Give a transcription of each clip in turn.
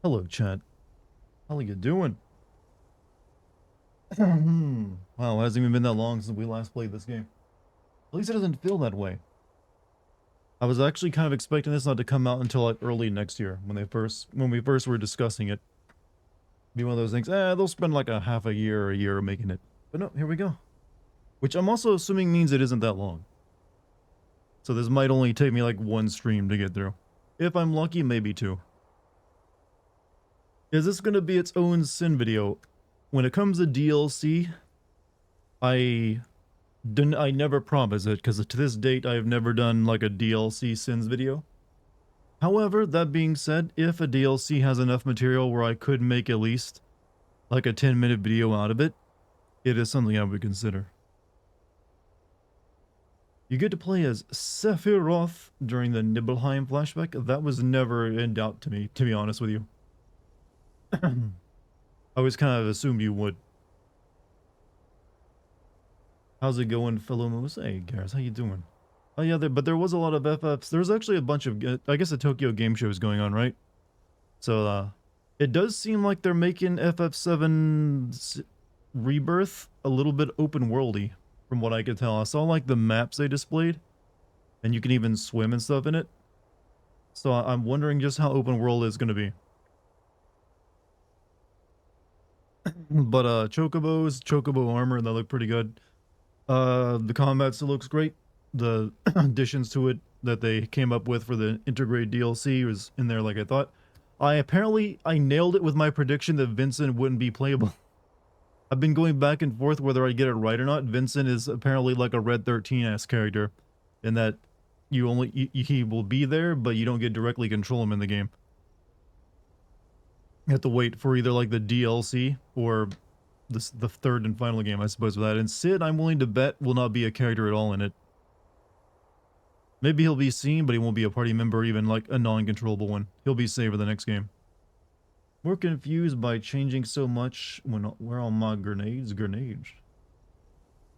Hello, chat. How you doing? Wow, it hasn't even been that long since we last played this game. At least it doesn't feel that way. I was actually kind of expecting this not to come out until like early next year when we first were discussing it. Be one of those things, they'll spend like a half a year or a year making it. But no, here we go. Which I'm also assuming means it isn't that long. So this might only take me like one stream to get through. If I'm lucky, maybe two. Is this going to be its own sin video? When it comes to DLC, I I never promise it, because to this date I have never done like a DLC sins video. However, that being said, if a DLC has enough material where I could make at least like a 10-minute video out of it, it is something I would consider. You get to play as Sephiroth during the Nibelheim flashback. That was never in doubt to me, to be honest with you. I always kind of assumed you would. How's it going, fellow Moose? Hey, Garrus, how you doing? Oh yeah, but there was a lot of FFs. There was actually a bunch of, I guess, the Tokyo Game Show is going on, right? So, it does seem like they're making FF7 Rebirth a little bit open worldy, from what I could tell. I saw like the maps they displayed, and you can even swim and stuff in it. So I'm wondering just how open world it's going to be. But Chocobos, Chocobo armor, that look pretty good. The combat still looks great. The additions to it that they came up with for the integrated DLC was in there like I thought. I nailed it with my prediction that Vincent wouldn't be playable. I've been going back and forth whether I get it right or not. Vincent is apparently like a Red 13-esque character, in that he will be there, but you don't get directly control him in the game. You have to wait for either like the DLC or the third and final game, I suppose, with that. And Sid, I'm willing to bet, will not be a character at all in it. Maybe he'll be seen, but he won't be a party member, even like a non-controllable one. He'll be saved for the next game. We're confused by changing so much when where all my grenades.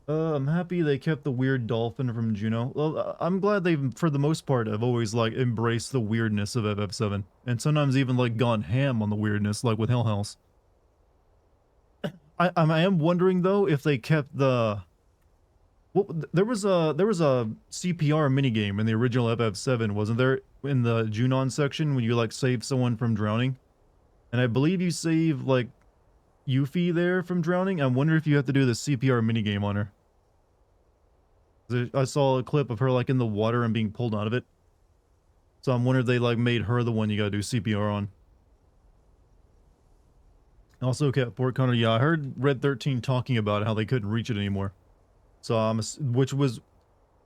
I'm happy they kept the weird dolphin from Juno. Well, I'm glad they've, for the most part, have always like embraced the weirdness of FF7, and sometimes even like gone ham on the weirdness, like with Hell House. I am wondering though if they kept the. Well, there was a CPR minigame in the original FF7, wasn't there? In the Junon section when you like save someone from drowning, and I believe you save like Yuffie there from drowning. I wonder if you have to do the CPR minigame on her. I saw a clip of her like in the water and being pulled out of it. So I'm wondering if they like made her the one you gotta do CPR on. Also, Cat Fort Connor, yeah, I heard Red 13 talking about how they couldn't reach it anymore. So which was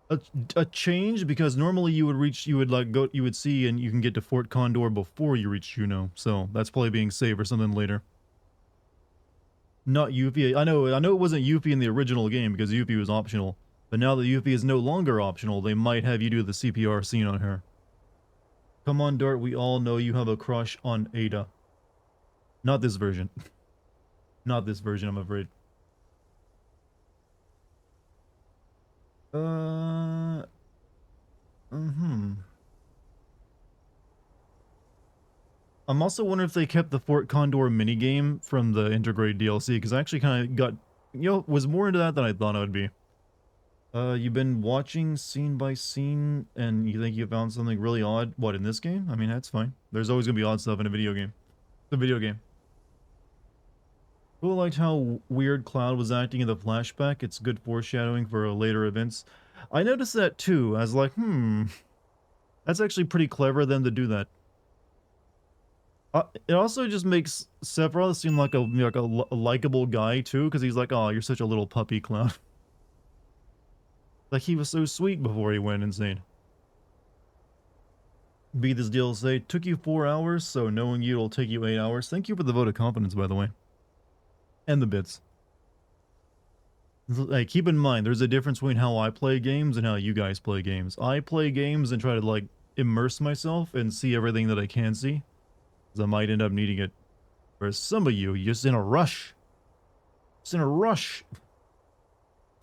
a change, because normally you would like go, you would see and you can get to Fort Condor before you reach Juno. So that's probably being saved for something later. Not Yuffie. I know it wasn't Yuffie in the original game because Yuffie was optional. But now that Yuffie is no longer optional, they might have you do the CPR scene on her. Come on, Dart, we all know you have a crush on Ada. Not this version. Not this version, I'm afraid. I'm also wondering if they kept the Fort Condor minigame from the integrated DLC, because I actually kind of got, was more into that than I thought I would be. You've been watching scene by scene, and you think you found something really odd? What, in this game? I mean, that's fine. There's always gonna be odd stuff in a video game. It's a video game. Who liked how weird Cloud was acting in the flashback? It's good foreshadowing for later events. I noticed that too. I was like, that's actually pretty clever of them to do that. It also just makes Sephiroth seem like a likable guy too, because he's like, oh, you're such a little puppy, Cloud. Like, he was so sweet before he went insane. Beat this DLC. Took you 4 hours, so knowing you will take you 8 hours. Thank you for the vote of confidence, by the way. And the bits. Like, keep in mind, there's a difference between how I play games and how you guys play games. I play games and try to, like, immerse myself and see everything that I can see, because I might end up needing it. Whereas some of you, you're just in a rush. Just in a rush.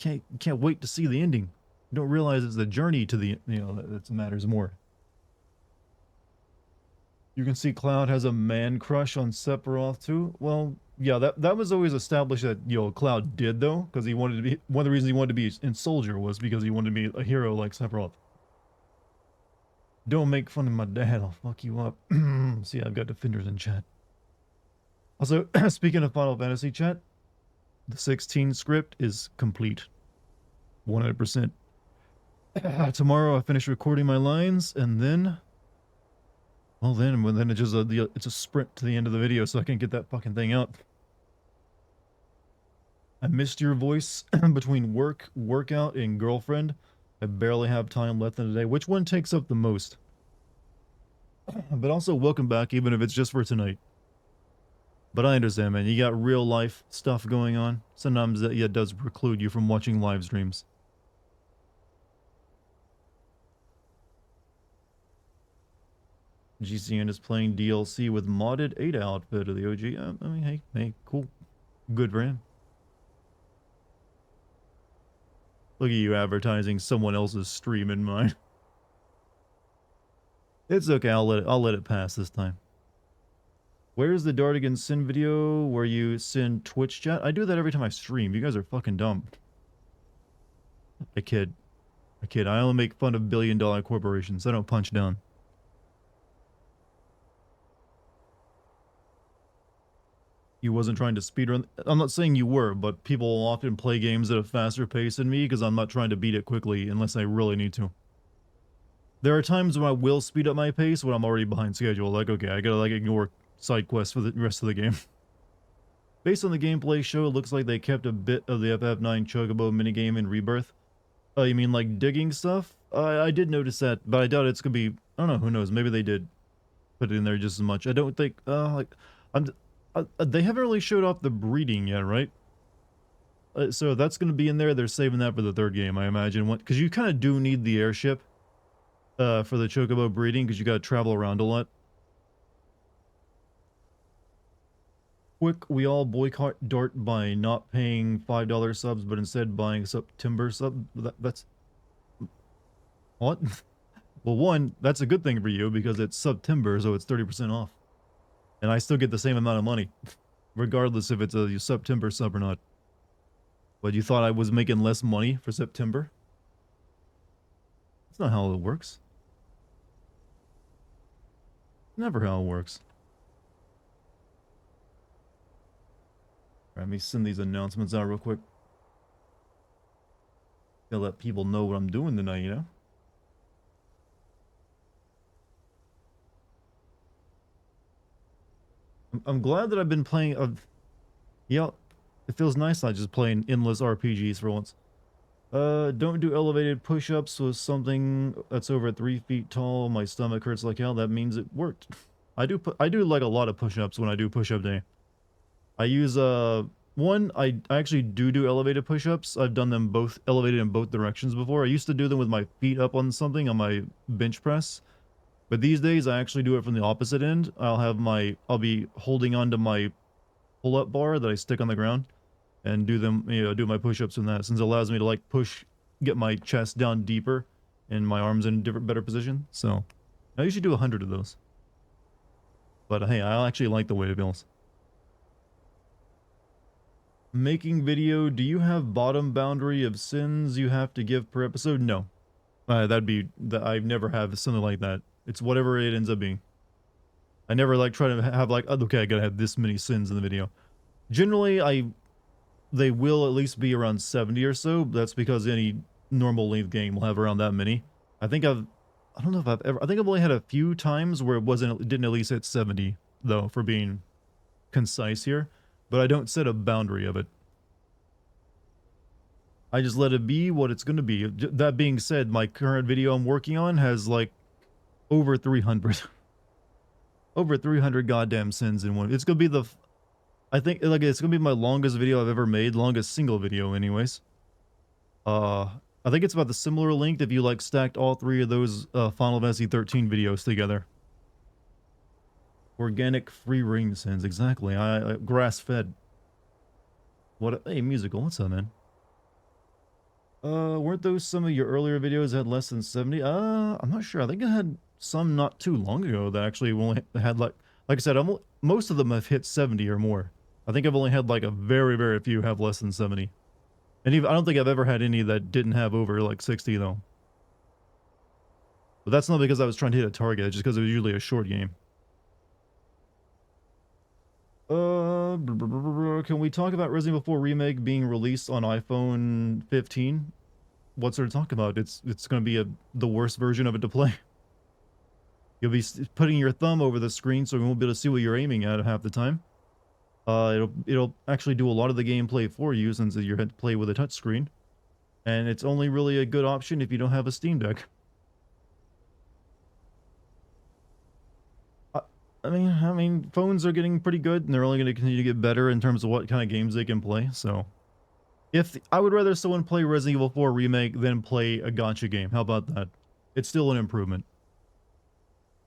Can't wait to see the ending. You don't realize it's the journey to the, that matters more. You can see Cloud has a man crush on Sephiroth too. Well, yeah, that was always established that, you know, Cloud did though, because he wanted to be, one of the reasons he wanted to be in Soldier was because he wanted to be a hero like Sephiroth. Don't make fun of my dad, I'll fuck you up. See, I've got defenders in chat. Also, speaking of Final Fantasy chat, the 16 script is complete. 100%. Tomorrow I finish recording my lines, and then, well, then it's just it's a sprint to the end of the video so I can get that fucking thing out. I missed your voice between work, workout, and girlfriend. I barely have time left in the day. Which one takes up the most? But also, welcome back, even if it's just for tonight. But I understand, man. You got real life stuff going on. Sometimes that, yeah, does preclude you from watching live streams. GCN is playing DLC with modded Ada outfit of the OG. I mean, hey, cool. Good for him. Look at you advertising someone else's stream in mine. It's okay, I'll let it pass this time. Where's the Dartigan sin video where you send Twitch chat? I do that every time I stream. You guys are fucking dumb. I kid. I only make fun of billion-dollar corporations. I don't punch down. You wasn't trying to speedrun. I'm not saying you were, but people often play games at a faster pace than me because I'm not trying to beat it quickly unless I really need to. There are times when I will speed up my pace when I'm already behind schedule. Like, okay, I gotta like ignore side quests for the rest of the game. Based on the gameplay show, it looks like they kept a bit of the FF9 Chocobo minigame in Rebirth. Oh, you mean like digging stuff? I did notice that, but I doubt it's gonna be. I don't know. Who knows? Maybe they did put it in there just as much. I don't think. They haven't really showed off the breeding yet, right? So that's going to be in there. They're saving that for the third game, I imagine. Because you kind of do need the airship for the Chocobo breeding, because you got to travel around a lot. Quick, we all boycott Dart by not paying $5 subs, but instead buying September sub. That's... What? Well, one, that's a good thing for you, because it's September, so it's 30% off. And I still get the same amount of money, regardless if it's a September sub or not. But you thought I was making less money for September? That's not how it works. Never how it works. Let me send these announcements out real quick. Gotta let people know what I'm doing tonight, you know? I'm glad that I've been playing. Yeah, it feels nice not just playing endless RPGs for once. Don't do elevated push-ups with something that's over 3 feet tall. My stomach hurts like hell. That means it worked. I do like a lot of push-ups when I do push-up day. I use one. I actually do elevated push-ups. I've done them both elevated in both directions before. I used to do them with my feet up on something on my bench press. But these days, I actually do it from the opposite end. I'll be holding onto my pull-up bar that I stick on the ground and do them, you know, do my push-ups in that, since it allows me to like get my chest down deeper and my arms in a better position. So I usually do 100 of those. But hey, I actually like the way it feels. Making video, do you have bottom boundary of sins you have to give per episode? No. I've never have something like that. It's whatever it ends up being. I never like try to have like, okay, I gotta have this many sins in the video. Generally, they will at least be around 70 or so. That's because any normal length game will have around that many. I think I don't know if I think I've only had a few times where it didn't at least hit 70 though, for being concise here. But I don't set a boundary of it. I just let it be what it's gonna be. That being said, my current video I'm working on has like over 300. Over 300 goddamn sins in one. It's gonna be I think like it's gonna be my longest video I've ever made, longest single video anyways. I think it's about the similar length if you like stacked all three of those Final Fantasy 13 videos together. Organic free range sins, exactly. I grass fed. Hey, musical, what's up, man? Weren't those some of your earlier videos that had less than 70? I'm not sure. I think I had some not too long ago that actually only had like I said, most of them have hit 70 or more. I think I've only had like a very, very few have less than 70. And even I don't think I've ever had any that didn't have over like 60 though. But that's not because I was trying to hit a target, it's just because it was usually a short game. Can we talk about Resident Evil 4 Remake being released on iPhone 15? What's there to talk about? It's going to be the worst version of it to play. You'll be putting your thumb over the screen, so you won't be able to see what you're aiming at half the time. It'll actually do a lot of the gameplay for you since you're had to play with a touchscreen, and it's only really a good option if you don't have a Steam Deck. I mean, phones are getting pretty good, and they're only going to continue to get better in terms of what kind of games they can play. So, I would rather someone play Resident Evil 4 Remake than play a gacha game. How about that? It's still an improvement.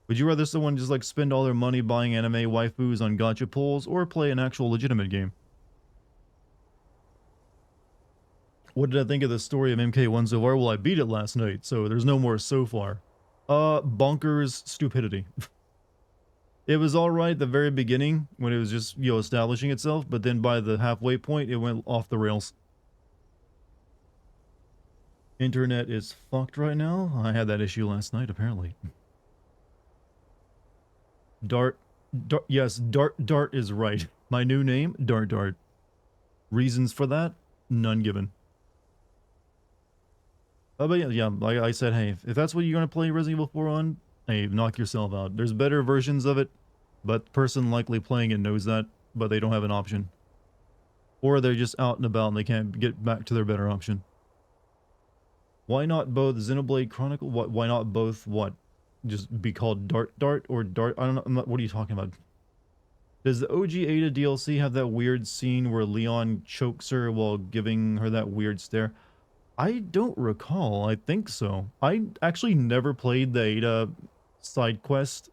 Would you rather someone just like spend all their money buying anime waifus on gacha pulls or play an actual legitimate game? What did I think of the story of MK1 so far? Well, I beat it last night, so there's no more so far. Bonkers stupidity. It was alright at the very beginning when it was just, establishing itself, but then by the halfway point, it went off the rails. Internet is fucked right now. I had that issue last night, apparently. Dart, yes, Dart is right. My new name, Dart. Reasons for that? None given. But yeah, like I said, hey, if that's what you're going to play Resident Evil 4 on, hey, knock yourself out. There's better versions of it, but the person likely playing it knows that, but they don't have an option. Or they're just out and about and they can't get back to their better option. Why not both Xenoblade Chronicle? Why not both what? Just be called Dart or Dart? I don't know. What are you talking about? Does the OG Ada DLC have that weird scene where Leon chokes her while giving her that weird stare? I don't recall. I think so. I actually never played the Ada side quest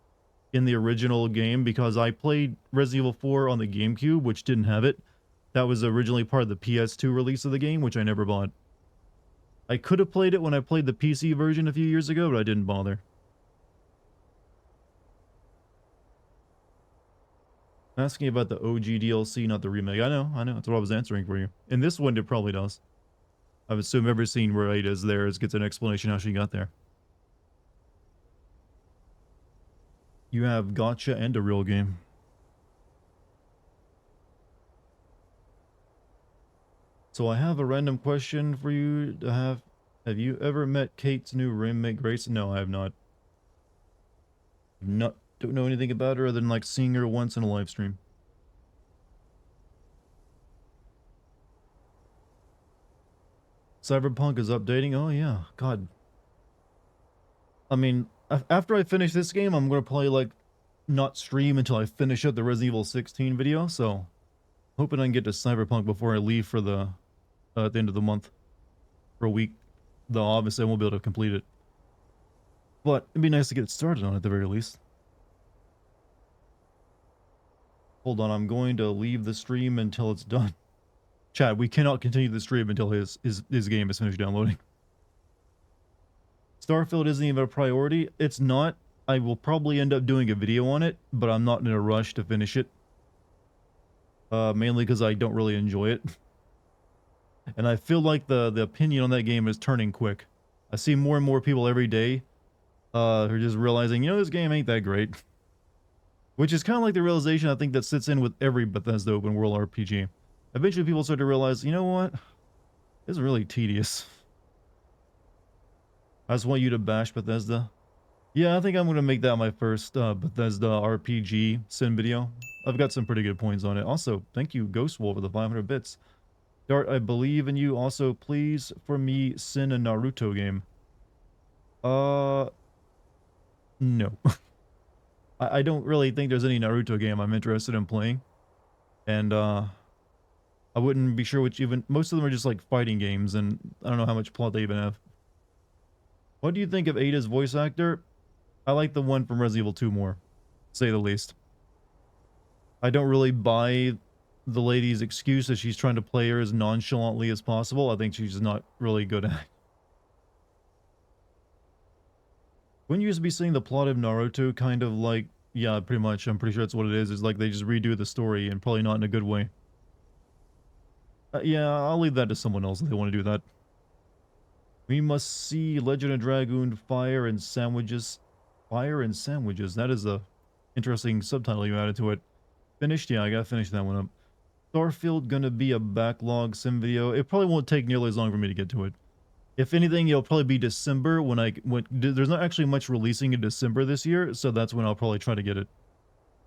in the original game because I played Resident Evil 4 on the GameCube, which didn't have it. That was originally part of the PS2 release of the game, which I never bought. I could have played it when I played the PC version a few years ago, but I didn't bother. Asking about the OG DLC, not the remake. I know. That's what I was answering for you. In this one, it probably does. I would assume every scene where Ada's there gets an explanation how she got there. You have gacha and a real game. So I have a random question for you to have. Have you ever met Kate's new roommate, Grace? No, I have not. Don't know anything about her other than like seeing her once in a live stream. Cyberpunk is updating. Oh yeah, God. I mean, after I finish this game, I'm gonna probably like not stream until I finish up the Resident Evil 16 video. So, hoping I can get to Cyberpunk before I leave for the at the end of the month for a week. Though obviously I won't be able to complete it, but it'd be nice to get started on it at the very least. Hold on, I'm going to leave the stream until it's done. Chad, we cannot continue the stream until his game is finished downloading. Starfield isn't even a priority. It's not. I will probably end up doing a video on it, but I'm not in a rush to finish it. Mainly because I don't really enjoy it. And I feel like the opinion on that game is turning quick. I see more and more people every day who are just realizing, this game ain't that great. Which is kind of like the realization I think that sits in with every Bethesda open world RPG. Eventually people start to realize, you know what? This is really tedious. I just want you to bash Bethesda. Yeah, I think I'm going to make that my first Bethesda RPG sim video. I've got some pretty good points on it. Also, thank you, Ghostwolf, for the 500 bits. Dart, I believe in you. Also, please, for me, send a Naruto game. No. I don't really think there's any Naruto game I'm interested in playing. And, I wouldn't be sure which even... Most of them are just, like, fighting games, and I don't know how much plot they even have. What do you think of Ada's voice actor? I like the one from Resident Evil 2 more, to say the least. I don't really buy the lady's excuse that she's trying to play her as nonchalantly as possible. I think she's not really good at it. When you used to be seeing the plot of Naruto kind of like, yeah, pretty much, I'm pretty sure that's what it is. It's like they just redo the story and probably not in a good way. Yeah, I'll leave that to someone else if they want to do that. We must see Legend of Dragoon Fire and Sandwiches. Fire and Sandwiches. That is a interesting subtitle you added to it. Finished? Yeah, I gotta finish that one up. Starfield gonna be a backlog sim video. It probably won't take nearly as long for me to get to it. If anything, it'll probably be December when there's not actually much releasing in December this year, so that's when I'll probably try to get it.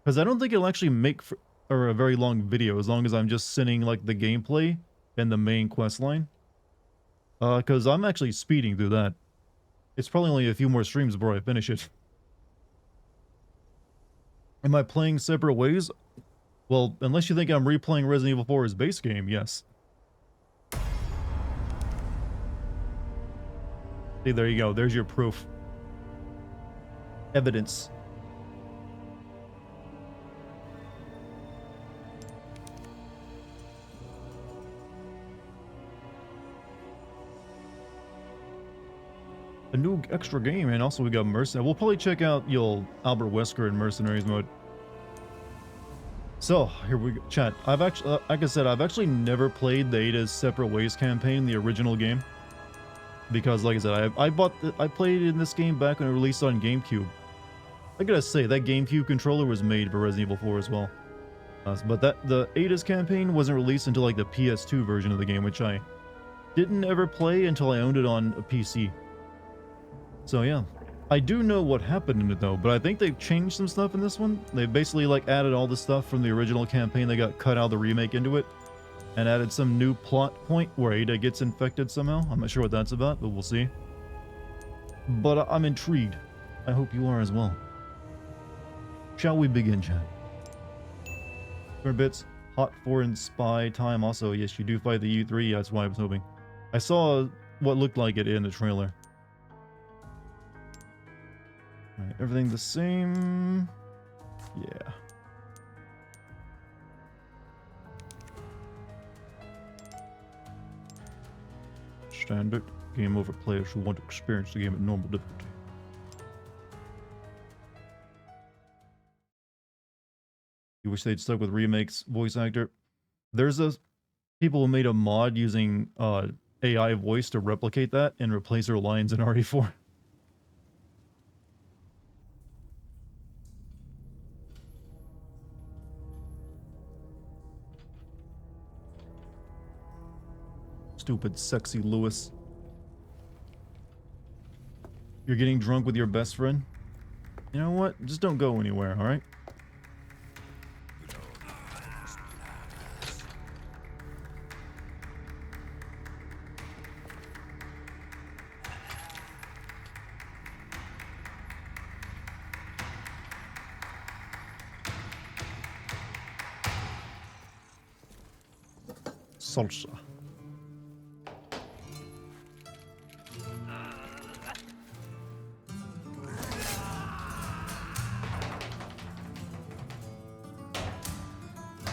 Because I don't think it'll actually make or a very long video as long as I'm just sending like the gameplay and the main quest line. Because I'm actually speeding through that. It's probably only a few more streams before I finish it. Am I playing Separate Ways? Well, unless you think I'm replaying Resident Evil 4's base game, yes. See, there you go. There's your proof. Evidence. A new extra game, and also we got Mercenary. We'll probably check out Albert Wesker in Mercenaries mode. So here we go, chat. I've actually, like I said, I've actually never played the Ada's Separate Ways campaign, the original game, because, like I said, I played in this game back when it released on GameCube. I gotta say that GameCube controller was made for Resident Evil 4 as well, but the Ada's campaign wasn't released until like the PS2 version of the game, which I didn't ever play until I owned it on a PC. So yeah, I do know what happened in it though, but I think they've changed some stuff in this one. They basically like added all the stuff from the original campaign that got cut out of the remake into it, and added some new plot point where Ada gets infected somehow. I'm not sure what that's about, but we'll see. But I'm intrigued. I hope you are as well. Shall we begin, chat? 200 bits. Hot foreign spy time. Also, yes, you do fight the U3. Yeah, that's why I was hoping. I saw what looked like it in the trailer. Alright, everything the same. Yeah. Standard. Game over players who want to experience the game at normal difficulty. You wish they'd stuck with remakes voice actor. There's people who made a mod using AI voice to replicate that and replace their lines in RE4. Stupid, sexy Lewis. You're getting drunk with your best friend? You know what? Just don't go anywhere, alright? Salsa.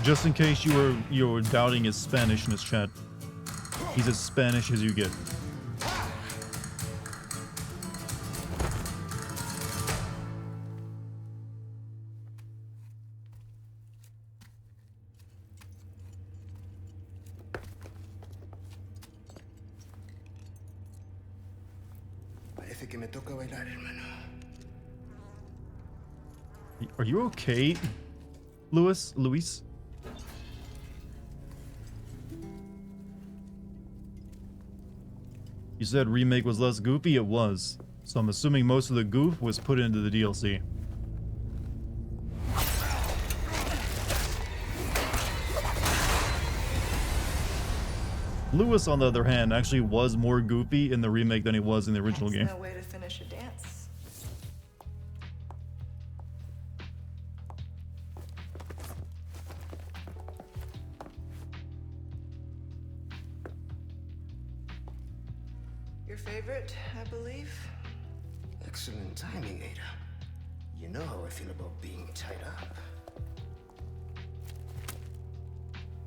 Just in case you were doubting his Spanish in his chat, he's as Spanish as you get. Parece que me toca bailar, hermano. Are you okay, Luis? You said remake was less goofy? It was. So I'm assuming most of the goof was put into the DLC. Lewis, on the other hand, actually was more goofy in the remake than he was in the original game. No way to finish a dance. Your favorite, I believe? Excellent timing, Ada. You know how I feel about being tied up.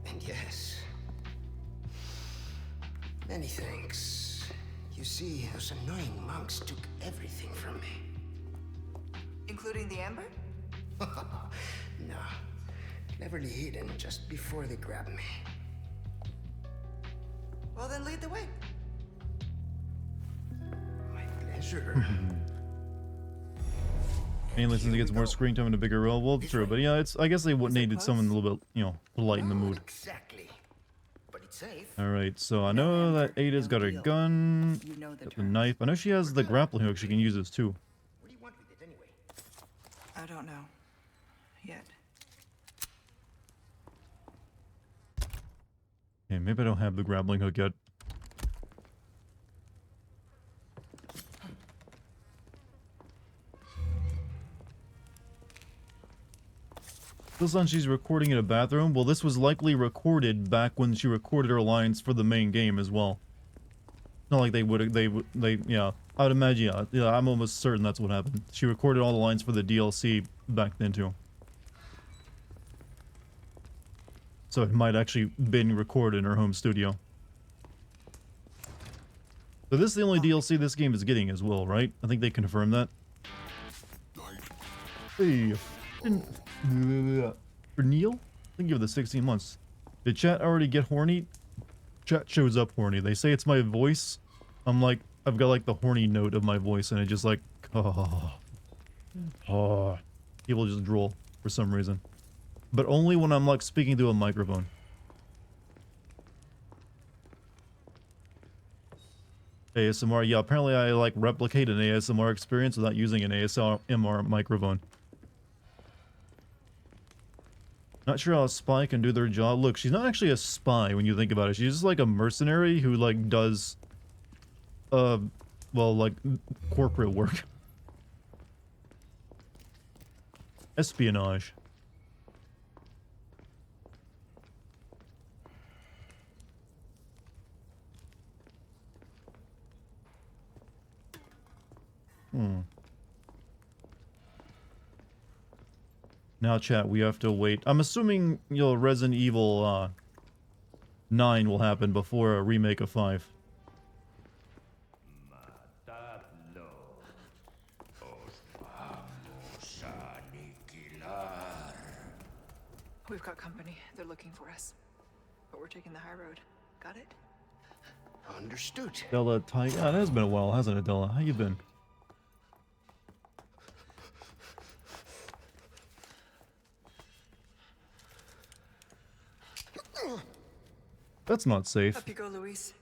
And yes, many thanks. You see, those annoying monks took everything from me. Including the amber? No. Cleverly hidden just before they grab me. Well, then lead the way. My pleasure. Mainly since it gets more screen time and a bigger role. Well, true, but yeah, it's. I guess they would needed someone a little bit, you know, to lighten the mood. Exactly. But it's safe. All right, so I know that Ada's got a gun, You know the got the terms. knife. I know she has the grappling hook. She can use this too. What do you want with it anyway? I don't know. Yet. Okay, maybe I don't have the grappling hook yet. This on she's recording in a bathroom. Well, this was likely recorded back when she recorded her lines for the main game as well. Not like yeah. I would imagine, yeah, I'm almost certain that's what happened. She recorded all the lines for the DLC back then too. So it might actually been recorded in her home studio. So this is the only DLC this game is getting as well, right? I think they confirmed that. Hey, for Neil? Thank you for the 16 months. Did chat already get horny? Chat shows up horny. They say it's my voice. I'm like, I've got like the horny note of my voice and it just like, oh. People just drool for some reason. But only when I'm like speaking to a microphone. ASMR, yeah, apparently I like replicate an ASMR experience without using an ASMR microphone. Not sure how a spy can do their job. Look, she's not actually a spy when you think about it. She's just like a mercenary who like does, well, like corporate work. Espionage. Now, chat, we have to wait. I'm assuming, you know, Resident Evil 9 will happen before a remake of 5. We've got company. They're looking for us. But we're taking the high road. Got it? Understood. Della, yeah, it has been a while, hasn't it, Della? How you been? That's not safe. Up you go, Luis.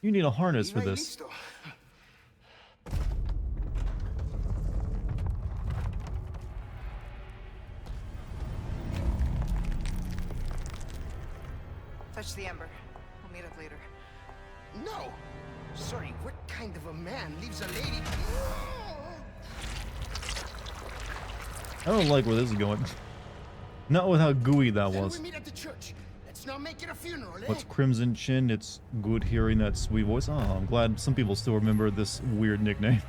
You need a harness for this. Listo. Fetch the amber. We'll meet up later. No! Sorry, what kind of a man leaves a lady? I don't like where this is going. Not with how gooey that Then was. we meet at the church. Let's not make it a funeral, eh? What's Crimson Chin? It's good hearing that sweet voice. Oh, I'm glad some people still remember this weird nickname.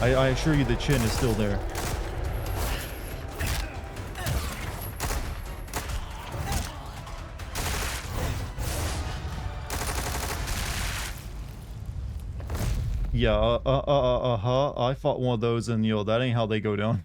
I assure you the chin is still there. Yeah, I fought one of those and, you know, that ain't how they go down.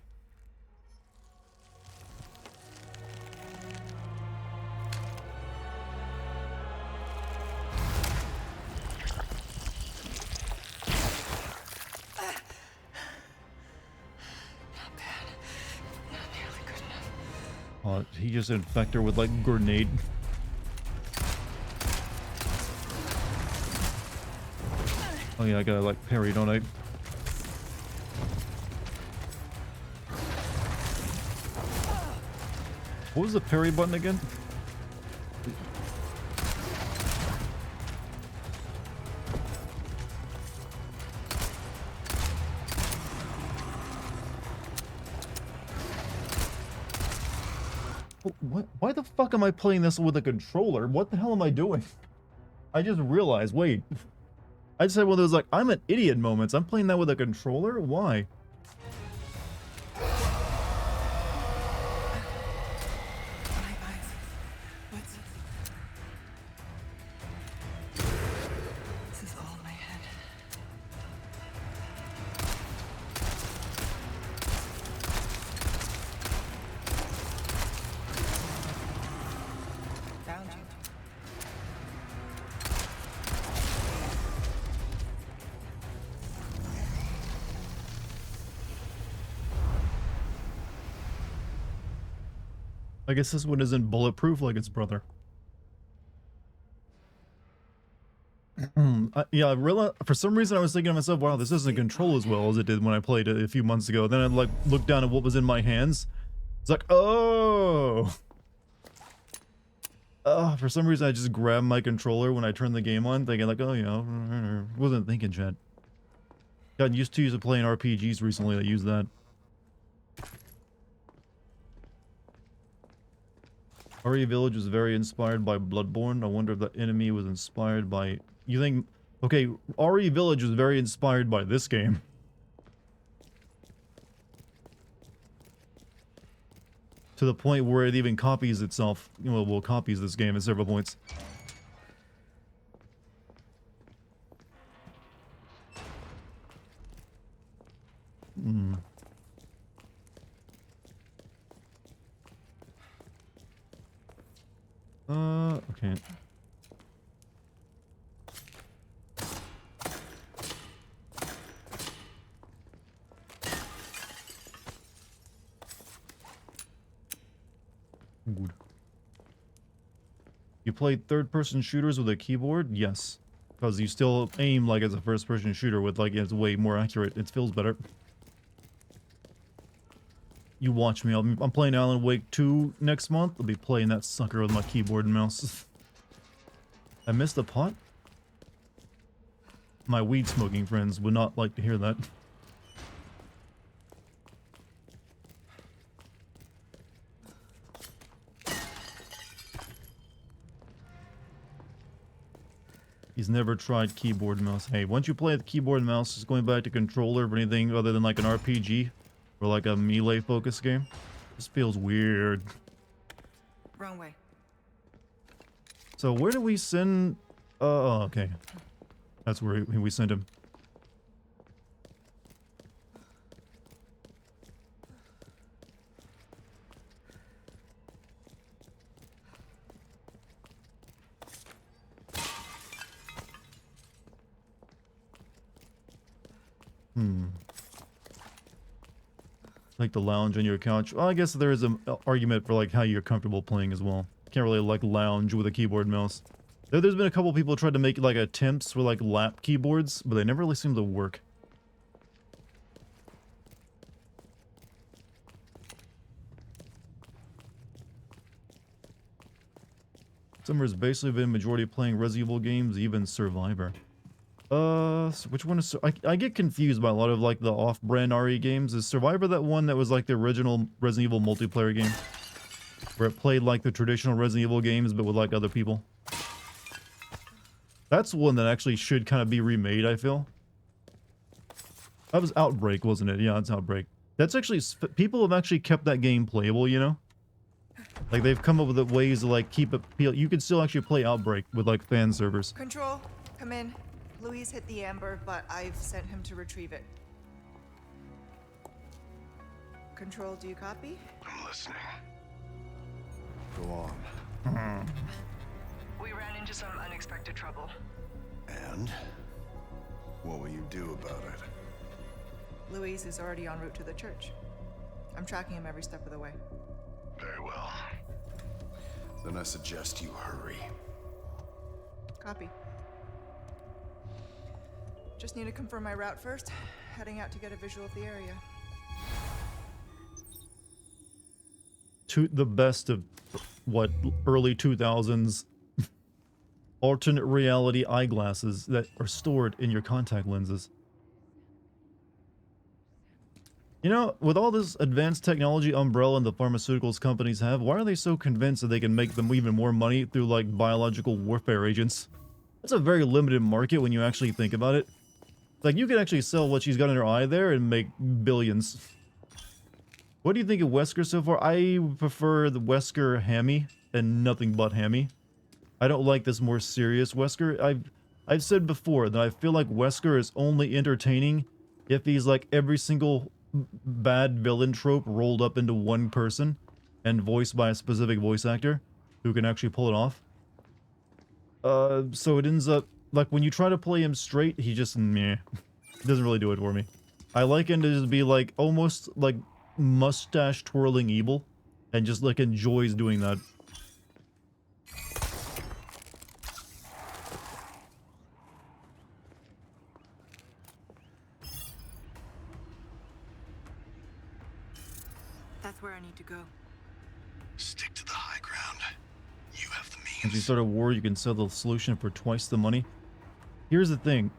He just infected her with like grenade. Oh yeah, I gotta like parry, don't I? What was the parry button again? What? Why the fuck am I playing this with a controller? What the hell am I doing? I just realized, wait. I just had one of those like, I'm an idiot moments. I'm playing that with a controller? Why? My eyes. What's... This is all in my head. I guess this one isn't bulletproof like its brother. Yeah, I realized, for some reason I was thinking to myself, wow, this doesn't control as well as it did when I played it a few months ago. Then I like looked down at what was in my hands. It's like, oh, for some reason I just grabbed my controller when I turned the game on, thinking like, oh, you know, wasn't thinking, chat. Got used to playing RPGs recently. I use that. RE Village was very inspired by Bloodborne. I wonder if the enemy was inspired by... You think... Okay, RE Village was very inspired by this game. To the point where it even copies itself. You know, well, copies this game at several points. Okay. Good. You played third-person shooters with a keyboard? Yes. Because you still aim like it's a first-person shooter with like, it's way more accurate. It feels better. You watch me. I'm playing Alan Wake 2 next month. I'll be playing that sucker with my keyboard and mouse. I missed the pot? My weed-smoking friends would not like to hear that. He's never tried keyboard and mouse. Hey, once you play the keyboard and mouse, just going back to controller or anything other than like an RPG or like a melee focus game, this feels weird. Wrong way. So where do we send... oh, okay. That's where we sent him. Like the lounge on your couch. Well, I guess there is an argument for like how you're comfortable playing as well. Can't really like lounge with a keyboard and mouse. There's been a couple people tried to make like attempts with like lap keyboards, but they never really seem to work. Summer's basically been majority playing Resident Evil games, even Survivor. So which one is... I get confused by a lot of like the off-brand RE games. Is Survivor that one that was like the original Resident Evil multiplayer game? Where it played like the traditional Resident Evil games, but with like other people? That's one that actually should kind of be remade, I feel. That was Outbreak, wasn't it? Yeah, it's Outbreak. That's actually... People have actually kept that game playable, you know? Like, they've come up with ways to, like, keep it... You can still actually play Outbreak with, like, fan servers. Control, come in. Louise hit the amber, but I've sent him to retrieve it. Control, do you copy? I'm listening. Go on. We ran into some unexpected trouble. And? What will you do about it? Louise is already en route to the church. I'm tracking him every step of the way. Very well. Then I suggest you hurry. Copy. Just need to confirm my route first. Heading out to get a visual of the area. To the best of, what, early 2000s alternate reality eyeglasses that are stored in your contact lenses. You know, with all this advanced technology umbrella and the pharmaceuticals companies have, why are they so convinced that they can make them even more money through, like, biological warfare agents? That's a very limited market when you actually think about it. Like, you can actually sell what she's got in her eye there and make billions. What do you think of Wesker so far? I prefer the Wesker Hammy and nothing but Hammy. I don't like this more serious Wesker. I've said before that I feel like Wesker is only entertaining if he's like every single bad villain trope rolled up into one person and voiced by a specific voice actor who can actually pull it off. So it ends up like when you try to play him straight, he just meh. Doesn't really do it for me. I like him to just be like almost like mustache twirling evil and just like enjoys doing that. That's where I need to go. Stick to the high ground. You have the Once you means. start a war, you can sell the solution for twice the money. Here's the thing.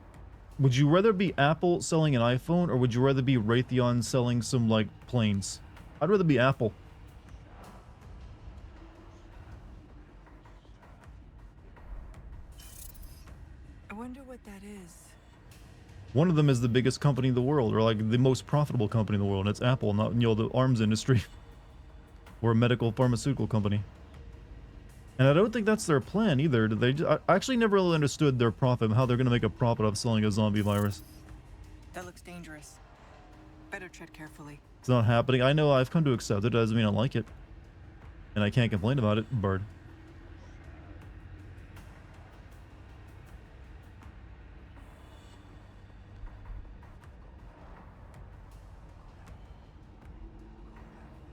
Would you rather be Apple selling an iPhone, or would you rather be Raytheon selling some, like, planes? I'd rather be Apple. I wonder what that is. One of them is the biggest company in the world, or like the most profitable company in the world, and it's Apple, not, you know, the arms industry. Or a medical pharmaceutical company. And I don't think that's their plan either. I actually never really understood their profit, how they're going to make a profit off selling a zombie virus. That looks dangerous. Better tread carefully. It's not happening. I know, I've come to accept it. Doesn't mean I like it. And I can't complain about it. Bird.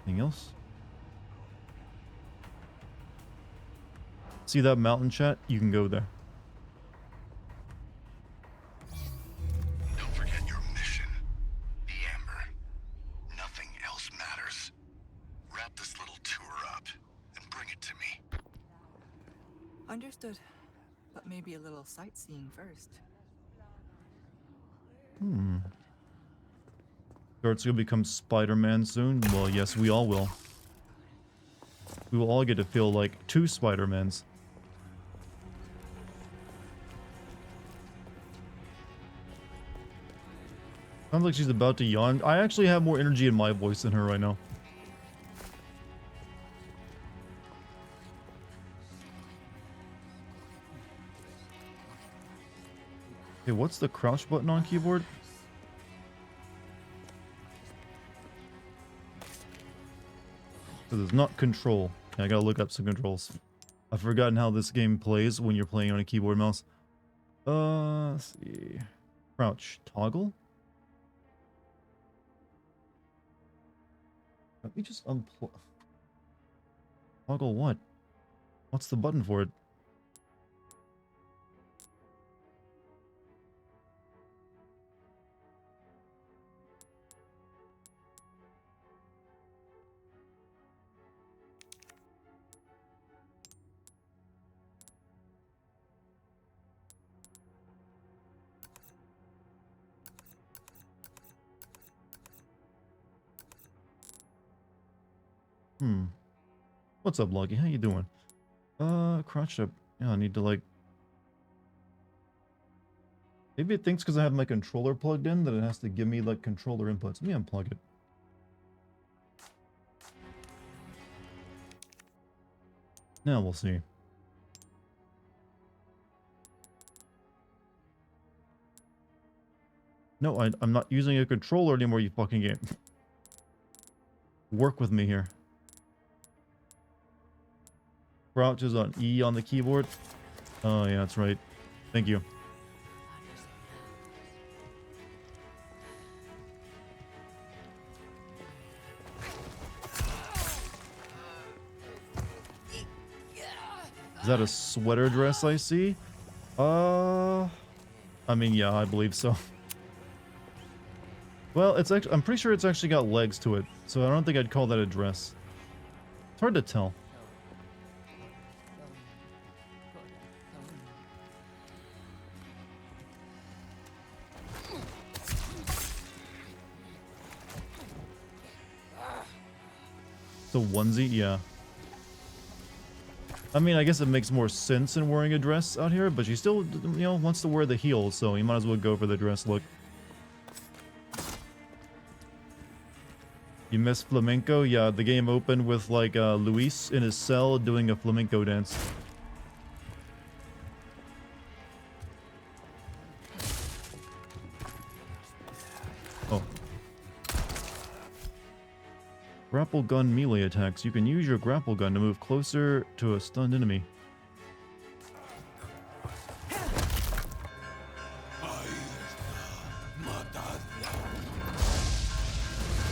Anything else? See that mountain, chat? You can go there. Don't forget your mission. The Amber. Nothing else matters. Wrap this little tour up and bring it to me. Understood. But maybe a little sightseeing first. Dart's gonna become Spider-Man soon? Well, yes, we all will. We will all get to feel like 2 Spider-Mans. Sounds like she's about to yawn. I actually have more energy in my voice than her right now. Okay, what's the crouch button on keyboard? This is not control. Yeah, I gotta look up some controls. I've forgotten how this game plays when you're playing on a keyboard mouse. Let's see. Crouch. Toggle? Let me just unplug. Toggle what? What's the button for it? What's up, Lucky? How you doing? Crouched up. Yeah, I need to, like... Maybe it thinks because I have my controller plugged in that it has to give me, like, controller inputs. Let me unplug it. Now we'll see. No, I'm not using a controller anymore, you fucking game. Work with me here. Crouch is on E on the keyboard. Oh, yeah, that's right. Thank you. Is that a sweater dress I see? I mean, yeah, I believe so. Well, it's actually, I'm pretty sure it's actually got legs to it, so I don't think I'd call that a dress. It's hard to tell. The onesie, yeah. I mean, I guess it makes more sense in wearing a dress out here, but she still, you know, wants to wear the heels, so you might as well go for the dress look. You miss flamenco? Yeah, the game opened with, like, Luis in his cell doing a flamenco dance. Oh. Grapple gun melee attacks. You can use your grapple gun to move closer to a stunned enemy.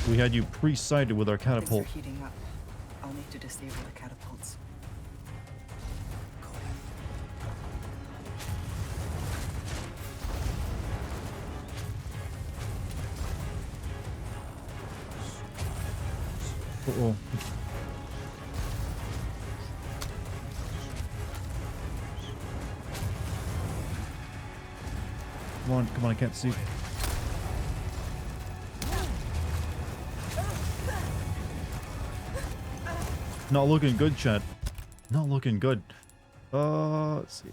We had you pre-sighted with our catapult. Things are heating up. I'll need need to disable the catapults. Uh-oh. Come on, I can't see. Not looking good, chat. Not looking good. Let's see.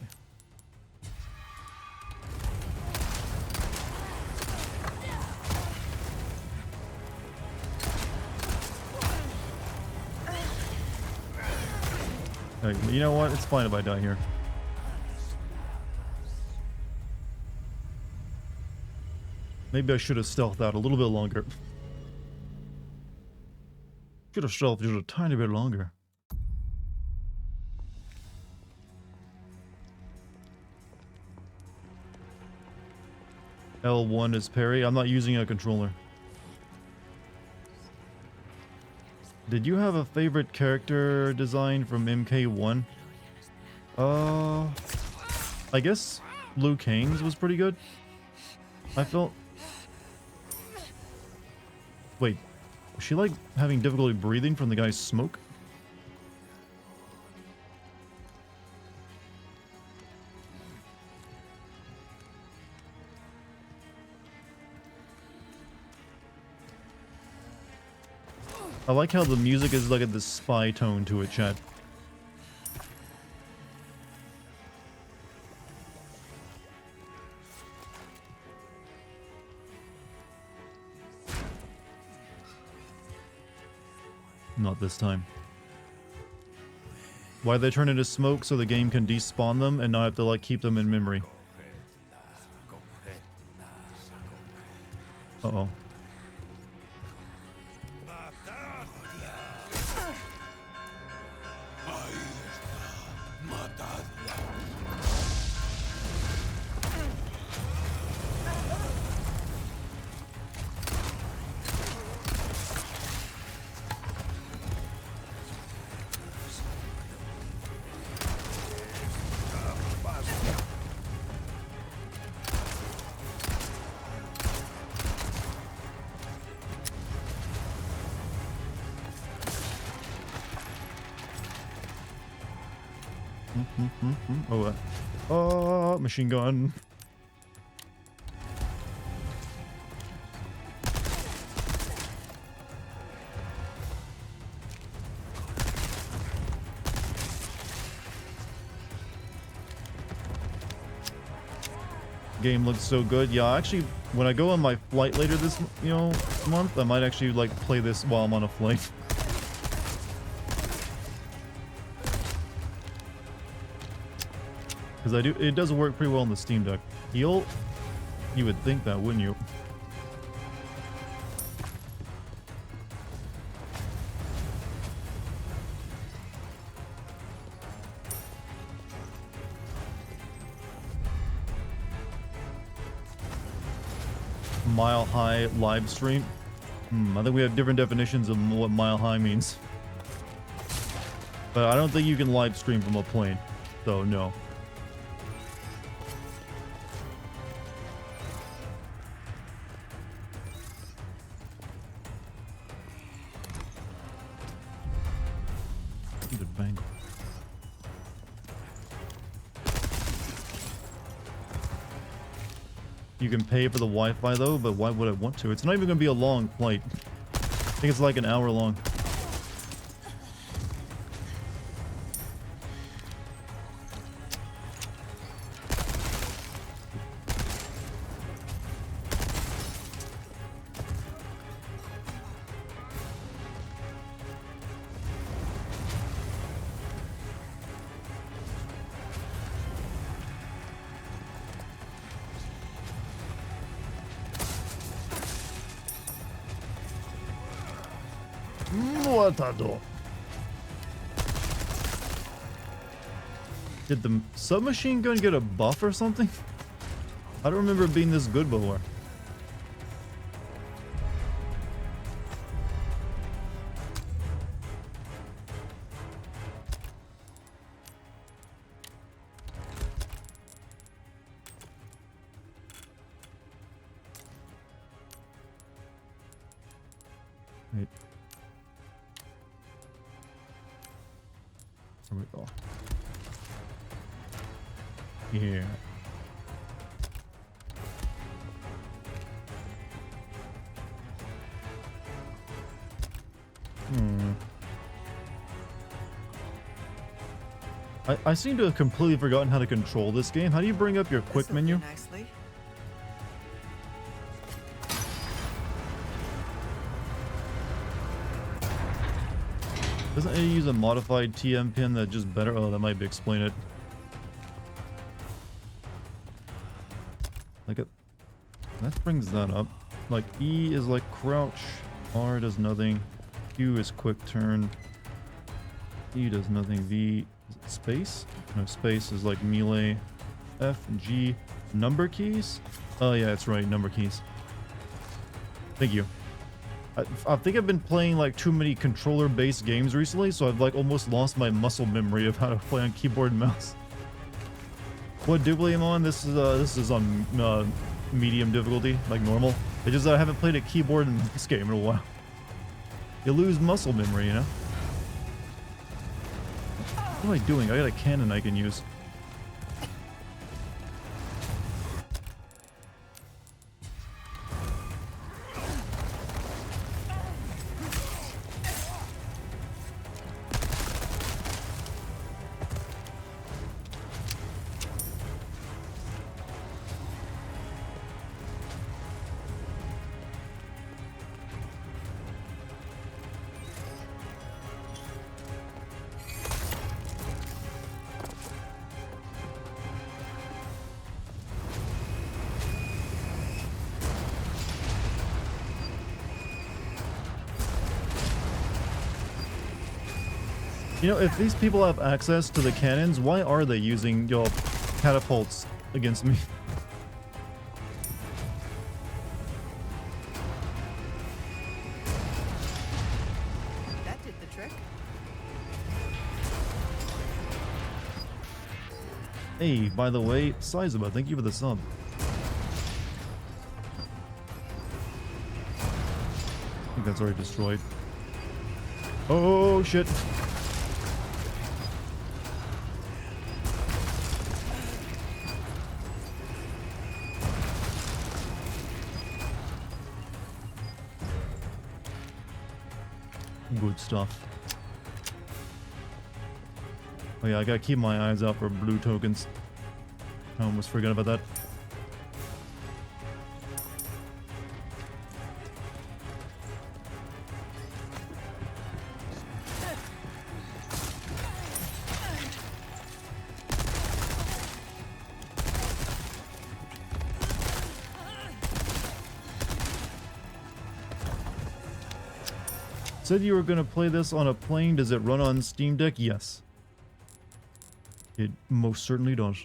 You know what? It's fine if I die here. Maybe I should have stealthed out a little bit longer. Should have stealthed just a tiny bit longer. L1 is parry. I'm not using a controller. Did you have a favorite character design from MK1? I guess Liu Kang's was pretty good. I felt... Wait, was she like having difficulty breathing from the guy's smoke? I like how the music is like at this spy tone to it, chat. Not this time. Why they turn into smoke so the game can despawn them and not have to like keep them in memory. Uh-oh. Oh, machine gun. Game looks so good. Yeah, actually, when I go on my flight later this, month, I might actually like play this while I'm on a flight. Because it does work pretty well on the Steam Deck. You would think that, wouldn't you? Mile high live stream. I think we have different definitions of what mile high means. But I don't think you can live stream from a plane. So no. Bangle. You can pay for the Wi-Fi though, but why would I want to? It's not even gonna be a long flight. I think it's like an hour long. Did the submachine gun get a buff or something? I don't remember it being this good before. Wait. There we go. Yeah. I seem to have completely forgotten how to control this game. How do you bring up your quick This'll do menu? nicely. Doesn't it use a modified TM pin that just better? Oh, that might be explain it. Like it. That brings that up. Like E is like crouch. R does nothing. Q is quick turn. E does nothing. V is space. No, space is like melee. F and G. Number keys? Oh yeah, that's right. Number keys. Thank you. I think I've been playing like too many controller-based games recently, so I've like almost lost my muscle memory of how to play on keyboard and mouse. What difficulty am I on? This is on medium difficulty, like normal. It's just that I haven't played a keyboard in this game in a while. You lose muscle memory, you know? What am I doing? I got a cannon I can use. You know, if these people have access to the cannons, why are they using your catapults against me? That did the trick. Hey, by the way, Sizuba, thank you for the sub. I think that's already destroyed. Oh, shit. Good stuff. Oh yeah, I gotta keep my eyes out for blue tokens. I almost forgot about that. Said you were gonna play this on a plane. Does it run on Steam Deck? Yes. It most certainly does.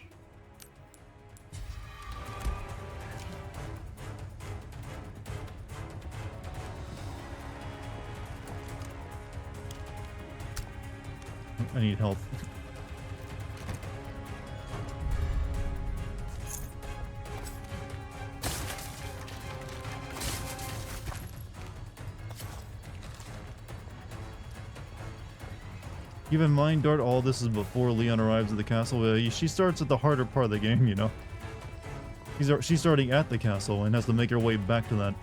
I need help. Keep in mind, Dart, all this is before Leon arrives at the castle. She starts at the harder part of the game, you know? She's starting at the castle and has to make her way back to that.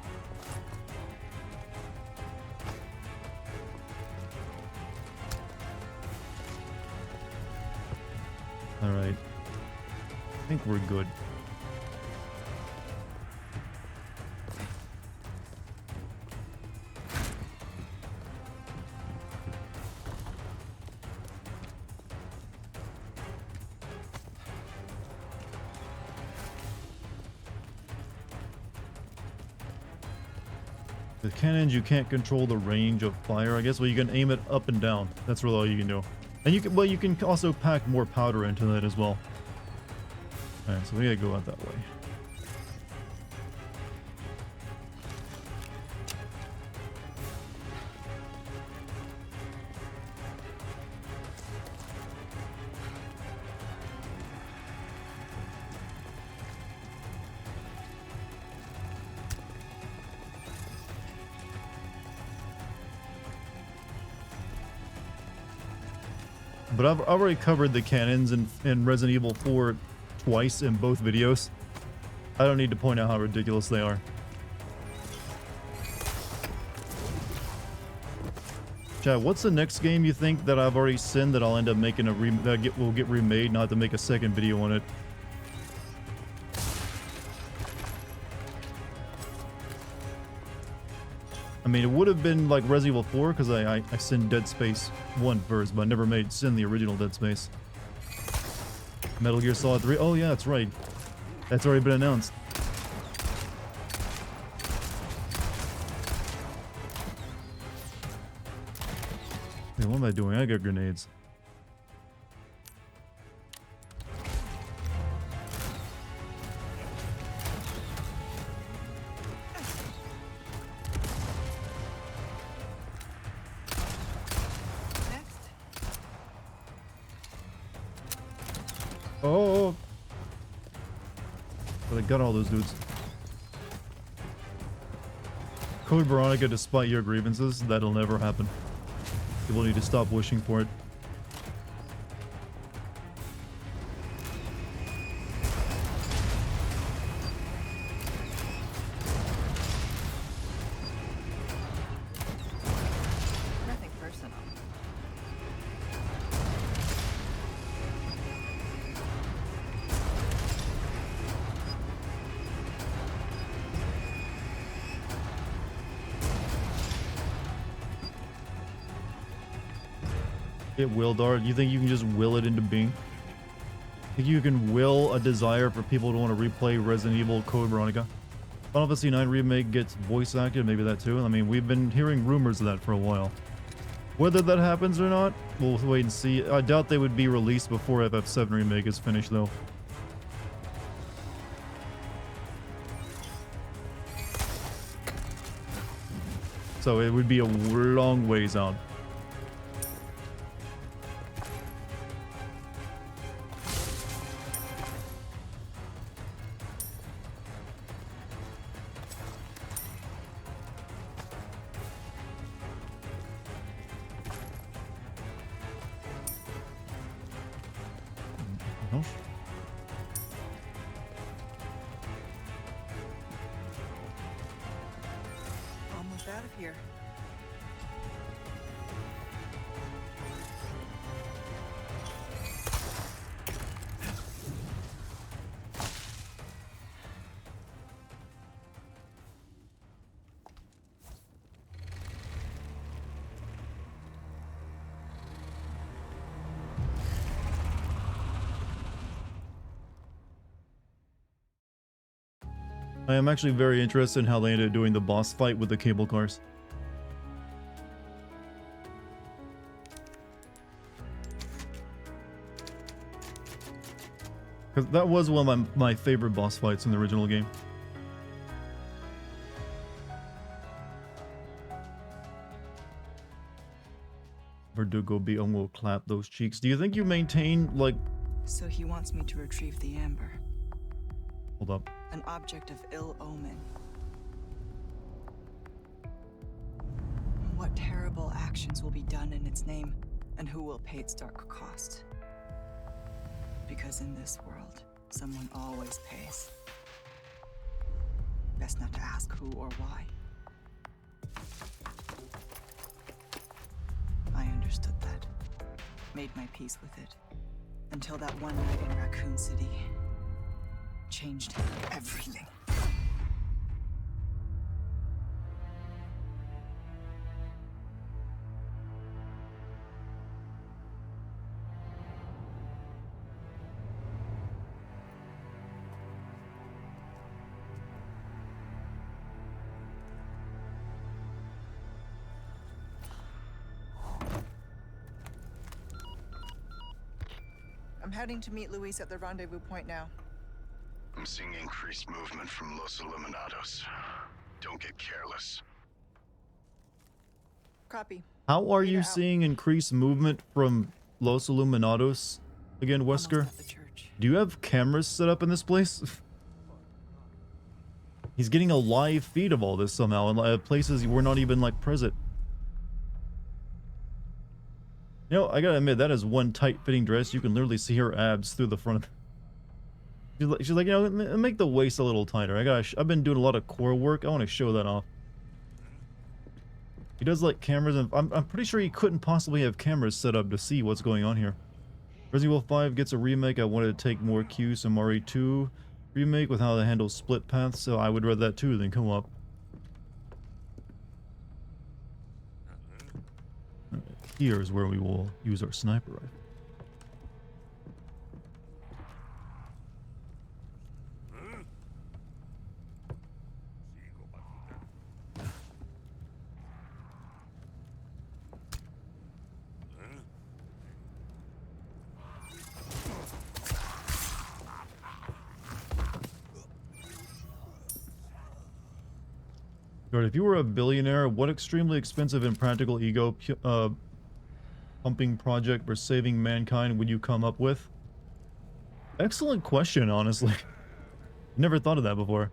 Alright. I think we're good. With cannons, you can't control the range of fire, I guess. Well, you can aim it up and down. That's really all you can do. And you can, well, you can also pack more powder into that as well. Alright, so we gotta go out that way. But I've already covered the cannons in Resident Evil 4 twice in both videos. I don't need to point out how ridiculous they are. Chad, what's the next game you think that I've already seen that I'll end up making will get remade, not to make a second video on it? I mean, it would have been like Resident Evil 4 because I sinned Dead Space 1 first, but I never made sin the original Dead Space. Metal Gear Solid 3. Oh yeah, that's right. That's already been announced. Hey, what am I doing? I got grenades. Next. Oh! But I got all those dudes. Code Veronica, despite your grievances, that'll never happen. People need to stop wishing for it. Nothing personal. It will, Dart. You think you can just will it into being? Think you can will a desire for people to want to replay Resident Evil Code Veronica? Final Fantasy 9 Remake gets voice acted, maybe that too. I mean, we've been hearing rumors of that for a while. Whether that happens or not, we'll wait and see. I doubt they would be released before FF7 Remake is finished, though. So it would be a long ways out. Almost out of here. I am actually very interested in how they ended up doing the boss fight with the cable cars. Because that was one of my favorite boss fights in the original game. Verdugo B will clap those cheeks. Do you think you maintain, like... So he wants me to retrieve the amber. Hold up. An object of ill omen. What terrible actions will be done in its name, and who will pay its dark cost? Because in this world, someone always pays. Best not to ask who or why. I understood that. Made my peace with it. Until that one night in Raccoon City changed everything. I'm heading to meet Luis at the rendezvous point now. I'm seeing increased movement from Los Illuminados. Don't get careless. Copy. How are you out. seeing increased movement from Los Illuminados again, Almost Wesker? at the church. Do you have cameras set up in this place? He's getting a live feed of all this somehow in places we're not even like present. You know, I gotta admit, that is one tight-fitting dress. You can literally see her abs through the front. She's like, you know, make the waist a little tighter. I've been doing a lot of core work. I want to show that off. He does like cameras, and I'm pretty sure he couldn't possibly have cameras set up to see what's going on here. Resident Evil 5 gets a remake. I wanted to take more cues from RE2 remake with how they handle split paths, so I would rather that too than co-op. Here's where we will use our sniper rifle. If you were a billionaire, what extremely expensive and practical ego pumping project for saving mankind would you come up with? Excellent question, honestly. Never thought of that before.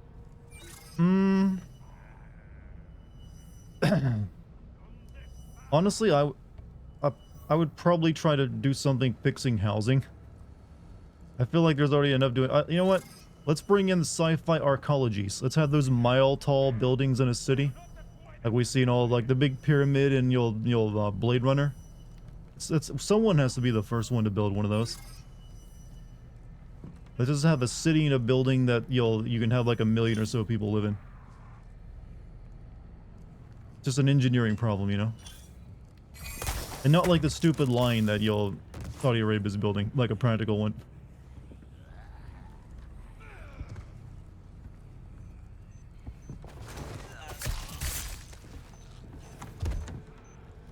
Honestly, I would probably try to do something fixing housing. I feel like there's already enough doing. You know what? Let's bring in sci-fi arcologies. Let's have those mile-tall buildings in a city, like we see in all like the big pyramid and you'll Blade Runner. Someone has to be the first one to build one of those. Let's just have a city in a building that you can have like 1 million or so people live in. Just an engineering problem, you know, and not like the stupid line that Saudi Arabia is building, like a practical one.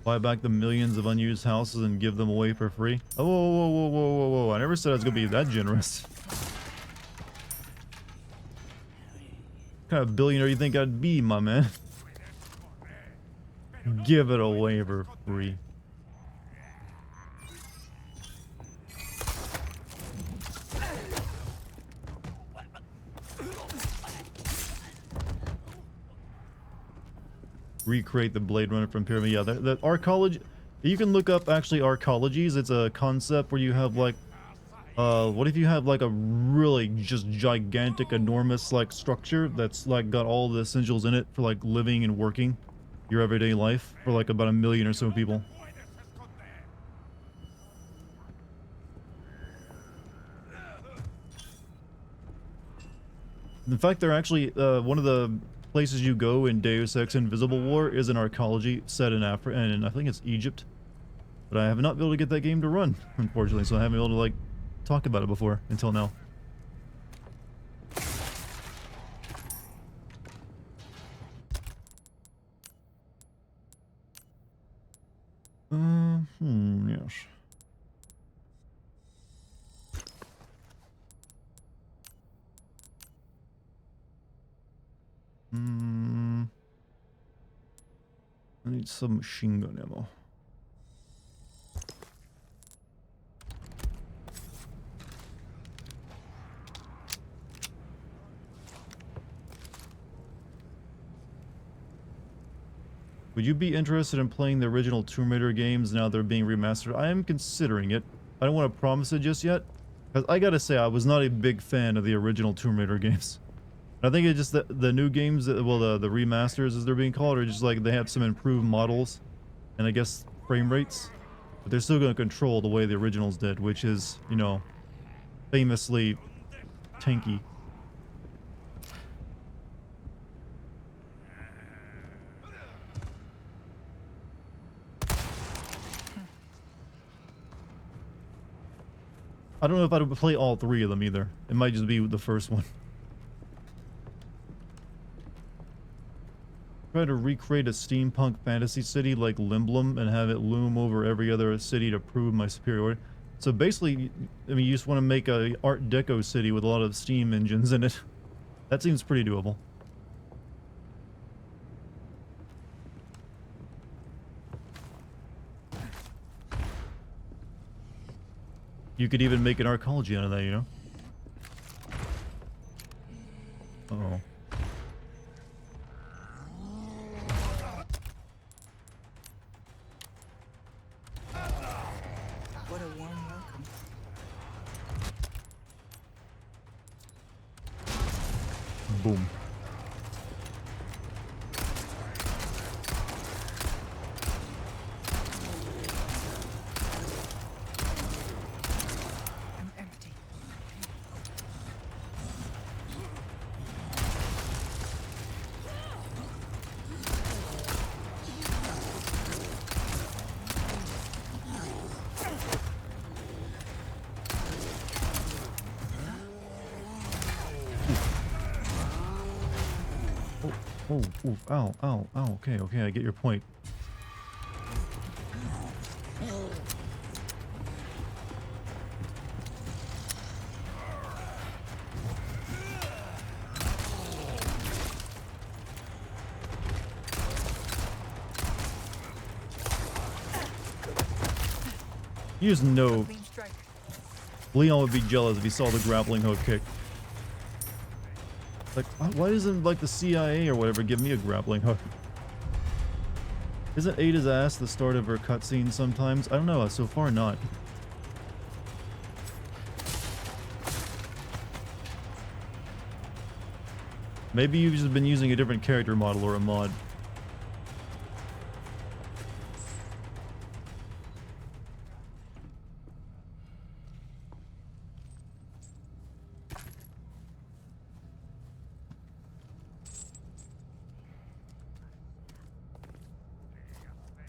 Buy back the millions of unused houses and give them away for free. Oh, whoa, whoa, whoa, whoa, whoa, whoa. I never said I was gonna be that generous. What kind of billionaire you think I'd be, my man? Give it away for free. Recreate the Blade Runner from Pyramid. Yeah, the arcology. You can look up actually arcologies. It's a concept where you have like, what if you have like a really just gigantic, enormous like structure that's like got all the essentials in it for like living and working your everyday life for like about 1 million or so people. In fact, they're actually one of the places you go in Deus Ex Invisible War is an arcology set in Africa, and I think it's Egypt. But I have not been able to get that game to run, unfortunately, so I haven't been able to like talk about it before until now. Yes. I need some machine gun ammo. Would you be interested in playing the original Tomb Raider games now they're being remastered? I am considering it. I don't want to promise it just yet, because I gotta say I was not a big fan of the original Tomb Raider games. I think it's just that the new games, well, the remasters as they're being called, are just like they have some improved models and I guess frame rates, but they're still going to control the way the originals did, which is, you know, famously tanky. I don't know if I would play all 3 of them either. It might just be the first one. Try to recreate a steampunk fantasy city like Limblum and have it loom over every other city to prove my superiority. So basically, I mean, you just want to make a Art Deco city with a lot of steam engines in it. That seems pretty doable. You could even make an arcology out of that, you know? Uh-oh. Oh, oh, oh, ow, ow, ow. Okay, okay, I get your point. You just know Clean strike. Leon would be jealous if he saw the grappling hook kick. Like, why isn't like the CIA or whatever give me a grappling hook? Isn't Ada's ass the start of her cutscene sometimes? I don't know, so far not. Maybe you've just been using a different character model or a mod.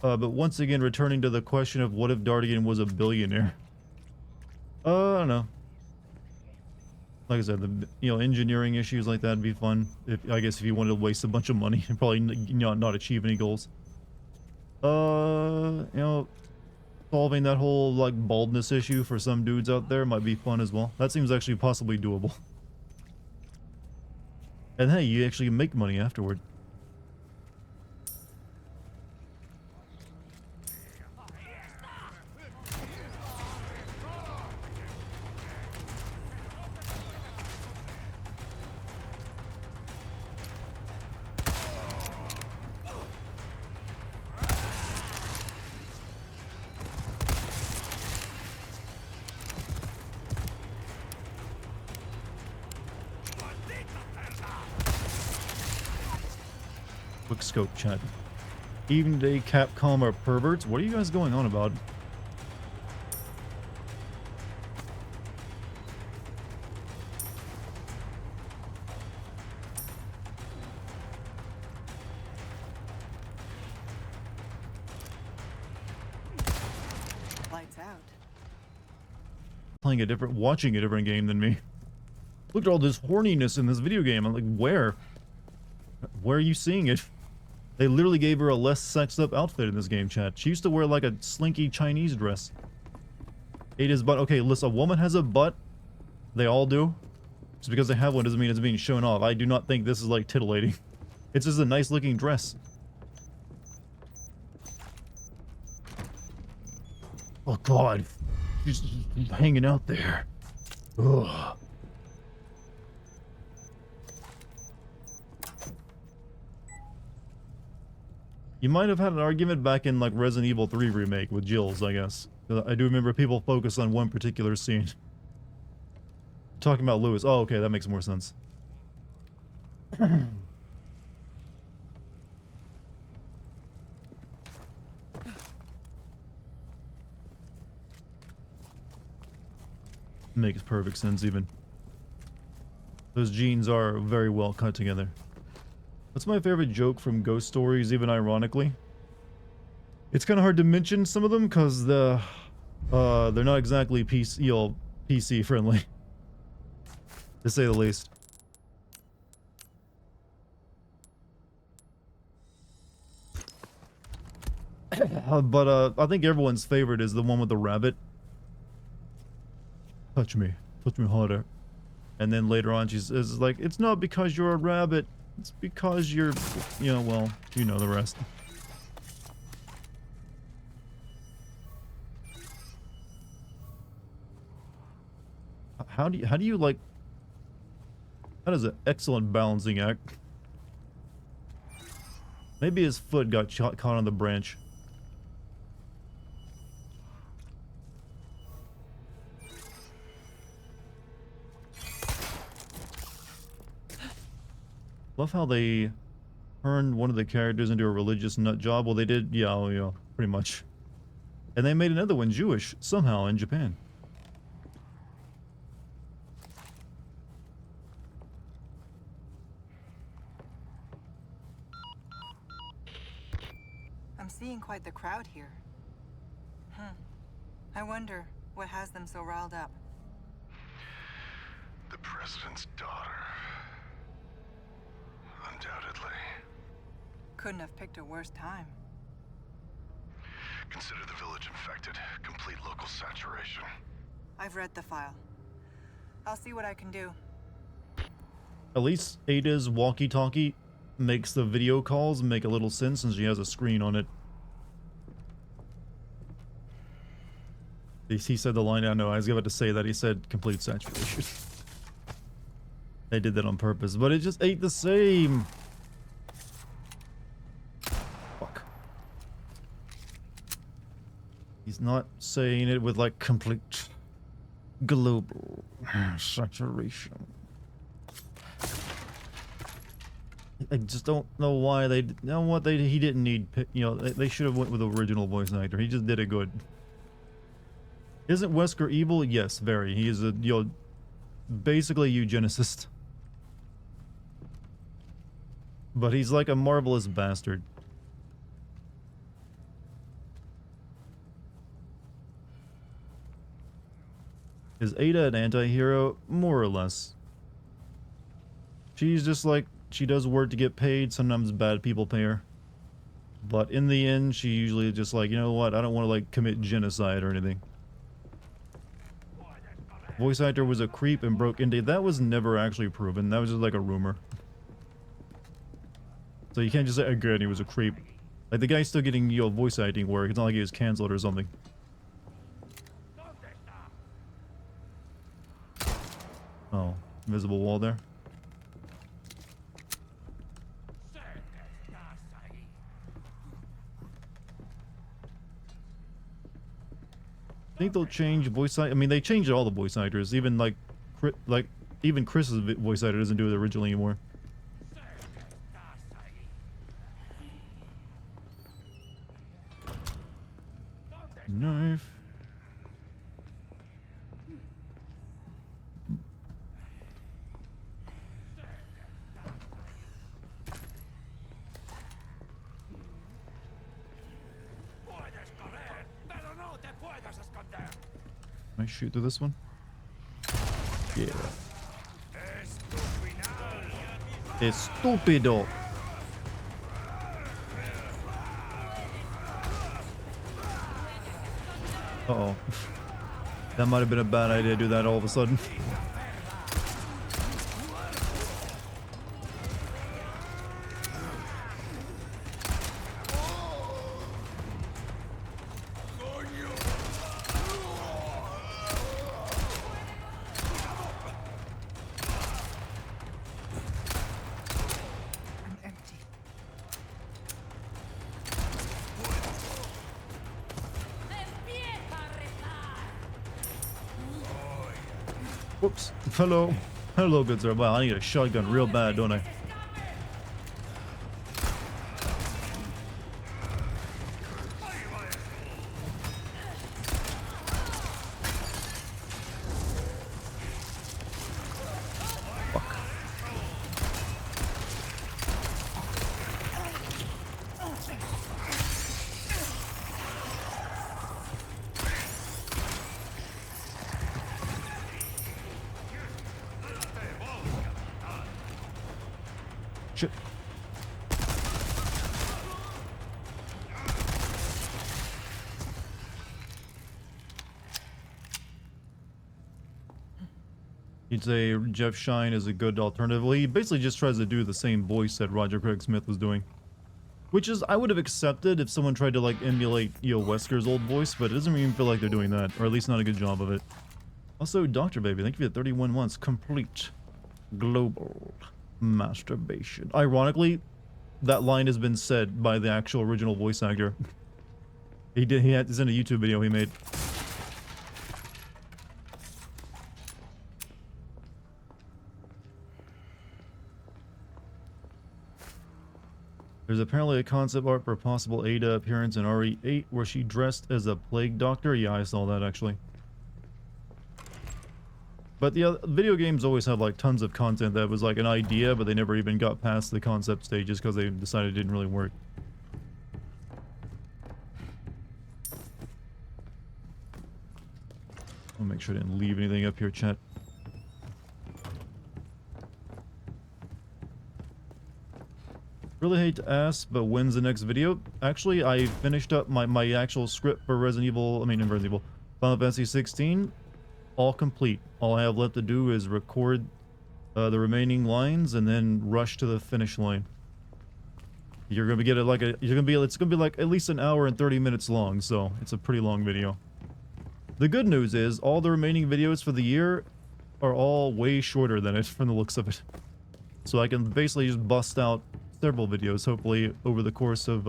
But once again, returning to the question of what if Dartigan was a billionaire? I don't know. Like I said, the engineering issues like that'd be fun. I guess if you wanted to waste a bunch of money and probably not achieve any goals. Solving that whole like baldness issue for some dudes out there might be fun as well. That seems actually possibly doable. And hey, you actually make money afterward. Quick scope chat. Even today, Capcom are perverts? What are you guys going on about? Lights out. Watching a different game than me. Look at all this horniness in this video game. I'm like, where? Where are you seeing it? They literally gave her a less sexed up outfit in this game, chat. She used to wear like a slinky Chinese dress. Ada's butt. Okay, listen, a woman has a butt. They all do. Just because they have one doesn't mean it's being shown off. I do not think this is like titillating. It's just a nice looking dress. Oh god. She's hanging out there. Ugh. You might have had an argument back in like Resident Evil 3 remake with Jill's, I guess. I do remember people focus on one particular scene. Talking about Lewis. Oh, okay, that makes more sense. Makes perfect sense even. Those jeans are very well cut together. What's my favorite joke from Ghost Stories, even ironically? It's kind of hard to mention some of them because they're not exactly PC friendly, to say the least. But I think everyone's favorite is the one with the rabbit. Touch me harder. And then later on she's like, it's not because you're a rabbit. It's because you're, well, you know the rest. How do you like... That is an excellent balancing act. Maybe his foot got caught on the branch. Love how they turned one of the characters into a religious nut job. Well, they did, yeah, pretty much. And they made another one Jewish, somehow, in Japan. I'm seeing quite the crowd here. I wonder what has them so riled up. The president's daughter. Undoubtedly. Couldn't have picked a worse time. Consider the village infected. Complete local saturation. I've read the file. I'll see what I can do. At least Ada's walkie-talkie makes the video calls make a little sense since she has a screen on it. He said the line, I know, I was about to say that, he said complete saturation. They did that on purpose, but it just ain't the same. Fuck. He's not saying it with like complete global saturation. I just don't know why they, you know what, he didn't need, you know, they should have went with the original voice actor. He just did it good. Isn't Wesker evil? Yes, very. He is a, you know, basically a eugenicist. But he's like a marvelous bastard. Is Ada an anti-hero? More or less. She's just like, she does work to get paid. Sometimes bad people pay her. But in the end, she usually is just like, you know what, I don't want to like commit genocide or anything. Voice actor was a creep and broke into... That was never actually proven. That was just like a rumor. So you can't just say, again, he was a creep. Like, the guy's still getting, you know, voice acting work. It's not like he was cancelled or something. Oh, invisible wall there. I think they'll change voice act. I mean, they changed all the voice actors. Even like even Chris's voice actor doesn't do it originally anymore. Knife. Can I shoot through this one? Yeah. Estúpido. Uh-oh. That might have been a bad idea to do that all of a sudden. Whoops. Hello. Hello, good sir. Wow, I need a shotgun real bad, don't I? Fuck. Shit. You'd say Jeff Shine is a good alternative. Well, he basically just tries to do the same voice that Roger Craig Smith was doing. Which is, I would have accepted if someone tried to like emulate, you know, Wesker's old voice, but it doesn't even feel like they're doing that. Or at least not a good job of it. Also, Dr. Baby, thank you for the 31 months. Complete global masturbation. Ironically, that line has been said by the actual original voice actor. It's in a YouTube video he made. There's apparently a concept art for a possible Ada appearance in RE8 where she dressed as a plague doctor. Yeah, I saw that actually. But the video games always have like tons of content that was like an idea, but they never even got past the concept stages because they decided it didn't really work. I'll make sure I didn't leave anything up here, chat. Really hate to ask, but when's the next video? Actually, I finished up my actual script for Resident Evil, Final Fantasy 16, all complete. All I have left to do is record the remaining lines and then rush to the finish line. You're gonna get it like it's gonna be like at least an hour and 30 minutes long, so it's a pretty long video. The good news is all the remaining videos for the year are all way shorter than it from the looks of it. So I can basically just bust out several videos, hopefully over the course of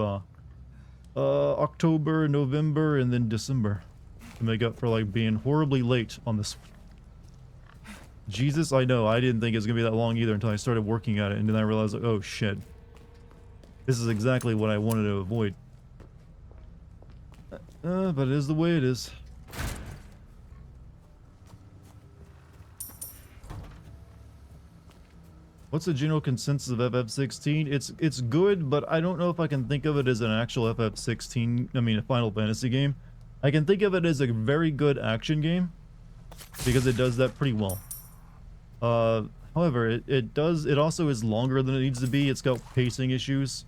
October, November, and then December to make up for like being horribly late on this one. Jesus, I know, I didn't think it was gonna be that long either until I started working at it, and then I realized like, oh shit. This is exactly what I wanted to avoid. But it is the way it is. What's the general consensus of FF16? It's good, but I don't know if I can think of it as an actual FF16, a Final Fantasy game. I can think of it as a very good action game, because it does that pretty well. However, it also is longer than it needs to be. It's got pacing issues.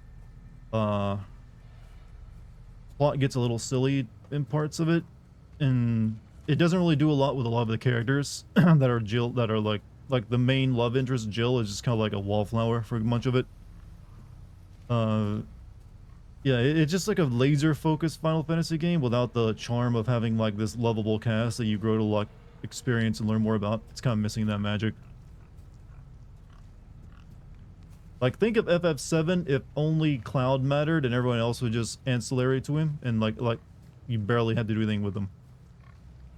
Plot gets a little silly in parts of it, and it doesn't really do a lot with a lot of the characters that are Jill, that are like the main love interest. Jill is just kind of like a wallflower for much of it. Yeah, it's just like a laser focused Final Fantasy game without the charm of having like this lovable cast that you grow to like experience and learn more about. It's kind of missing that magic. Like, think of FF7 if only Cloud mattered and everyone else was just ancillary to him, and like you barely had to do anything with them.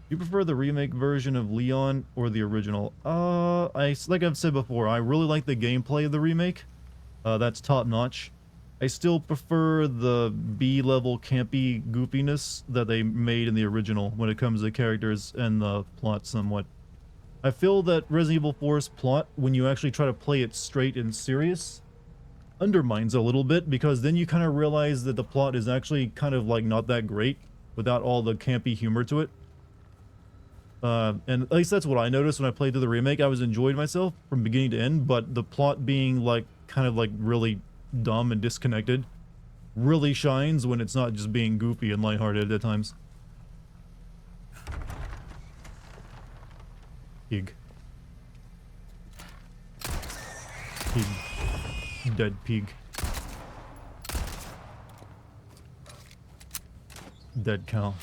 You prefer the remake version of Leon or the original? Like I've said before, I really like the gameplay of the remake. That's top notch. I still prefer the B-level campy goofiness that they made in the original when it comes to characters and the plot somewhat. I feel that Resident Evil 4's plot, when you actually try to play it straight and serious, undermines a little bit, because then you kind of realize that the plot is actually kind of like not that great without all the campy humor to it. And at least that's what I noticed when I played through the remake. I was enjoying myself from beginning to end, but the plot being like kind of like really dumb and disconnected really shines when it's not just being goofy and lighthearted at times. Pig. Pig. Dead pig. Dead cow.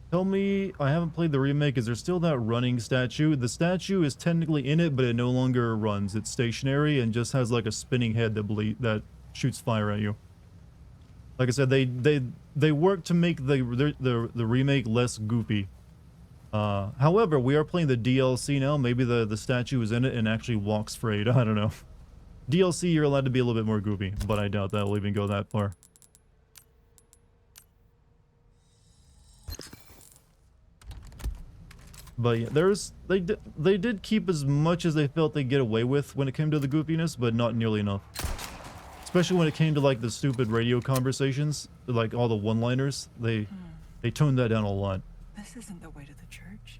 Tell me, I haven't played the remake. Is there still that running statue? The statue is technically in it, but it no longer runs. It's stationary and just has like a spinning head that shoots fire at you. Like I said, they work to make the remake less goofy. However, we are playing the DLC now. Maybe the statue is in it and actually walks frayed. I don't know. DLC, you're allowed to be a little bit more goofy, but I doubt that'll even go that far. But yeah, they did keep as much as they felt they'd get away with when it came to the goofiness, but not nearly enough. Especially when it came to like the stupid radio conversations, like all the one-liners, they toned that down a lot. This isn't the way to the church.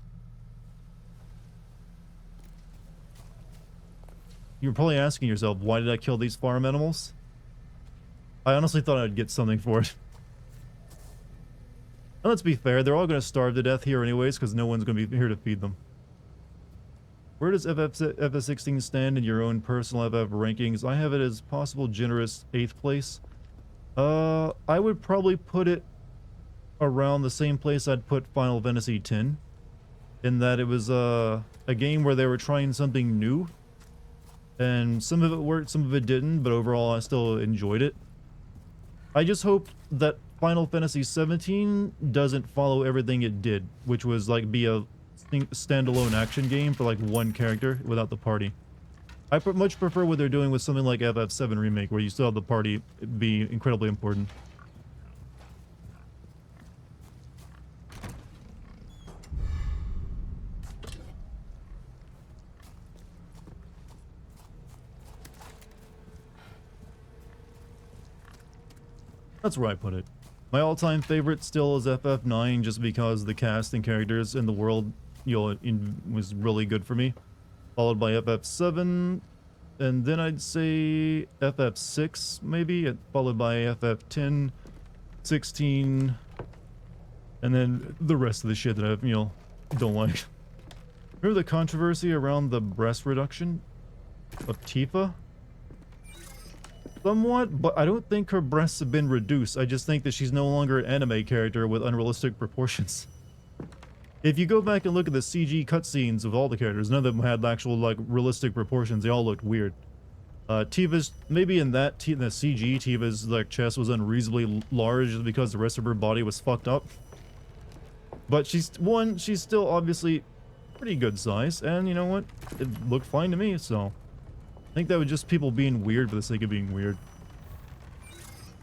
You're probably asking yourself, why did I kill these farm animals? I honestly thought I'd get something for it. And let's be fair, they're all going to starve to death here anyways, because no one's going to be here to feed them. Where does FF16 stand in your own personal FF rankings? I have it as possible generous 8th place. I would probably put it around the same place I'd put Final Fantasy X, in that it was a game where they were trying something new, and some of it worked, some of it didn't, but overall I still enjoyed it. I just hope that Final Fantasy 17 doesn't follow everything it did, which was like be a standalone action game for like one character without the party. I much prefer what they're doing with something like FF7 Remake, where you still have the party be incredibly important. That's where I put it. My all-time favorite still is FF9, just because the cast and characters in the world, was really good for me. Followed by FF7, and then I'd say FF6 maybe, followed by FF10, 16, and then the rest of the shit that I, don't like. Remember the controversy around the breast reduction of Tifa? Somewhat, but I don't think her breasts have been reduced. I just think that she's no longer an anime character with unrealistic proportions. If you go back and look at the CG cutscenes of all the characters, none of them had actual, like, realistic proportions. They all looked weird. Tifa's, maybe in the CG, Tifa's, like, chest was unreasonably large just because the rest of her body was fucked up. But she's still obviously pretty good size, and you know what? It looked fine to me, so... I think that was just people being weird for the sake of being weird.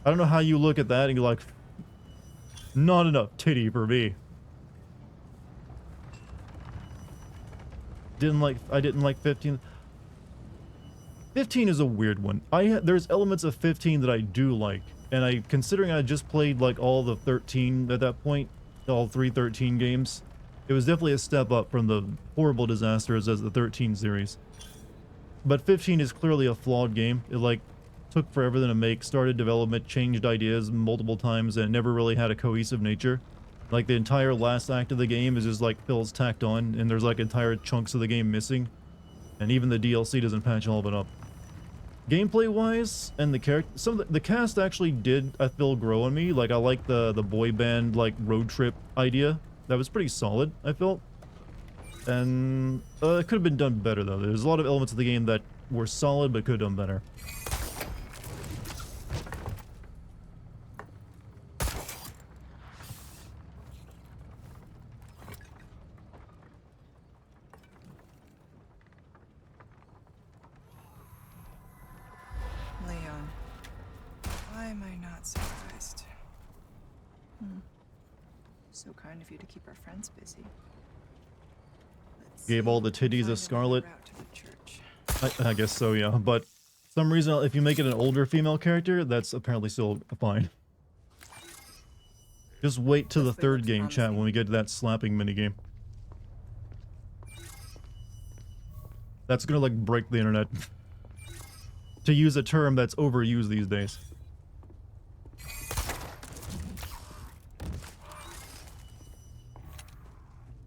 I don't know how you look at that and you're like, not enough titty for me. I didn't like 15. 15 is a weird one. There's elements of 15 that I do like, and considering I just played like all the 13 at that point, all 13 games, it was definitely a step up from the horrible disasters as the 13 series. But 15 is clearly a flawed game. It like took forever to make, started development, changed ideas multiple times, and it never really had a cohesive nature. Like the entire last act of the game is just like pills tacked on, and there's like entire chunks of the game missing. And even the DLC doesn't patch all of it up. Gameplay wise, and the cast actually did, I feel, grow on me. Like I like the boy band like road trip idea. That was pretty solid, I felt. And it could have been done better though. There's a lot of elements of the game that were solid but could have done better. Leon, why am I not surprised? So kind of you to keep our friends busy. Gave all the titties of Scarlet. I guess so, yeah. But for some reason, if you make it an older female character, that's apparently still fine. Just wait till the third game, chat, when we get to that slapping minigame. That's gonna, like, break the internet. To use a term that's overused these days.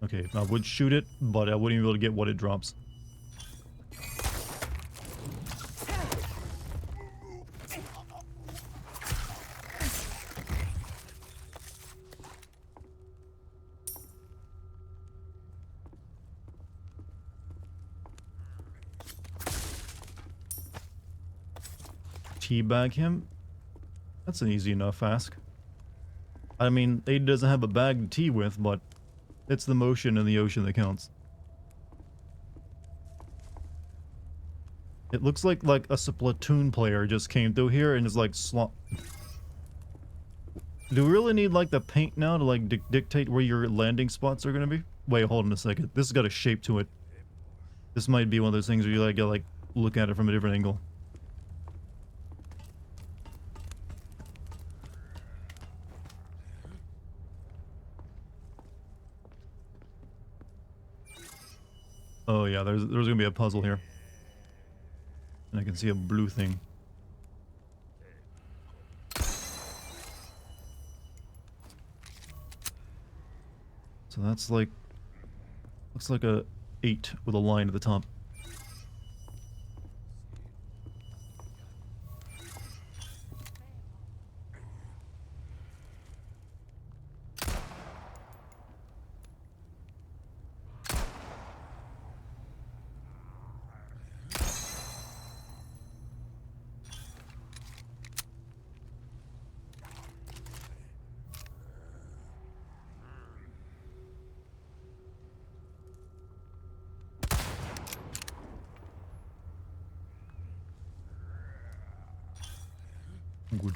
Okay, I would shoot it, but I wouldn't be able to get what it drops. Teabag him? That's an easy enough ask. I mean, Ada doesn't have a bag to tea with, but it's the motion in the ocean that counts. It looks like a Splatoon player just came through here and is like Do we really need like the paint now to like dictate where your landing spots are gonna be? Wait, hold on a second. This has got a shape to it. This might be one of those things where you gotta like look at it from a different angle. Oh yeah, there's gonna be a puzzle here. And I can see a blue thing. So that's like, looks like a 8 with a line at the top. Good.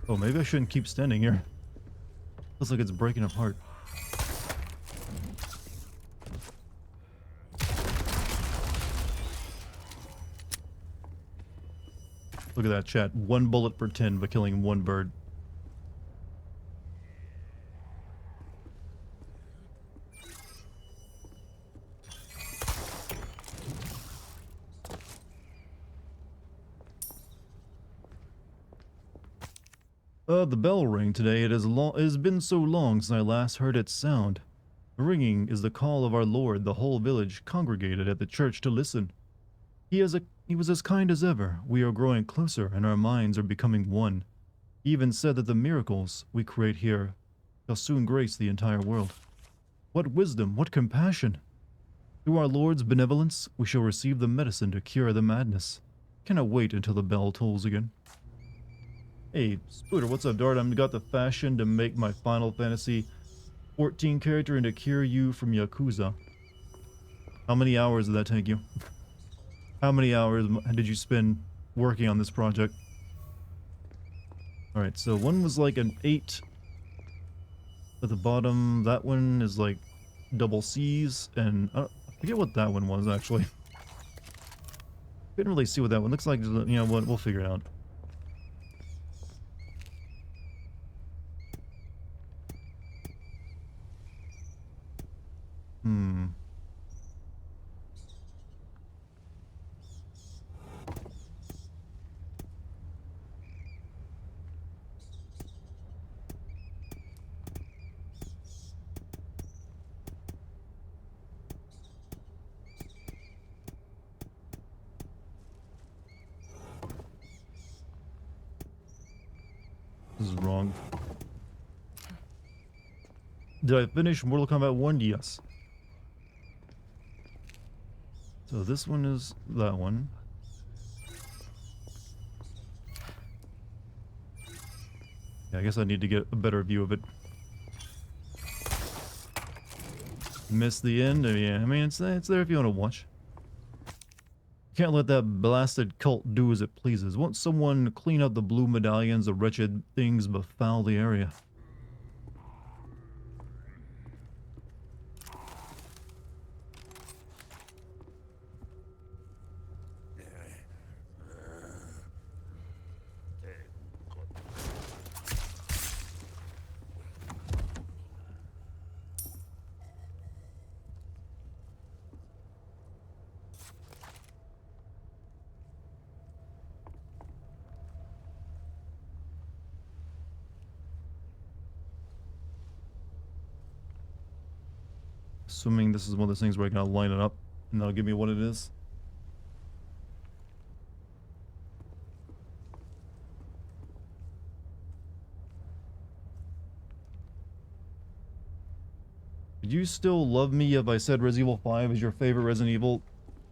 Oh, maybe I shouldn't keep standing here. Looks like it's breaking apart. Look at that, chat. 1 bullet per 10 by killing 1 bird. The bell rang today. It has been so long since I last heard its sound. The ringing is the call of our Lord. The whole village congregated at the church to listen. He was as kind as ever. We are growing closer, and our minds are becoming one. He even said that the miracles we create here shall soon grace the entire world. What wisdom, what compassion! Through our Lord's benevolence, we shall receive the medicine to cure the madness. Cannot wait until the bell tolls again. Hey, Spooter, what's up, Dart? I've got the fashion to make my Final Fantasy 14 character and to cure you from Yakuza. How many hours did that take you? How many hours did you spend working on this project? Alright, so one was like an 8 at the bottom. That one is like double C's, and I forget what that one was, actually. Couldn't really see what that one looks like. You know what? We'll figure it out. This is wrong. Did I finish Mortal Kombat 1? Yes. So this one is that one. Yeah, I guess I need to get a better view of it. Missed the end? Yeah, I mean, it's there if you want to watch. Can't let that blasted cult do as it pleases. Won't someone clean up the blue medallions? The wretched things befoul the area. Assuming this is one of those things where I can line it up and that'll give me what it is. Would you still love me if I said Resident Evil 5 is your favorite Resident Evil?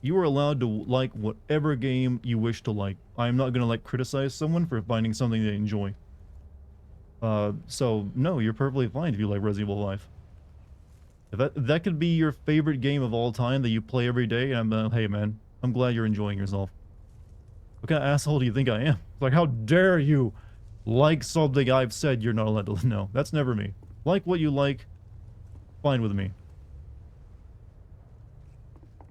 You are allowed to like whatever game you wish to like. I'm not gonna like criticize someone for finding something they enjoy. So no, you're perfectly fine if you like Resident Evil 5. If that could be your favorite game of all time that you play every day, and I'm hey man, I'm glad you're enjoying yourself. What kind of asshole do you think I am? Like, how dare you like something I've said you're not allowed to? No, that's never me. Like what you like, fine with me.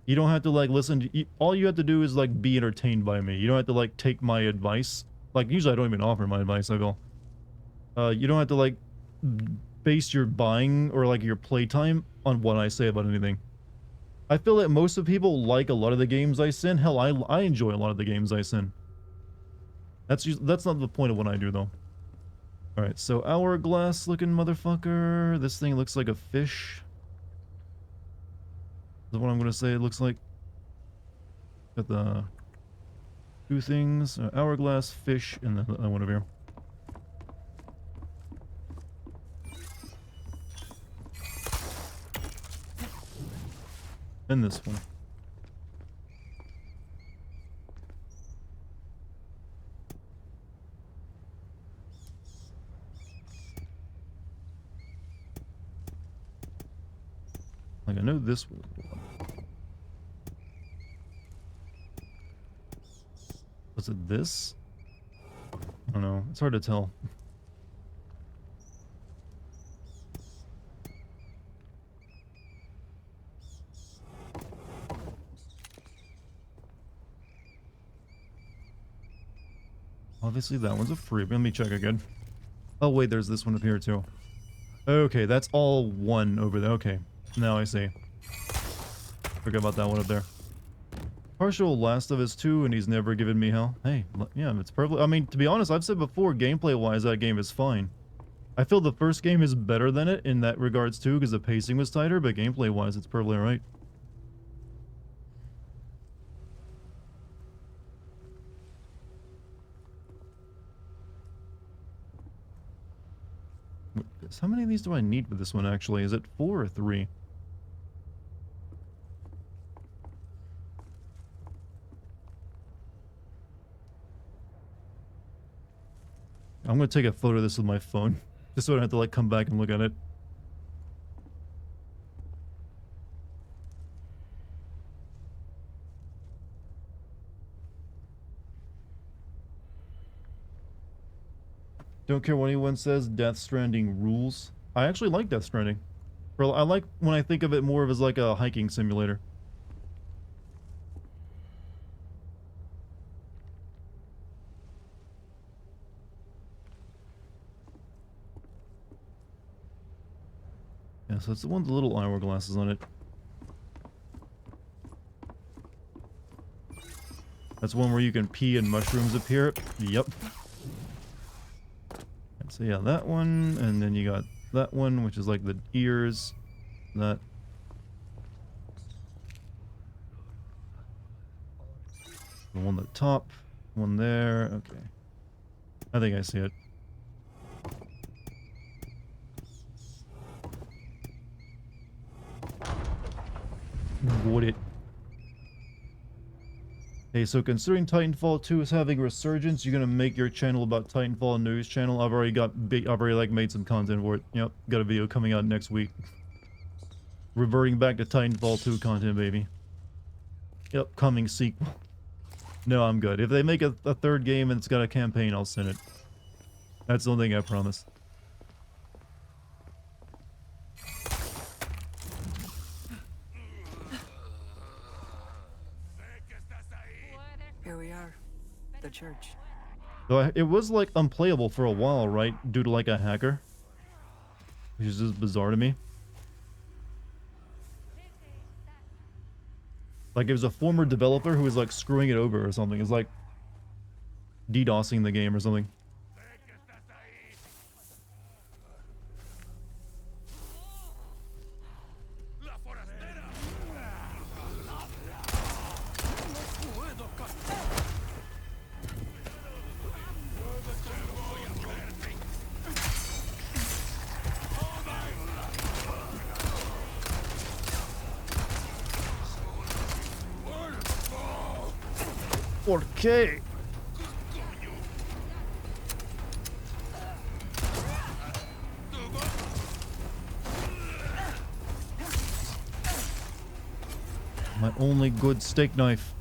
You don't have to like listen to, all you have to do is like be entertained by me. You don't have to like take my advice. Like, usually I don't even offer my advice, I feel. You don't have to like base your buying or like your playtime on what I say about anything. I feel that most of people like a lot of the games I send. Hell, I enjoy a lot of the games I send. That's not the point of what I do though. Alright, so hourglass looking motherfucker. This thing looks like a fish. Is what I'm gonna say it looks like. Got the two things. Hourglass, fish, and then that one over here. And this one. Like, I know this was one. Was it this? I don't know. It's hard to tell. Obviously, that one's a freebie. Let me check again. Oh, wait, there's this one up here, too. Okay, that's all one over there. Okay, now I see. Forget about that one up there. Partial Last of Us 2, and he's never given me hell. Hey, yeah, it's perfect. I mean, to be honest, I've said before, gameplay-wise, that game is fine. I feel the first game is better than it in that regards, too, because the pacing was tighter, but gameplay-wise, it's perfectly alright. How many of these do I need for this one, actually? Is it 4 or 3? I'm gonna take a photo of this with my phone, just so I don't have to, like, come back and look at it. Don't care what anyone says, Death Stranding rules. I actually like Death Stranding. I like when I think of it more of as like a hiking simulator. Yeah, so it's the one with the little hourglasses on it. That's one where you can pee and mushrooms appear. Yep. So yeah, that one, and then you got that one, which is like the ears. That. The one at the top. One there. Okay. I think I see it. Would it? Hey, so considering Titanfall 2 is having a resurgence, you're gonna make your channel about Titanfall news channel. I've already like made some content for it. Yep, got a video coming out next week. Reverting back to Titanfall 2 content, baby. Yep, coming sequel. No, I'm good. If they make a third game and it's got a campaign, I'll send it. That's the only thing I promise. Here we are. The church. So it was like unplayable for a while, right? Due to like a hacker. Which is just bizarre to me. Like it was a former developer who was like screwing it over or something. It's like DDoSing the game or something. Okay. My only good steak knife.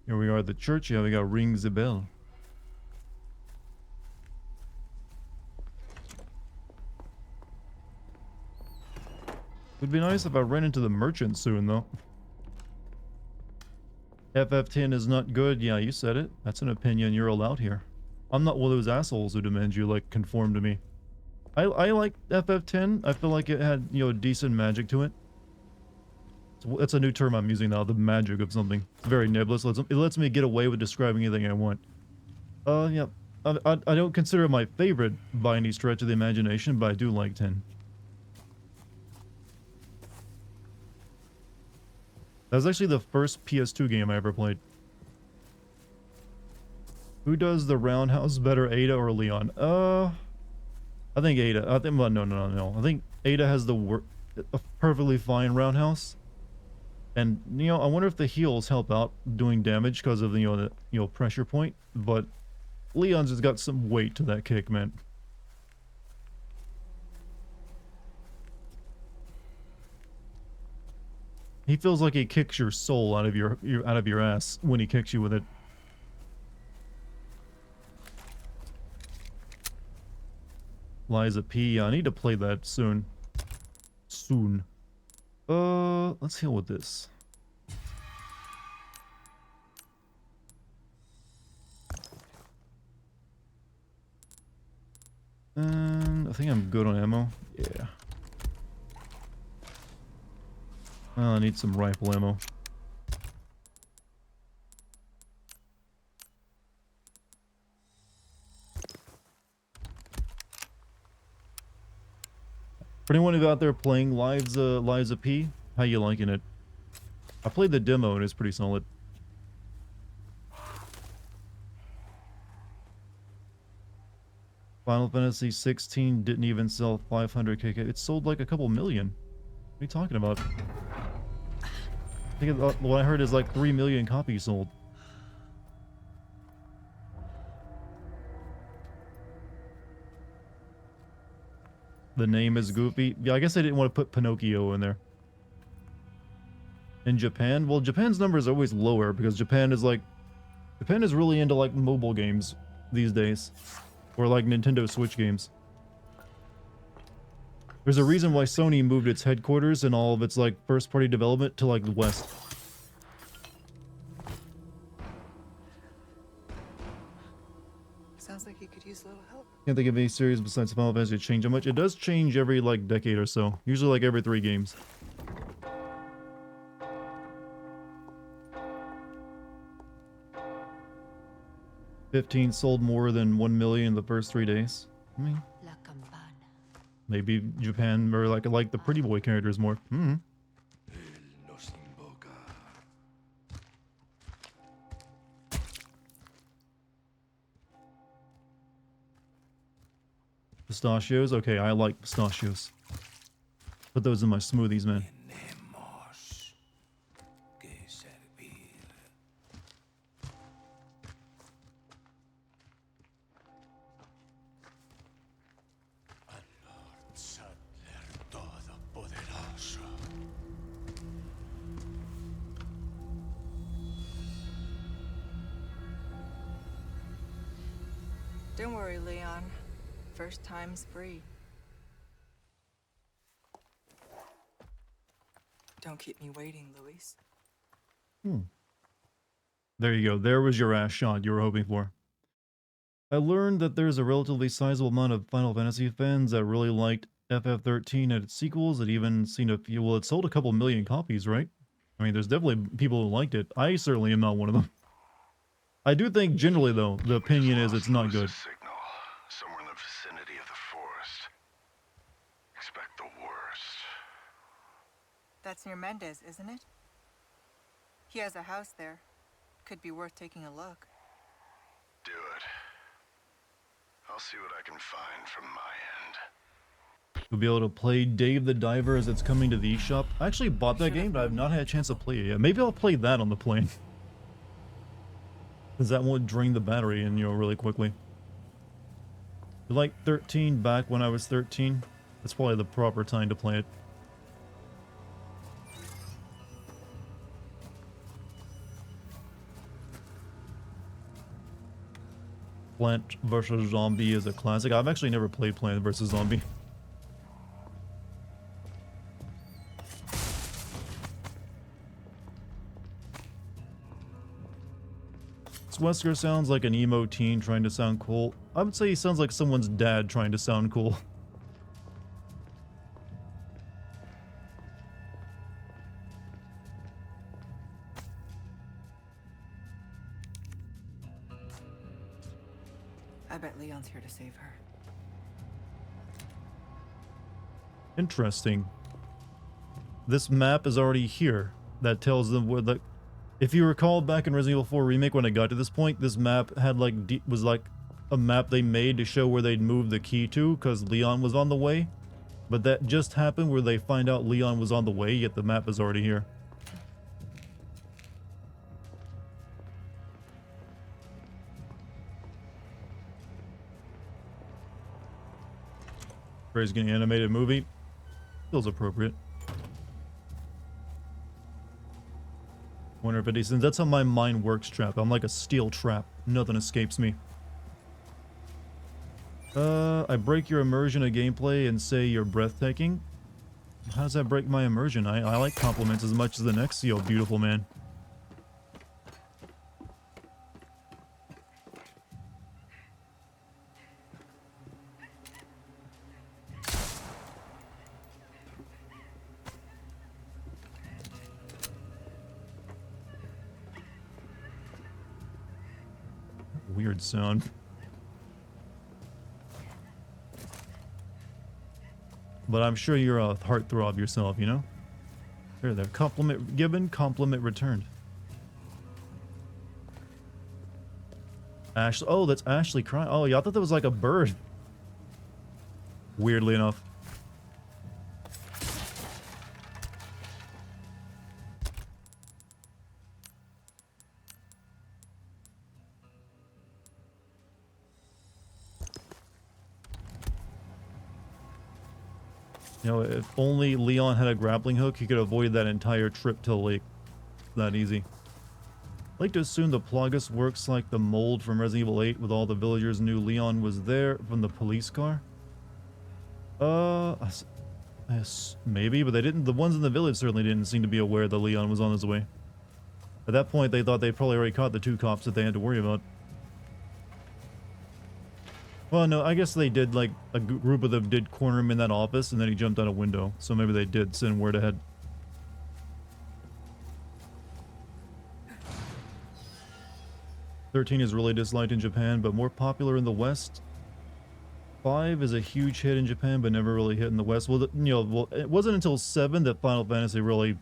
Here we are at the church. Yeah, we got rings the bell. Would be nice if I ran into the merchant soon, though. FF10 is not good. Yeah, you said it. That's an opinion you're allowed here. I'm not one of those assholes who demand you, like, conform to me. I like FF10. I feel like it had, you know, decent magic to it. That's a new term I'm using now, the magic of something. It's very nebulous. It lets me get away with describing anything I want. Yeah. I don't consider it my favorite by any stretch of the imagination, but I do like 10. That was actually the first PS2 game I ever played. Who does the roundhouse better, Ada or Leon? I think Ada. I think, well, no. I think Ada has a perfectly fine roundhouse. And I wonder if the heals help out doing damage because of the pressure point. But Leon's has got some weight to that kick, man. He feels like he kicks your soul out of your ass when he kicks you with it. Liza P. I need to play that soon. Soon. Let's heal with this. And I think I'm good on ammo. Yeah. I need some rifle ammo. For anyone who's out there playing Liza P, how you liking it? I played the demo and it's pretty solid. Final Fantasy 16 didn't even sell 500k. It sold like a couple million. What are you talking about? I think what I heard is like 3 million copies sold. The name is goofy. Yeah, I guess I didn't want to put Pinocchio in there. In Japan? Well, Japan's number is always lower because Japan is really into like mobile games these days. Or like Nintendo Switch games. There's a reason why Sony moved its headquarters and all of its like first party development to like the West. Sounds like you could use a little help. Can't think of any series besides Final Fantasy to change how much. It does change every like decade or so. Usually like every 3 games. $15 sold more than 1 million in the first 3 days. I mean, maybe Japan or like the pretty boy characters more. Pistachios? Okay, I like pistachios. Put those in my smoothies, man. Don't worry, Leon. First time's free. Don't keep me waiting, Luis. There you go. There was your ass shot you were hoping for. I learned that there's a relatively sizable amount of Final Fantasy fans that really liked FF13 and its sequels. It even seen a few. Well, it sold a couple million copies, right? I mean, there's definitely people who liked it. I certainly am not one of them. I do think generally, though, the opinion is it's not good. Signal somewhere in the vicinity of the forest. Expect the worst. That's near Mendez, isn't it? He has a house there. Could be worth taking a look. Do it. I'll see what I can find from my end. You'll be able to play Dave the Diver as it's coming to the eShop. I actually bought that game, but I've not had a chance to play it yet. Maybe I'll play that on the plane. Because that won't drain the battery in, really quickly. You like 13 back when I was 13? That's probably the proper time to play it. Plant vs. Zombie is a classic. I've actually never played Plant vs. Zombie. Wesker sounds like an emo teen trying to sound cool. I would say he sounds like someone's dad trying to sound cool. I bet Leon's here to save her. Interesting. This map is already here. That tells them where the... If you recall back in Resident Evil 4 Remake when it got to this point, this map had was like a map they made to show where they'd move the key to because Leon was on the way. But that just happened where they find out Leon was on the way, yet the map is already here. Ray's getting an animated movie. Feels appropriate. Wonder if it is. That's how my mind works, trap. I'm like a steel trap. Nothing escapes me. I break your immersion of gameplay and say you're breathtaking. How does that break my immersion? I like compliments as much as the next yo beautiful man. Weird sound. But I'm sure you're a heartthrob yourself, you know? There. Compliment given, compliment returned. Ashley. Oh, that's Ashley crying. Oh, yeah, I thought that was like a bird. Weirdly enough. You know, if only Leon had a grappling hook, he could avoid that entire trip to the lake. That easy. I like to assume the Plagas works like the mold from Resident Evil 8 with all the villagers knew Leon was there from the police car. Yes, maybe, but they didn't. The ones in the village certainly didn't seem to be aware that Leon was on his way. At that point, they thought they probably already caught the 2 cops that they had to worry about. Well, no, I guess they did, like, a group of them did corner him in that office, and then he jumped out a window. So maybe they did send word ahead. "13 is really disliked in Japan, but more popular in the West. 5 is a huge hit in Japan, but never really hit in the West." Well, well, it wasn't until 7 that Final Fantasy really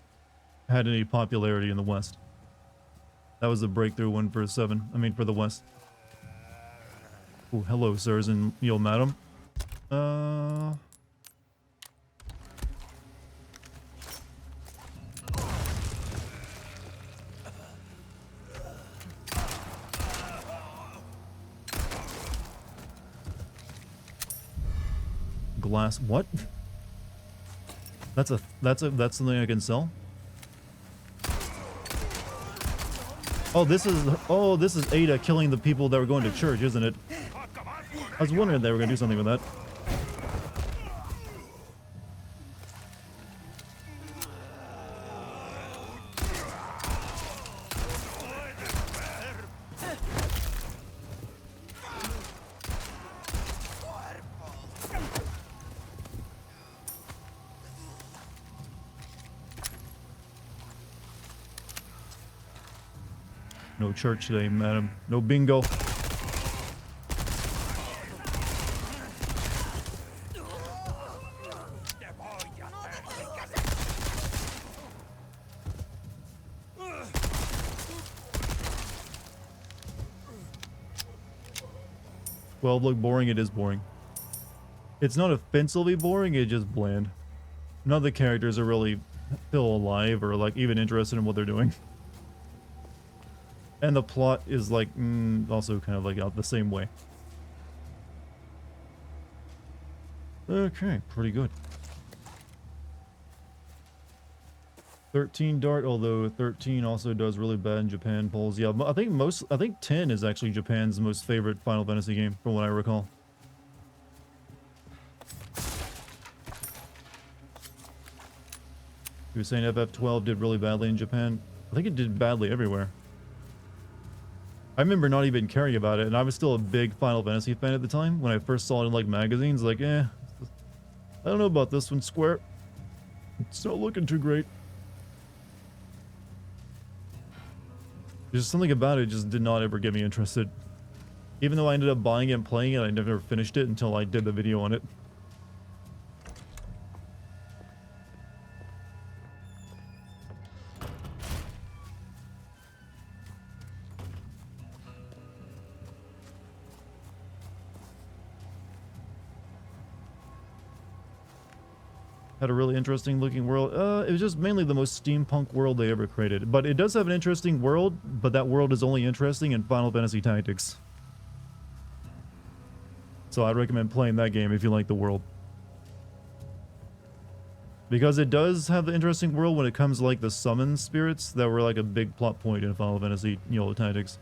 had any popularity in the West. That was the breakthrough one for 7. I mean, for the West. Oh, hello, sirs and madam. Glass. What? That's something I can sell. Oh, this is Ada killing the people that were going to church, isn't it? I was wondering if they were gonna do something with that. No church today, madam. No bingo. Well, look, boring, it is boring. It's not offensively boring, it's just bland. None of the characters are really feel alive or like even interested in what they're doing. And the plot is like, also kind of like out the same way. Okay, pretty good. 13 Dart, although 13 also does really bad in Japan polls. Yeah, I think 10 is actually Japan's most favorite Final Fantasy game, from what I recall. You were saying FF12 did really badly in Japan? I think it did badly everywhere. I remember not even caring about it, and I was still a big Final Fantasy fan at the time. When I first saw it in like magazines, like, I don't know about this one, Square. It's not looking too great. There's something about it just did not ever get me interested. Even though I ended up buying it and playing it, I never finished it until I did the video on it. Had a really interesting looking world. It was just mainly the most steampunk world they ever created. But it does have an interesting world, but that world is only interesting in Final Fantasy Tactics. So I'd recommend playing that game if you like the world. Because it does have the interesting world when it comes to, like, the summon spirits that were like a big plot point in Final Fantasy, Tactics.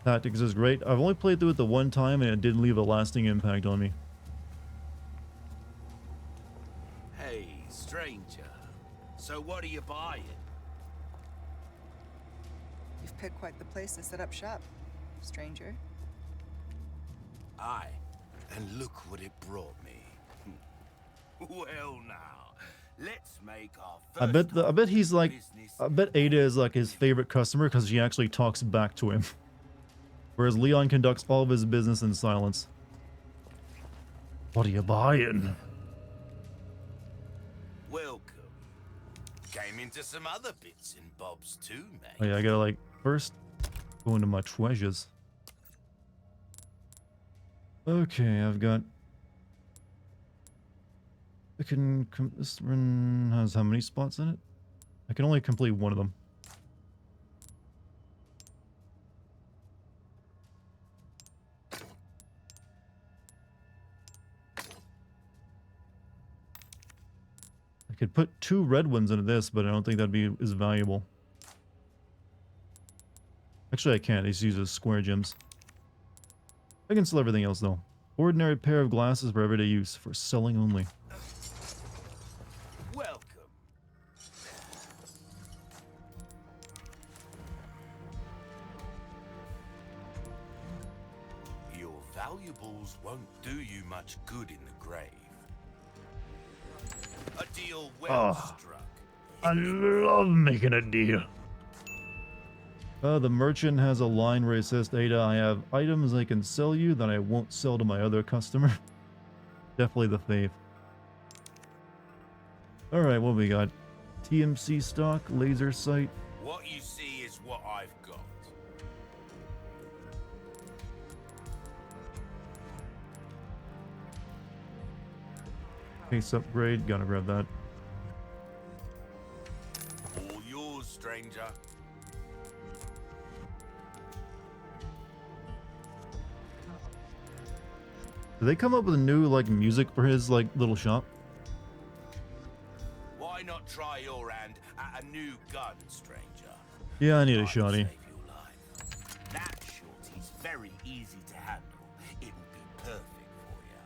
Tactics is great. I've only played through it the one time and it didn't leave a lasting impact on me. Hey, stranger. So what are you buying? You've picked quite the place to set up shop, stranger. Aye, and look what it brought me. Well now, let's make our first I bet he's like, business. I bet Ada is like his favorite customer because she actually talks back to him. Whereas Leon conducts all of his business in silence. What are you buying? Welcome. Came into some other bits and bobs too, mate. Oh yeah, I gotta like first go into my treasures. Okay, I've got. I can. This one has how many spots in it? I can only complete one of them. I could put 2 red ones into this, but I don't think that'd be as valuable. Actually, I can't. These uses square gems. I can sell everything else though. Ordinary pair of glasses for everyday use, for selling only. Welcome. Your valuables won't do you much good in the grave. A deal well struck. I love making a deal. The merchant has a line where he says, Ada, I have items I can sell you that I won't sell to my other customer. Definitely the fave. Alright, what we got? TMC stock, laser sight. What you see is what I've got. Case upgrade, gotta grab that. All yours, stranger. Did they come up with a new, like, music for his, like, little shop? Why not try your hand at a new gun, stranger? Yeah, I need a Might shoddy. save your life. That shorty's very easy to handle. It will be perfect for you.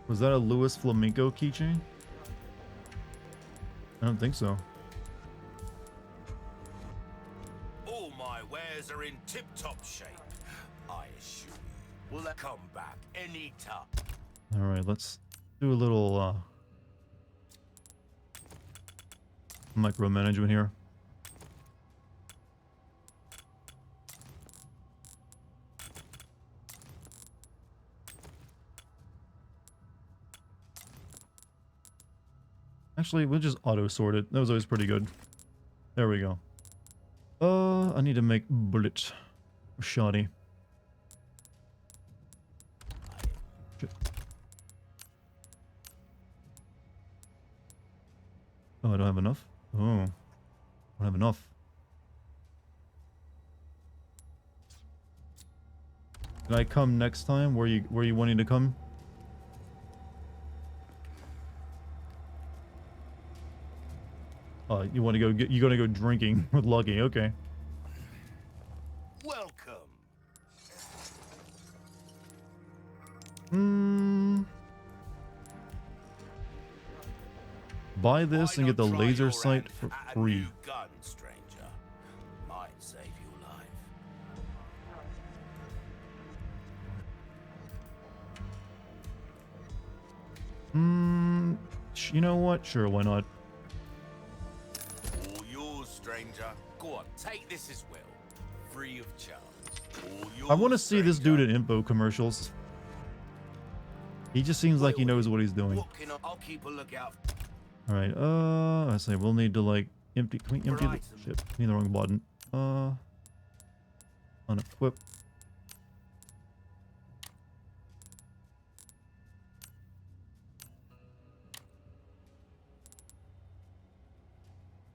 Was that a Louis Flamenco keychain? I don't think so. All my wares are in tip-top shape. I assure you. Will they come back any time? Alright, let's do a little, micromanagement here. Actually, we'll just auto-sort it. That was always pretty good. There we go. I need to make bullet. Shoddy. Shit. Oh, I don't have enough? Oh. I don't have enough. Can I come next time? Where you wanting to come? You want to go you're gonna go drinking with Lucky, okay. Welcome. Buy this Why and get not the try laser your sight hand for at a free. new gun, stranger. Might save your life. You know what? Sure, why not? All yours, stranger. Go on, take this as well. Free of charge. All yours, I want to see this dude stranger. in info commercials. He just seems like he knows what he's doing. What can I'll keep a lookout. Alright, I say we'll need to like empty. Can we empty the Right. shit? Need the wrong button. Unequip.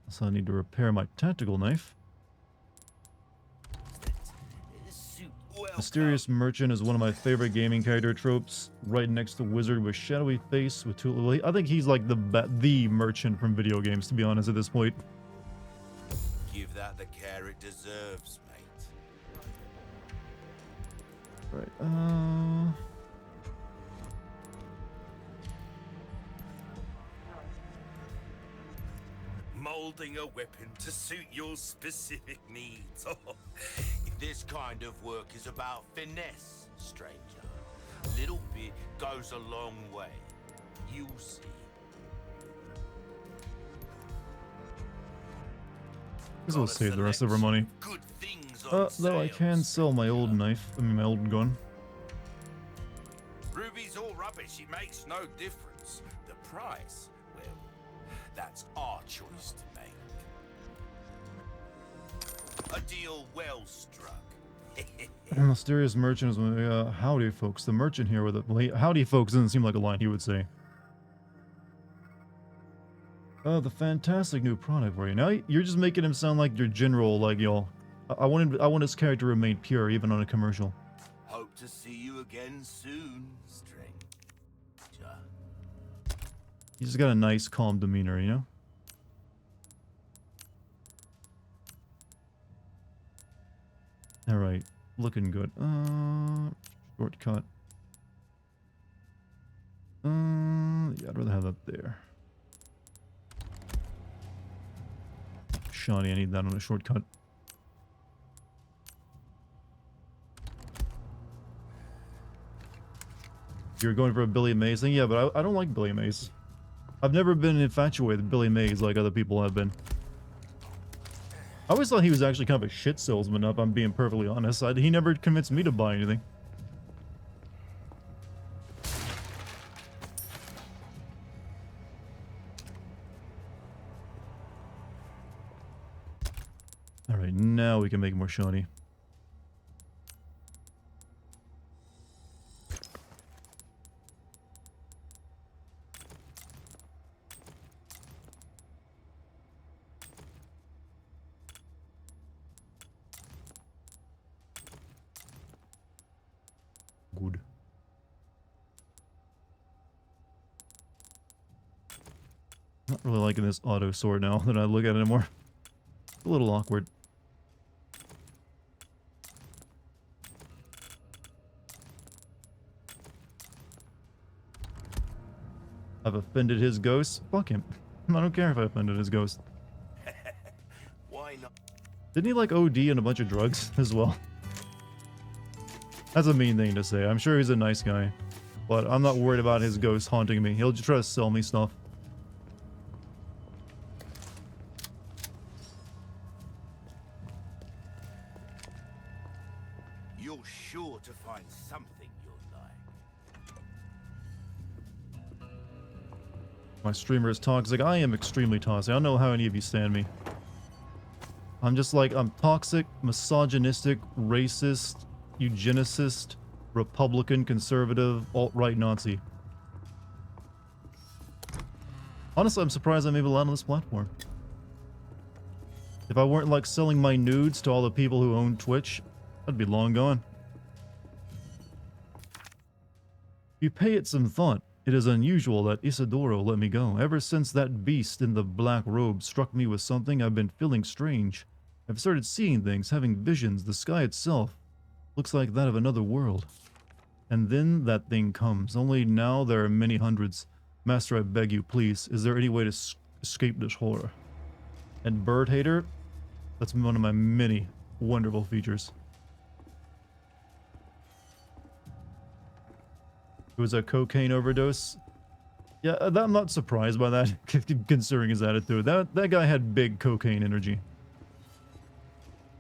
So I need to repair my tactical knife. Mysterious Merchant is one of my favorite gaming character tropes. Right next to Wizard with shadowy face with two. I think he's like the merchant from video games, to be honest, at this point. Give that the care it deserves, mate. Right. Molding a weapon to suit your specific needs. This kind of work is about finesse, stranger. Little bit goes a long way. You'll see. Guess we'll save the rest of our money. Good things on Though I can sale, sell my old knife. I mean, my old gun. Ruby's all rubbish. It makes no difference. The price, well, that's our choice to make. A deal well struck. Mysterious Merchant is howdy, folks. The merchant here with a howdy, folks doesn't seem like a line he would say. The fantastic new product for you. Now you're just making him sound like your general, like y'all. I want his character to remain pure, even on a commercial. Hope to see you again soon, stranger. He's just got a nice, calm demeanor, you know? Alright, looking good. Shortcut. Yeah, I'd rather have that there. Shawnee, I need that on a shortcut. You're going for a Billy Mays thing? Yeah, but I don't like Billy Mays. I've never been infatuated with Billy Mays like other people have been. I always thought he was actually kind of a shit salesman, if I'm being perfectly honest. He never convinced me to buy anything. Alright, now we can make more shiny. Good. Not really liking this auto sword now that I look at it anymore. A little awkward. I've offended his ghost. Fuck him. I don't care if I offended his ghost. Why not? Didn't he like OD and a bunch of drugs as well? That's a mean thing to say. I'm sure he's a nice guy. But I'm not worried about his ghost haunting me. He'll just try to sell me stuff. You're sure to find something you'll like. My streamer is toxic. I am extremely toxic. I don't know how any of you stand me. I'm just like, I'm toxic, misogynistic, racist, eugenicist, Republican, conservative, alt-right Nazi. Honestly, I'm surprised I'm able to land on this platform. If I weren't like selling my nudes to all the people who own Twitch, I'd be long gone. You pay it some thought. It is unusual that Isidoro let me go. Ever since that beast in the black robe struck me with something, I've been feeling strange. I've started seeing things, having visions. The sky itself looks like that of another world. And then that thing comes. Only now there are many hundreds. Master, I beg you, please, is there any way to escape this horror? And Bird Hater, that's one of my many wonderful features. It was a cocaine overdose. Yeah, I'm not surprised by that, considering his attitude. That guy had big cocaine energy.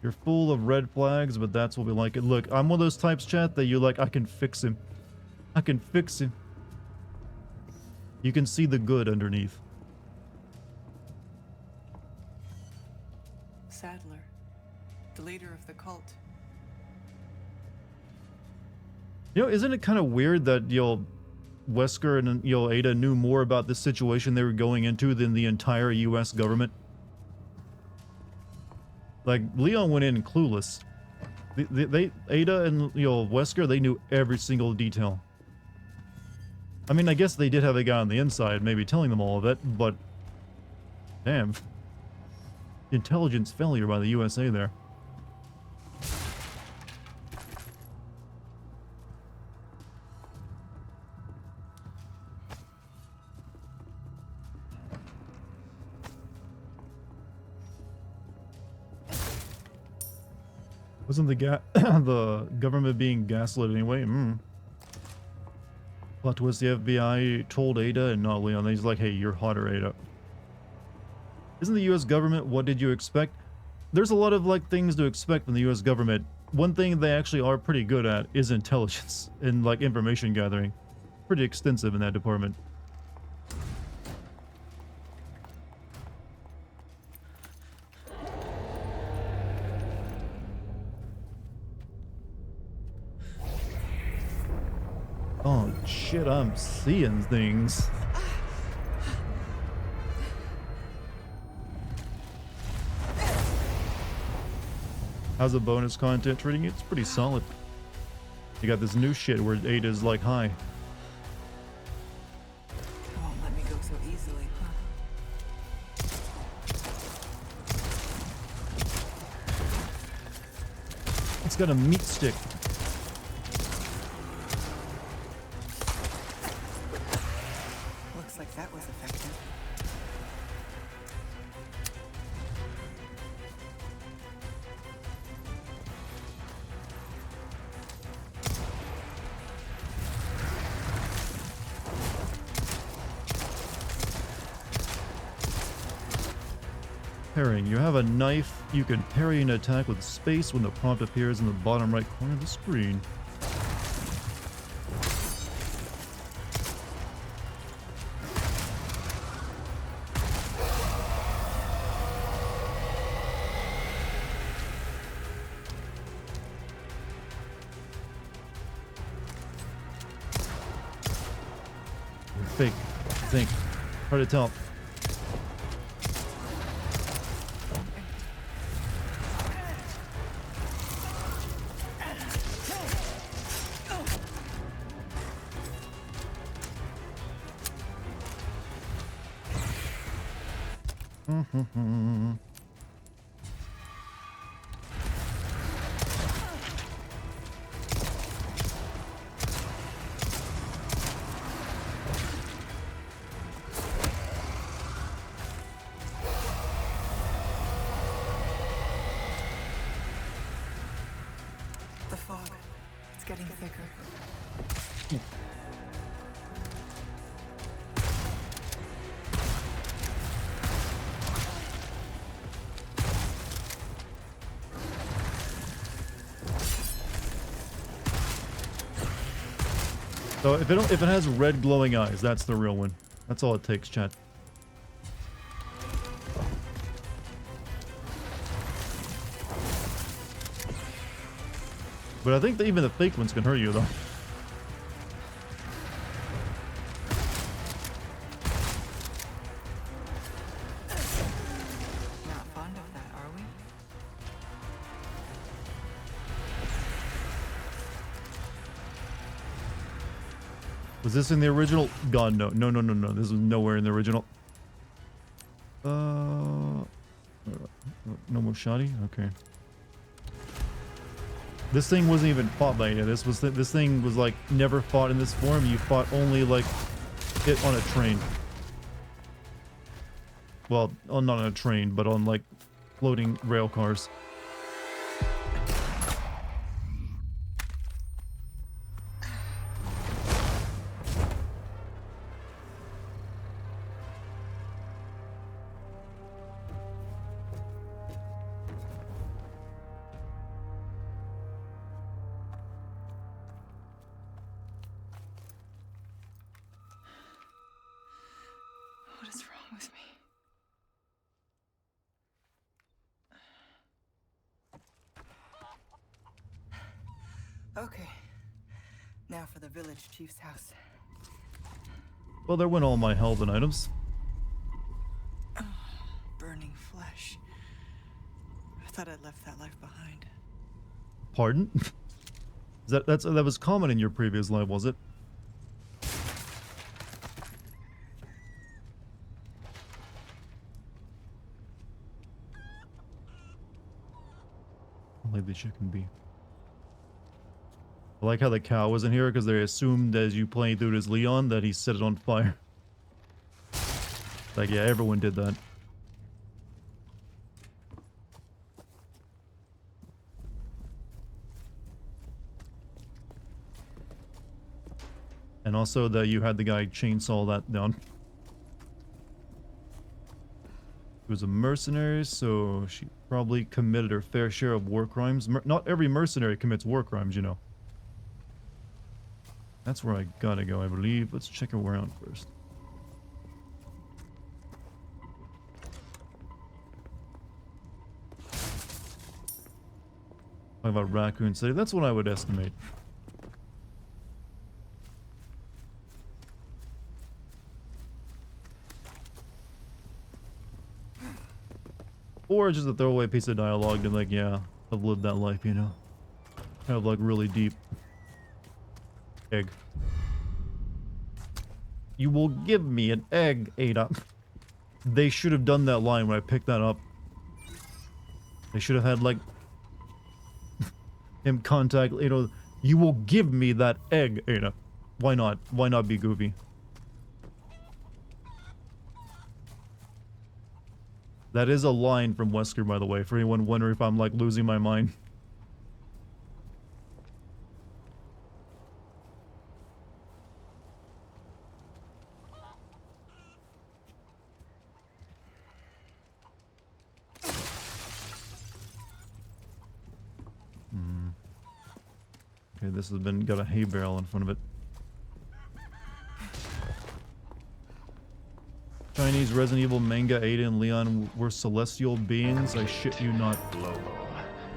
You're full of red flags, but that's what we like it. Look, I'm one of those types, chat, that you like, I can fix him. I can fix him. You can see the good underneath. Sadler, the leader of the cult. You know, isn't it kind of weird that, Wesker and, Ada knew more about this situation they were going into than the entire U.S. government? Like, Leon went in clueless. They Ada and Wesker, they knew every single detail. I mean, I guess they did have a guy on the inside, maybe telling them all of it, but damn, intelligence failure by the USA there. Wasn't the government being gaslit anyway? Plot twist, the FBI told Ada and not Leon. He's like, hey, you're hotter, Ada. Isn't the US government, what did you expect? There's a lot of like things to expect from the US government. One thing they actually are pretty good at is intelligence and like information gathering. Pretty extensive in that department. Oh shit, I'm seeing things. How's the bonus content treating you? It's pretty solid. You got this new shit where Ada's like, hi. It won't let me go so easily, huh? It's got a meat stick. Looks like that was effective. Parrying. You have a knife. You can parry an attack with space when the prompt appears in the bottom right corner of the screen. Fake. Think. Hard to tell. The fog. It's getting thicker. So if it has red glowing eyes, that's the real one. That's all it takes, chat. But I think that even the fake ones can hurt you, though. Not fond of that, are we? Was this in the original? God, no. No, no, no, no. This was nowhere in the original. No more shoddy? Okay. This thing wasn't even fought by it. This thing was like never fought in this form. You fought only like it on a train. Well, not on a train, but on like floating rail cars. What is wrong with me? Okay. Now for the village chief's house. Well, there went all my health and items. Burning flesh. I thought I'd left that life behind. Pardon? That was common in your previous life, was it? I'll leave the chicken be. I like how the cow was in here because they assumed as you playing through it as Leon that he set it on fire. Like, yeah, everyone did that. And also that you had the guy chainsaw that down. She was a mercenary, so she probably committed her fair share of war crimes. Not every mercenary commits war crimes, you know. That's where I gotta go, I believe. Let's check around first. Talk about Raccoon City. That's what I would estimate. Or just a throwaway piece of dialogue to like, yeah, I've lived that life, you know. Kind of like really deep. Egg. You will give me an egg, Ada. They should have done that line when I picked that up. They should have had like him contact, you know, you will give me that egg, Ada. Why not? Why not be goofy? That is a line from Wesker, by the way, for anyone wondering if I'm like losing my mind. Okay, this has got a hay barrel in front of it. Chinese Resident Evil manga, Ada and Leon were celestial beings. I shit you not. Global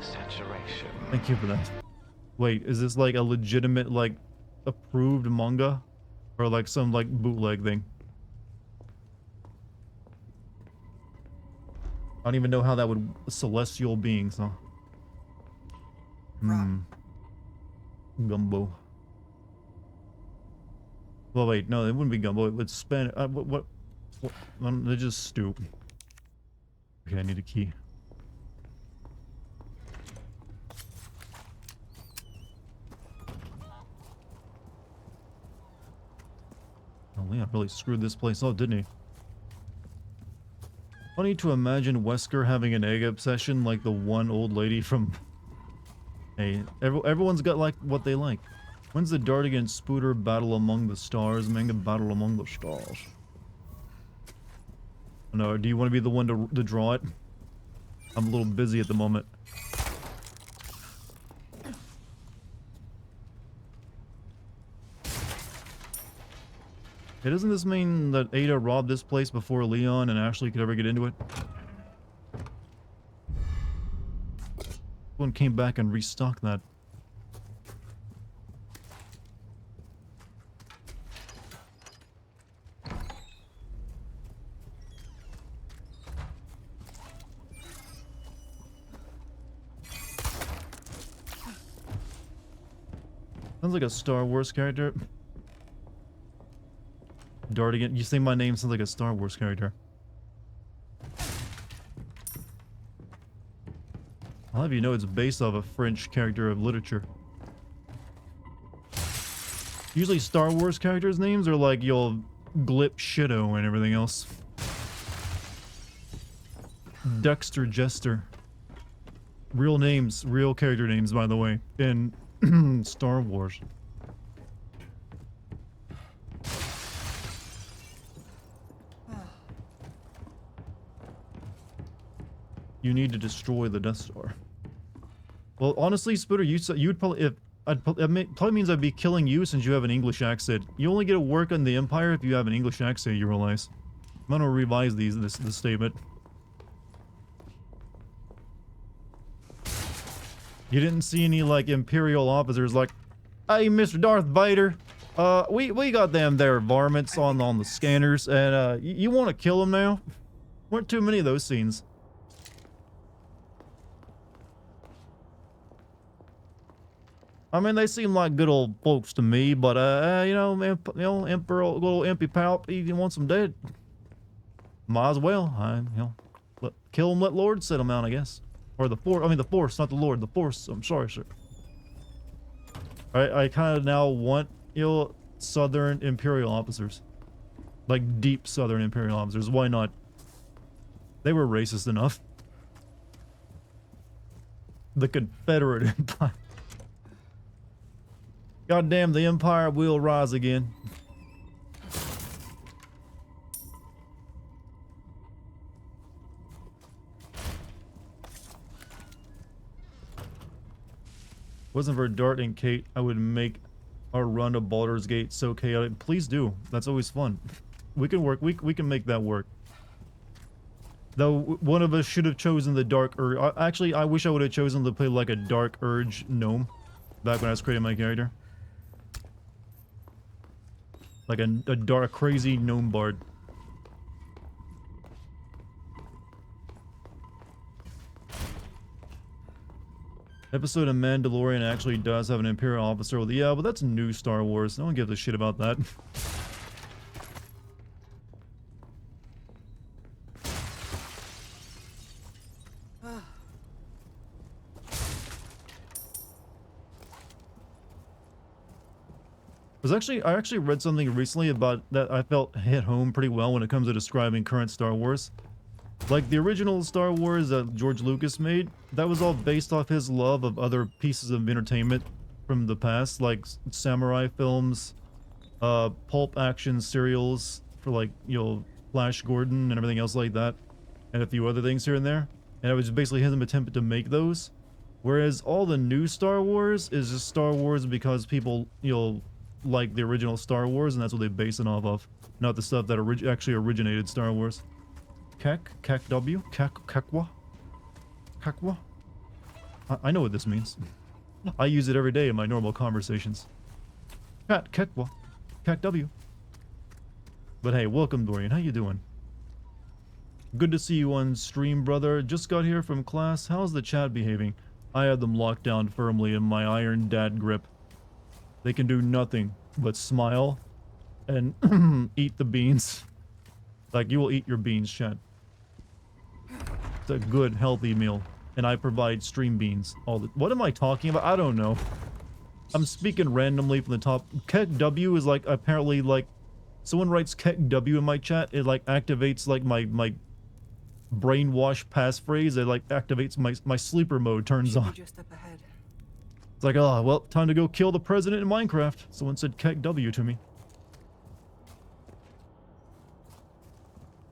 saturation. Thank you for that. Wait, is this like a legitimate, like, approved manga? Or like some, like, bootleg thing? I don't even know how that would... Celestial beings, huh? Gumbo. Well, wait, no, it wouldn't be gumbo. It would spend... what? They're just stew. Okay, I need a key. Oh, Leon really screwed this place up, didn't he? Funny to imagine Wesker having an egg obsession like the one old lady from... Hey, everyone's got like what they like. When's the Dartigan Spooter Battle Among the Stars? Manga Battle Among the Stars. No, do you want to be the one to draw it? I'm a little busy at the moment. Hey, doesn't this mean that Ada robbed this place before Leon and Ashley could ever get into it? Someone came back and restocked that. Sounds like a Star Wars character. Dartigan. You say my name sounds like a Star Wars character. I'll have you know it's based off a French character of literature. Usually Star Wars characters' names are like your Glip Shido and everything else. Dexter Jester. Real names, real character names, by the way, in Star Wars. You need to destroy the Death Star. Well, honestly, Spooter, you'd probably probably means I'd be killing you since you have an English accent. You only get to work on the Empire if you have an English accent. You realize? I'm gonna revise this statement. You didn't see any like Imperial officers like, "Hey, Mr. Darth Vader, we got them there varmints on the scanners, and you want to kill them now?" Weren't too many of those scenes. I mean, they seem like good old folks to me, but Emperor, little Impy Palp, he wants them dead. Might as well. Kill him, let Lord set him out, I guess. Or the Force. I mean, the Force, not the Lord. The Force. I'm sorry, sir. I kind of now want, Southern Imperial officers. Like, deep Southern Imperial officers. Why not? They were racist enough. The Confederate Empire. Goddamn, the Empire will rise again. Wasn't for Dart and Kate, I would make our run to Baldur's Gate so chaotic. Please do. That's always fun. We can work. We can make that work. Though one of us should have chosen the Dark Urge. Actually, I wish I would have chosen to play like a Dark Urge gnome back when I was creating my character. Like a dark, crazy gnome bard. Episode of Mandalorian actually does have an Imperial officer. Well, yeah, but that's new Star Wars. No one gives a shit about that. I actually read something recently about that I felt hit home pretty well when it comes to describing current Star Wars. Like the original Star Wars that George Lucas made, that was all based off his love of other pieces of entertainment from the past, like samurai films, pulp action serials for like, Flash Gordon and everything else like that, and a few other things here and there. And it was basically his attempt to make those. Whereas all the new Star Wars is just Star Wars because people, like the original Star Wars, and that's what they base it off of, not the stuff that actually originated Star Wars. Kek-W? Kekwa? I know what this means. I use it every day in my normal conversations. Kekwa. Kek-W. But hey, welcome Dorian, how you doing? Good to see you on stream, brother. Just got here from class. How's the chat behaving? I had them locked down firmly in my iron dad grip. They can do nothing but smile and eat the beans. Like, you will eat your beans, chat. It's a good, healthy meal. And I provide stream beans. What am I talking about? I don't know. I'm speaking randomly from the top. Kek-W is like, apparently, like, someone writes Kek-W in my chat. It, like, activates, like, my brainwash passphrase. It, like, activates my sleeper mode turns on. Just up ahead. It's like, oh, well, time to go kill the president in Minecraft. Someone said Kek-W to me.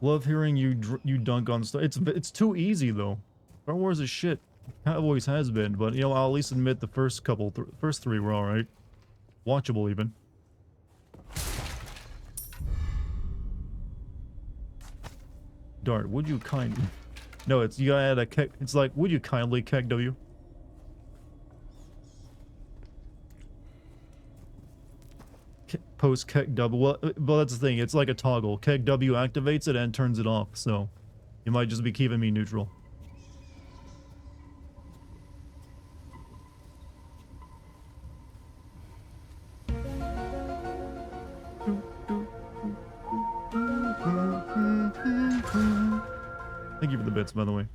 Love hearing you dunk on stuff. It's too easy though. Star Wars is shit. It always has been, but I'll at least admit the first three were all right, watchable even. Dart, would you kindly? No, you gotta add a Kek. It's like, would you kindly Kek-W? Post Kek-W. Well, that's the thing. It's like a toggle. Kek-W activates it and turns it off. So you might just be keeping me neutral. Thank you for the bits, by the way.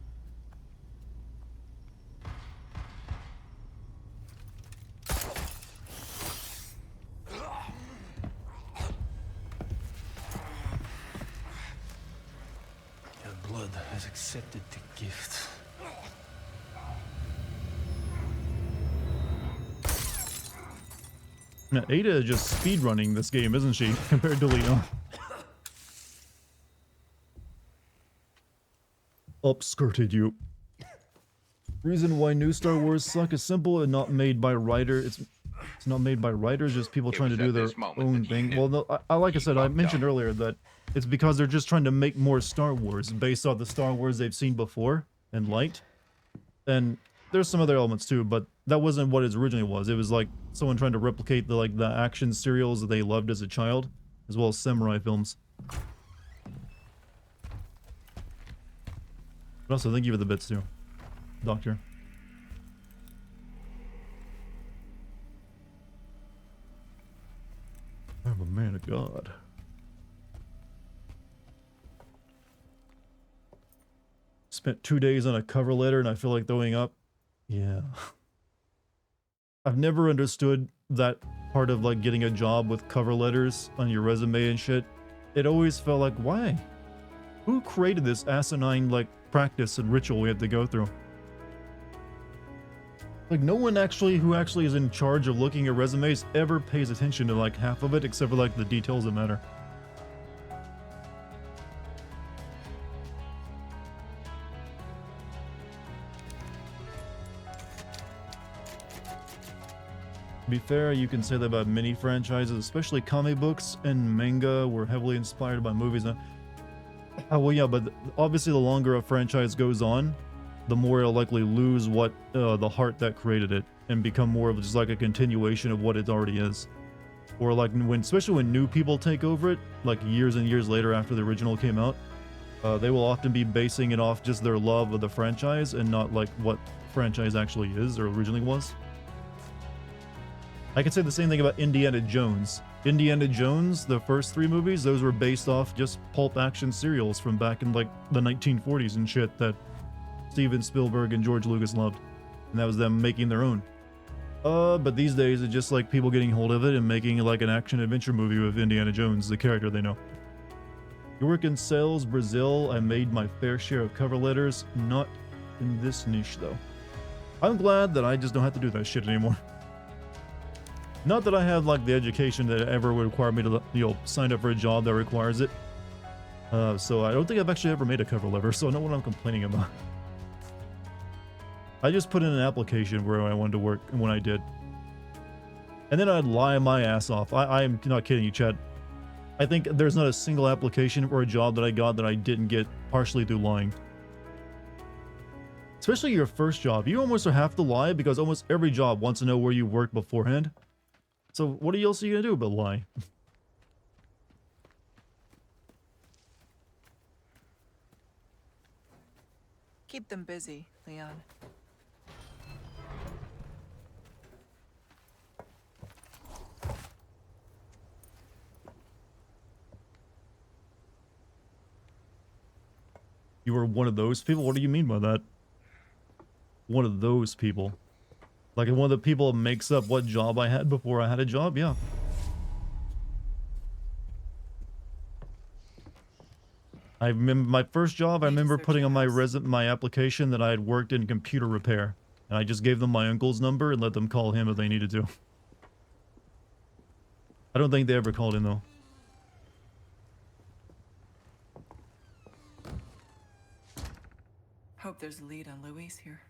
Has accepted the gift. Now, Ada is just speedrunning this game, isn't she? Compared to Leon. Upskirted you. Reason why new Star Wars suck is simple and not made by writers. It's not made by writers, just people trying to do their own thing. Well, no, like I said, I mentioned earlier that it's because they're just trying to make more Star Wars based off the Star Wars they've seen before and liked. And there's some other elements too, but that wasn't what it originally was. It was like someone trying to replicate the action serials that they loved as a child, as well as samurai films. But also, thank you for the bits too, Doctor. man of God. Spent 2 days on a cover letter and I feel like throwing up. Yeah. I've never understood that part of like getting a job with cover letters on your resume and shit. It always felt like, why? Who created this asinine like practice and ritual we have to go through? Like no one who actually is in charge of looking at resumes ever pays attention to like half of it except for like the details that matter. To be fair, you can say that about many franchises, especially comic books and manga were heavily inspired by movies. Well, yeah, but obviously the longer a franchise goes on, the more it'll likely lose what the heart that created it and become more of just like a continuation of what it already is. Or like especially when new people take over it, like years and years later after the original came out, they will often be basing it off just their love of the franchise and not like what franchise actually is or originally was. I could say the same thing about Indiana Jones. Indiana Jones, the first 3 movies, those were based off just pulp action serials from back in like the 1940s and shit that Steven Spielberg and George Lucas loved. And that was them making their own. But these days it's just like people getting hold of it and making like an action adventure movie with Indiana Jones, the character they know. You work in sales, Brazil. I made my fair share of cover letters. Not in this niche though. I'm glad that I just don't have to do that shit anymore. Not that I have like the education that ever would require me to, you know, sign up for a job that requires it. So I don't think I've actually ever made a cover letter, so I know what I'm complaining about. I just put in an application where I wanted to work and when I did. And then I'd lie my ass off. I'm not kidding you, Chad. I think there's not a single application or a job that I got that I didn't get partially through lying. Especially your first job. You almost have to lie because almost every job wants to know where you worked beforehand. So what else are you gonna do but lie? Keep them busy, Leon. You were one of those people? What do you mean by that? One of those people? Like one of the people that makes up what job I had before I had a job? Yeah. I remember my first job, I remember putting on my application that I had worked in computer repair. And I just gave them my uncle's number and let them call him if they needed to. I don't think they ever called in though. Hope there's a lead on Luis here.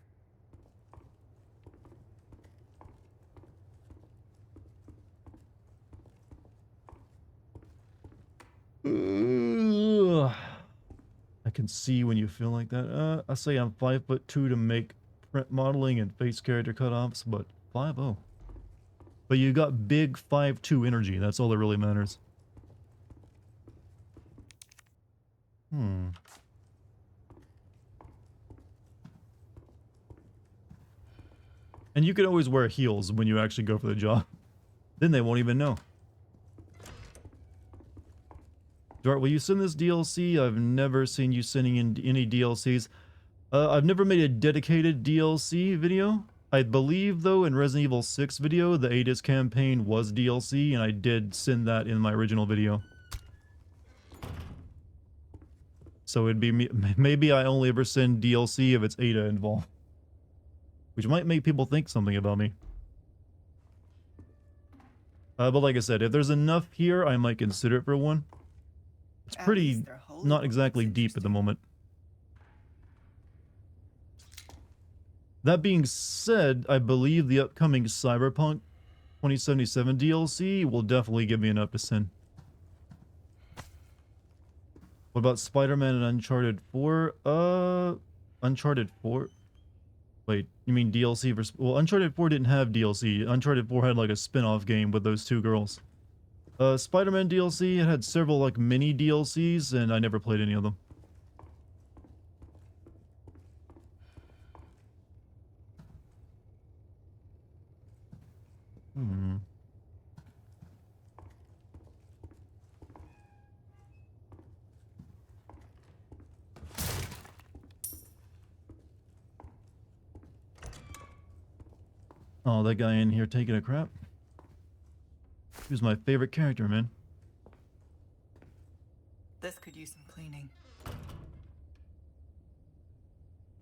I can see when you feel like that. I say I'm 5'2" to make print modeling and face character cutoffs, but 5'0". But you got big 5'2" energy. That's all that really matters. And you can always wear heels when you actually go for the job. Then they won't even know. Dart, will you send this DLC? I've never seen you sending in any DLCs. I've never made a dedicated DLC video. I believe, though, in Resident Evil 6 video, the Ada's campaign was DLC, and I did send that in my original video. So it'd be maybe I only ever send DLC if it's Ada involved. Which might make people think something about me. But like I said, if there's enough here, I might consider it for one. It's pretty not exactly deep at the moment. That being said, I believe the upcoming Cyberpunk 2077 DLC will definitely give me enough to send. What about Spider-Man and Uncharted 4? Uncharted 4? Wait, you mean DLC for... Well, Uncharted 4 didn't have DLC. Uncharted 4 had like a spin-off game with those 2 girls. Spider-Man DLC, it had several like mini DLCs, and I never played any of them. Oh, that guy in here taking a crap. He was my favorite character, man. This could use some cleaning.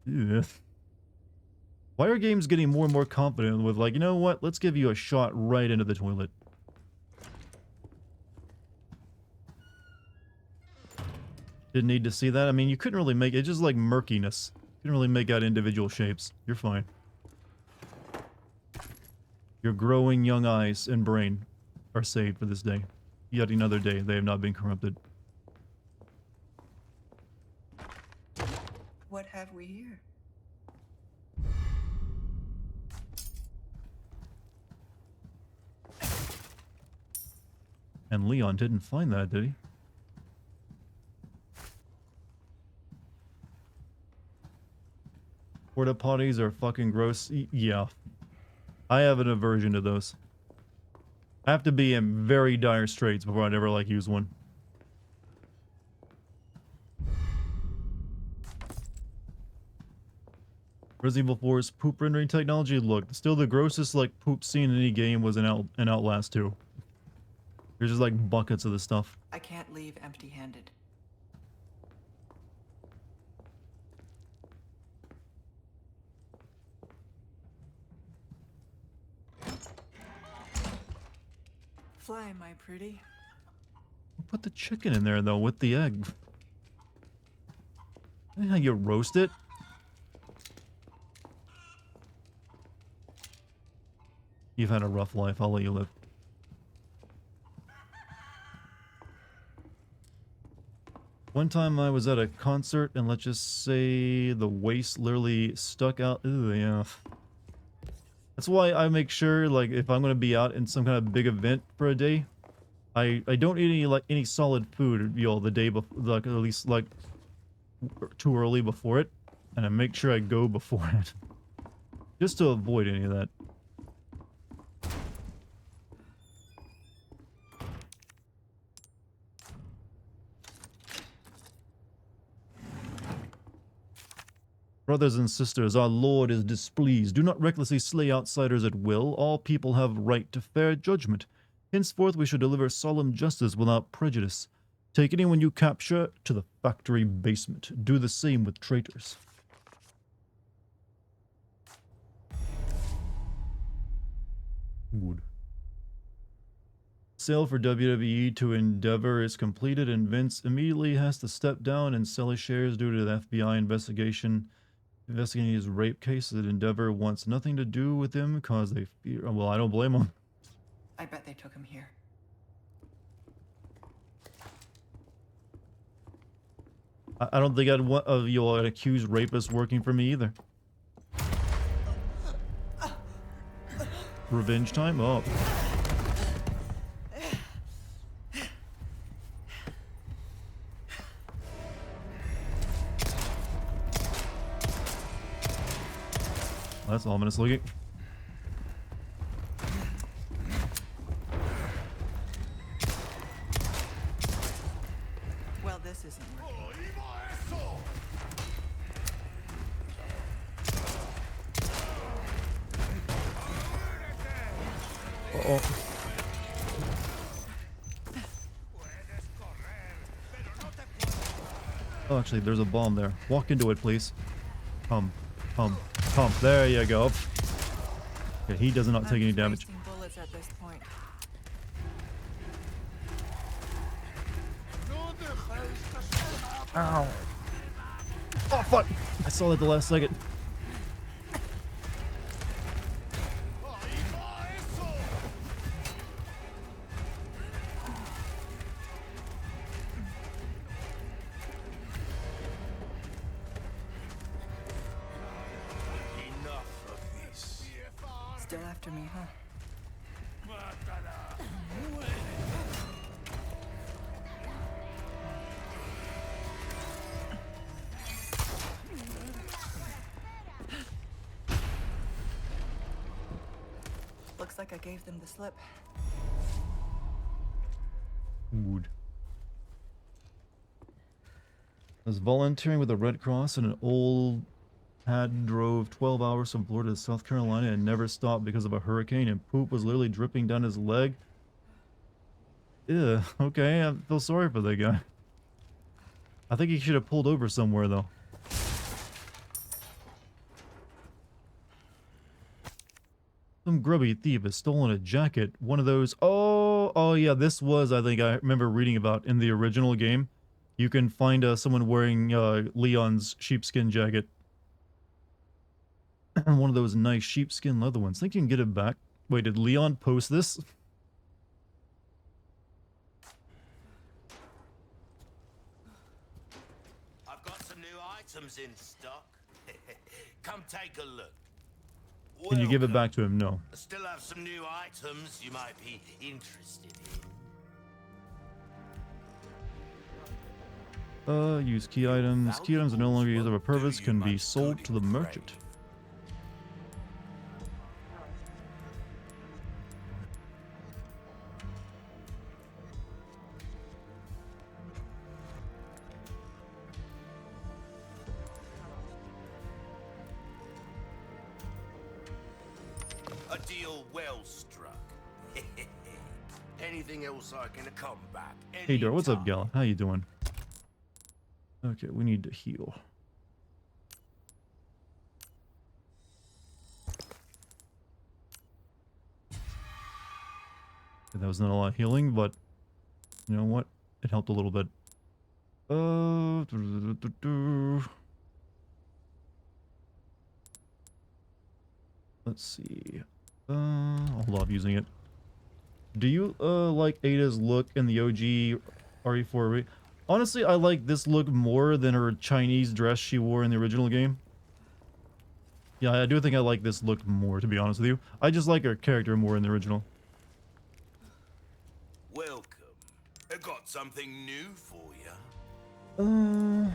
Yeah. Why are games getting more and more confident with like, you know what? Let's give you a shot right into the toilet. Didn't need to see that. I mean, you couldn't really make it. Just like murkiness. You couldn't really make out individual shapes. You're fine. Your growing young eyes and brain are saved for this day. Yet another day, they have not been corrupted. What have we here? And Leon didn't find that, did he? Porta potties are fucking gross. Yeah. I have an aversion to those. I have to be in very dire straits before I'd ever like use one. Resident Evil 4's poop rendering technology, look, still the grossest like poop scene in any game was in Outlast 2. There's just like buckets of the stuff. I can't leave empty-handed. Fly, my pretty. Put the chicken in there though with the egg. You know how you roast it? You've had a rough life, I'll let you live. One time I was at a concert and let's just say the waist literally stuck out. Ooh, yeah. That's why I make sure, like, if I'm gonna be out in some kind of big event for a day, I don't eat any solid food, you know, the day before, like, at least like too early before it, and I make sure I go before it, just to avoid any of that. Brothers and sisters, our Lord is displeased. Do not recklessly slay outsiders at will. All people have right to fair judgment. Henceforth we shall deliver solemn justice without prejudice. Take anyone you capture to the factory basement. Do the same with traitors. Good. Sale for WWE to Endeavor is completed and Vince immediately has to step down and sell his shares due to the FBI investigation. Investigating his rape case that Endeavor wants nothing to do with him because they fear... Well, I don't blame him. I bet they took him here. I don't think I'd want an accused rapist working for me either. Revenge time? Oh. That's ominous looking. Well, this isn't working. Uh-oh. Oh, actually, there's a bomb there. Walk into it, please. Pump. There you go. Okay, he does not take any damage. Bullets at this point. Ow. Oh, fuck. I saw that the last second. Still after me, huh? Looks like I gave them the slip. Wood. I was volunteering with the Red Cross in an old Had drove 12 hours from Florida to South Carolina and never stopped because of a hurricane, and poop was literally dripping down his leg. Yeah, okay, I feel sorry for that guy. I think he should have pulled over somewhere, though. Some grubby thief has stolen a jacket. One of those. Oh yeah, this was, I think I remember reading about in the original game. You can find someone wearing Leon's sheepskin jacket. One of those nice sheepskin leather ones. Think you can get it back? Wait, did Leon post this? I've got some new items in stock. Come take a look. Can you give it Welcome. back to him? No. I still have some new items you might be interested in. Use key items. Key items are no longer used of a purpose, can be sold to the merchant. A deal well struck. Anything else I can come back? Hey Dar, what's up, anytime. gal? How you doing? Okay, we need to heal. Okay, that was not a lot of healing, but you know what? It helped a little bit. Let's see. I'll hold off using it. Do you like Ada's look in the OG RE4? Honestly, I like this look more than her Chinese dress she wore in the original game. Yeah, I do think I like this look more, to be honest with you. I just like her character more in the original. Welcome. I got something new for you.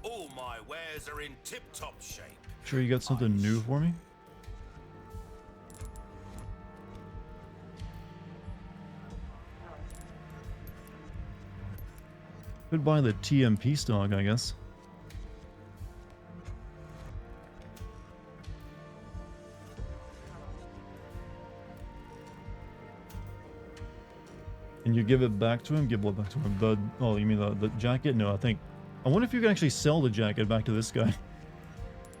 All my wares are in tip-top shape. Sure you got something new for me? Could buy the TMP stock, I guess. And you give it back to him? Give what back to him? The, oh, you mean the jacket? No, I wonder if you can actually sell the jacket back to this guy.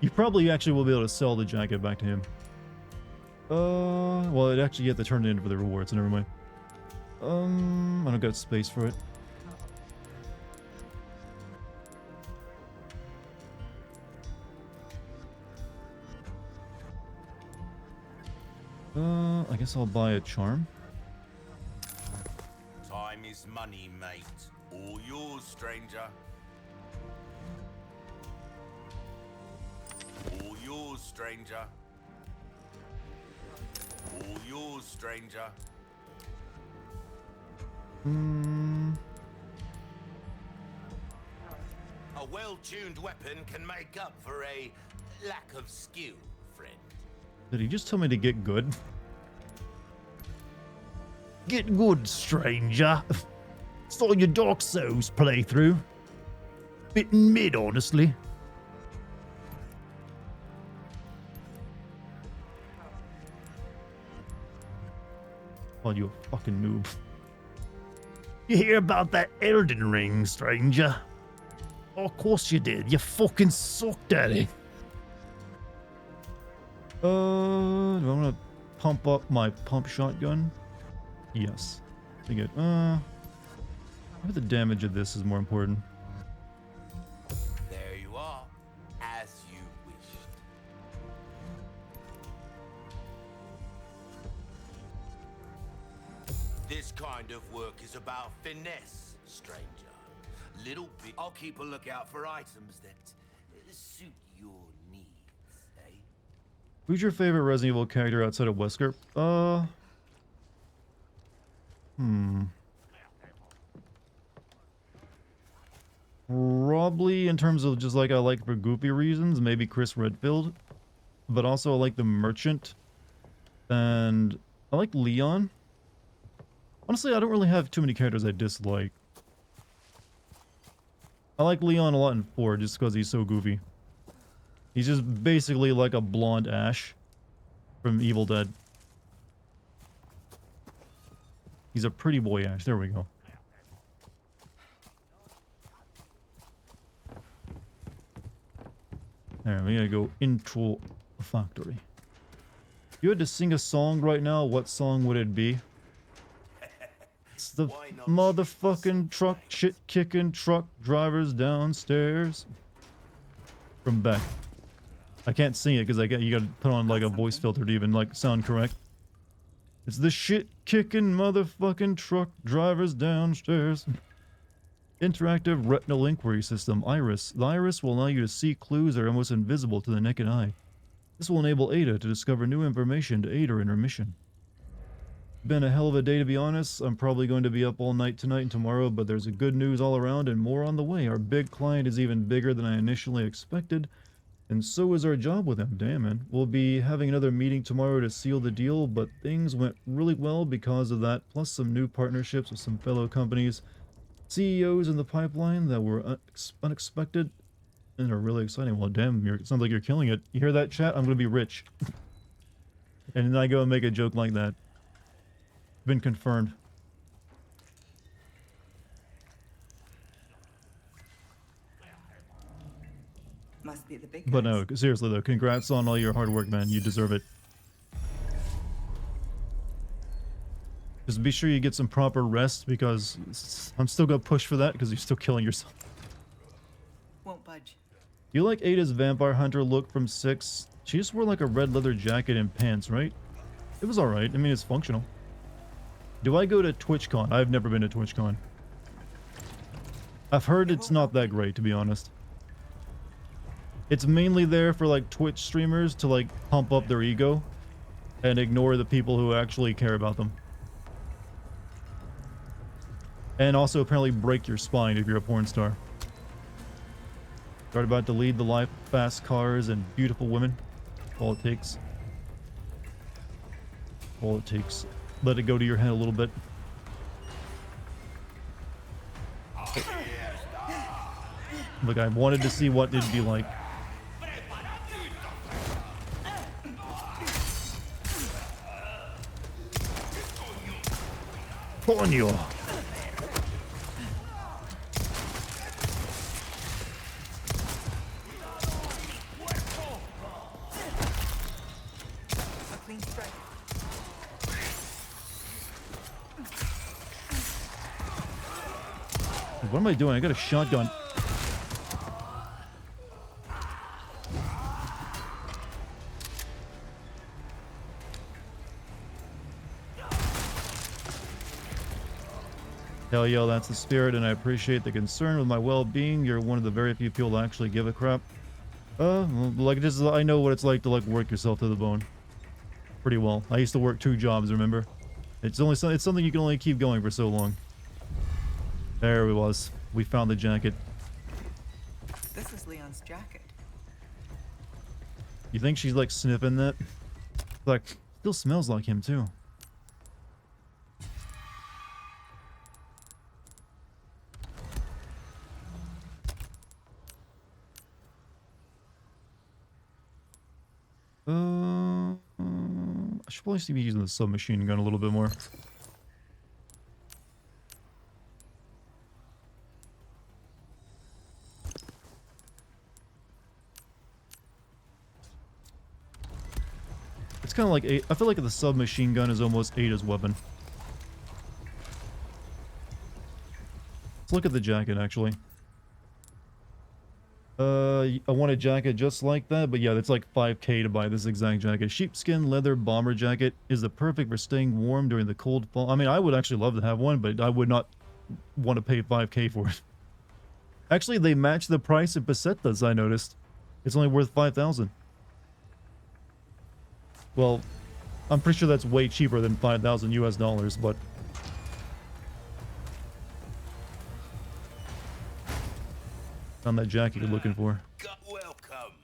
You probably actually will be able to sell the jacket back to him. Well, it actually you have to turn it in for the rewards, so never mind. I don't got space for it. I guess I'll buy a charm. Time is money, mate. All yours, stranger. All yours, stranger. All yours, stranger. A well-tuned weapon can make up for a lack of skill, friend. Did he just tell me to get good? Get good, stranger. Saw your Dark Souls playthrough. Bit mid, honestly. Oh, you a fucking noob. You hear about that Elden Ring, stranger? Oh, of course you did. You fucking sucked at it. Do I want to pump up my pump shotgun? Yes. Pretty good. I bet the damage of this is more important. There you are, as you wished. This kind of work is about finesse, stranger. Little bit. I'll keep a lookout for items that suit your needs, eh? Who's your favorite Resident Evil character outside of Wesker? Probably in terms of just like I like for goofy reasons, maybe Chris Redfield. But also I like the Merchant. And I like Leon. Honestly, I don't really have too many characters I dislike. I like Leon a lot in 4 just because he's so goofy. He's just basically like a blonde Ash from Evil Dead. He's a pretty boy Ash. There we go. There, we gotta go intro factory. If you had to sing a song right now, what song would it be? It's the motherfucking truck, shit kicking truck drivers downstairs. From Beck. I can't sing it because you gotta put on like a voice filter to even like sound correct. It's the shit kicking motherfucking truck drivers downstairs. Interactive retinal inquiry system, Iris. The Iris will allow you to see clues that are almost invisible to the naked eye. This will enable Ada to discover new information to aid her in her mission. Been a hell of a day, to be honest. I'm probably going to be up all night tonight and tomorrow, but there's a good news all around and more on the way. Our big client is even bigger than I initially expected, and so is our job with him. Damn, man. We'll be having another meeting tomorrow to seal the deal, but things went really well because of that, plus some new partnerships with some fellow companies, CEOs in the pipeline that were unexpected and are really exciting. Well, damn, it sounds like you're killing it. You hear that, chat? I'm going to be rich. And then I go and make a joke like that. Been confirmed. Must be the big guys. But no, seriously though, congrats on all your hard work, man. You deserve it. Just be sure you get some proper rest because I'm still gonna push for that because you're still killing yourself. Won't budge. Do you like Ada's vampire hunter look from 6? She just wore like a red leather jacket and pants, right? It was alright. I mean, it's functional. Do I go to TwitchCon? I've never been to TwitchCon. I've heard it's not that great, to be honest. It's mainly there for like Twitch streamers to like pump up their ego and ignore the people who actually care about them. And also apparently break your spine if you're a porn star. Start about to lead the life of fast cars and beautiful women. All it takes. All it takes. Let it go to your head a little bit. Look, I wanted to see what it'd be like. Coño! A clean strike. What am I doing? I got a shotgun. Hell yeah, that's the spirit, and I appreciate the concern with my well-being. You're one of the very few people that actually give a crap. Like just I know what it's like to like work yourself to the bone. Pretty well. I used to work 2 jobs, remember? It's something you can only keep going for so long. There it was. We found the jacket. This is Leon's jacket. You think she's like sniffing that? Like, still smells like him too. I should probably be using the submachine gun a little bit more. It's kind of like I feel like the submachine gun is almost Ada's weapon. Let's look at the jacket, actually. I want a jacket just like that, but yeah, it's like 5K to buy this exact jacket. Sheepskin leather bomber jacket is the perfect for staying warm during the cold fall. I mean, I would actually love to have one, but I would not want to pay 5K for it. Actually, they match the price of pesetas, I noticed. It's only worth 5,000. Well, I'm pretty sure that's way cheaper than 5,000 US dollars, but... Found that jacket you're looking for. Welcome.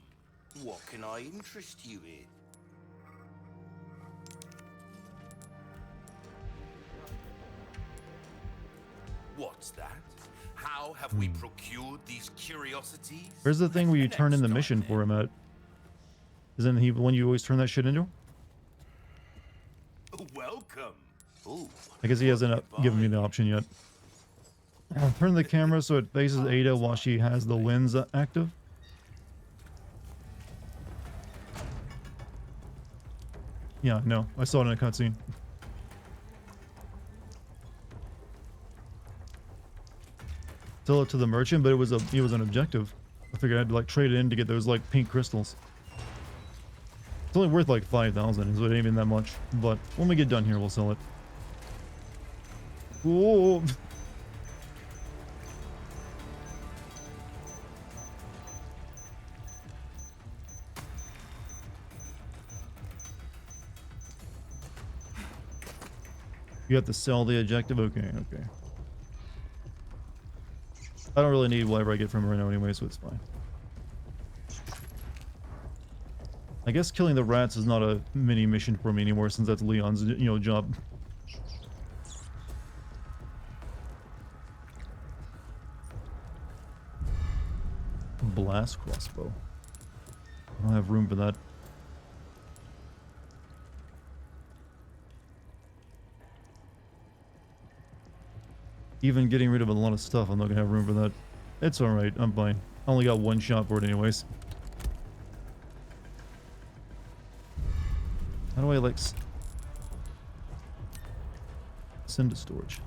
What can I interest you in? What's that? How have we procured these curiosities? Where's the thing where you turn in the mission for him at? Isn't he the one you always turn that shit into? Welcome. Ooh, I guess he hasn't given me the option yet. Turn the camera so it faces Ada while she has the lens active. Yeah, no, I saw it in a cutscene. Sell it to the merchant, but it was an objective. I figured I had to like trade it in to get those like pink crystals. It's only worth like 5,000, so it ain't even that much. But when we get done here, we'll sell it. Whoa. You have to sell the objective? Okay, okay. I don't really need whatever I get from her now anyway, so it's fine. I guess killing the rats is not a mini mission for me anymore since that's Leon's, job. Blast crossbow. I don't have room for that. Even getting rid of a lot of stuff, I'm not gonna have room for that. It's alright, I'm fine. I only got one shot for it anyways. How do I, like, send to storage?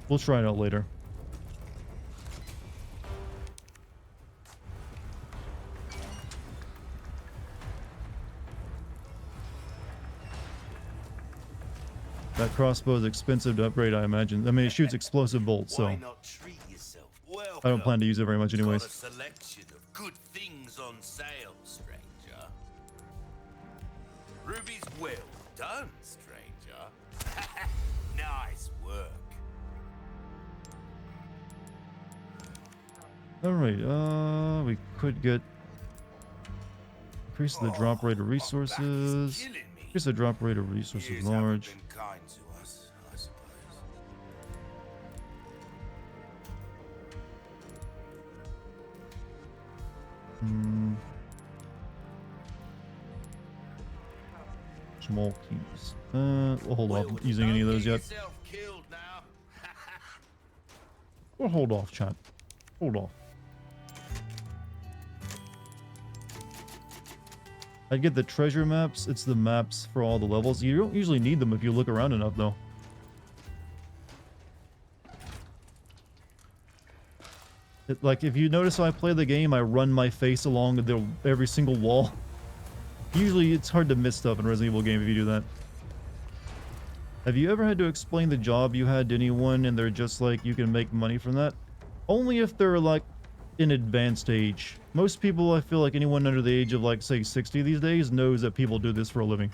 We'll try it out later. That crossbow is expensive to upgrade, I imagine. I mean, it shoots explosive bolts, so Why not treat yourself? I don't plan to use it very much Got a anyways. selection of good things on sale, stranger. Ruby's well done, stranger. Nice work. Alright, we could get... Increase the drop rate of resources. Killing me. Increase the drop rate of resources Years haven't large. been kind to us, I suppose. Small keys. We'll hold off using any of those yet. Yourself killed now. We'll hold off, chat. Hold off. I'd get the treasure maps. It's the maps for all the levels. You don't usually need them if you look around enough, though. Like, if you notice how I play the game, I run my face along every single wall. Usually, it's hard to miss stuff in a Resident Evil game if you do that. Have you ever had to explain the job you had to anyone and they're just like, you can make money from that? Only if they're like in advanced age. Most people, I feel like anyone under the age of like, say, 60 these days knows that people do this for a living.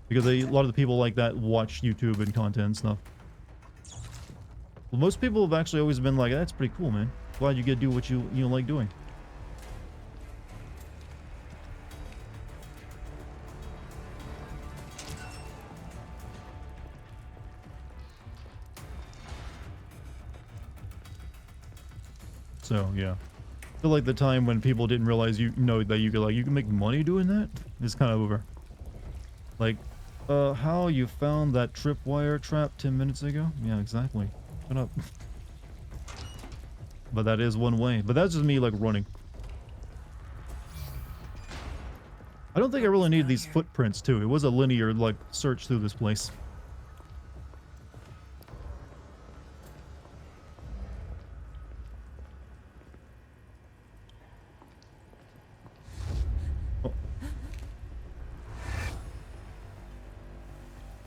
Because a lot of the people like that watch YouTube and content and stuff. Well, most people have actually always been like, that's pretty cool, man. Glad you get to do what you like doing. So, yeah. I feel like the time when people didn't realize that you can make money doing that is kind of over. Like, how you found that tripwire trap 10 minutes ago? Yeah, exactly. Shut up. But that is one way. But that's just me, like, running. I don't think I really needed these footprints, too. It was a linear, like, search through this place.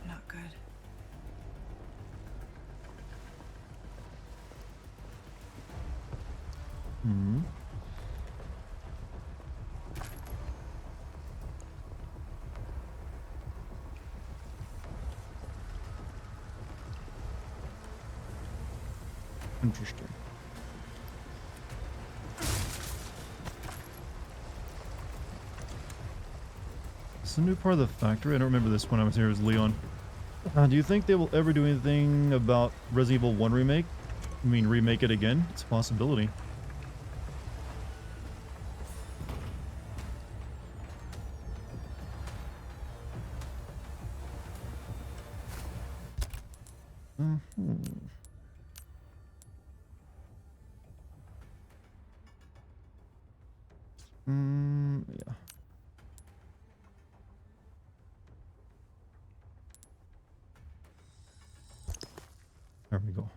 Not good. Hmm. Interesting. a new part of the factory. I don't remember this when I was here as Leon. Do you think they will ever do anything about Resident Evil 1 remake? I mean, remake it again? It's a possibility. Yeah. There we go.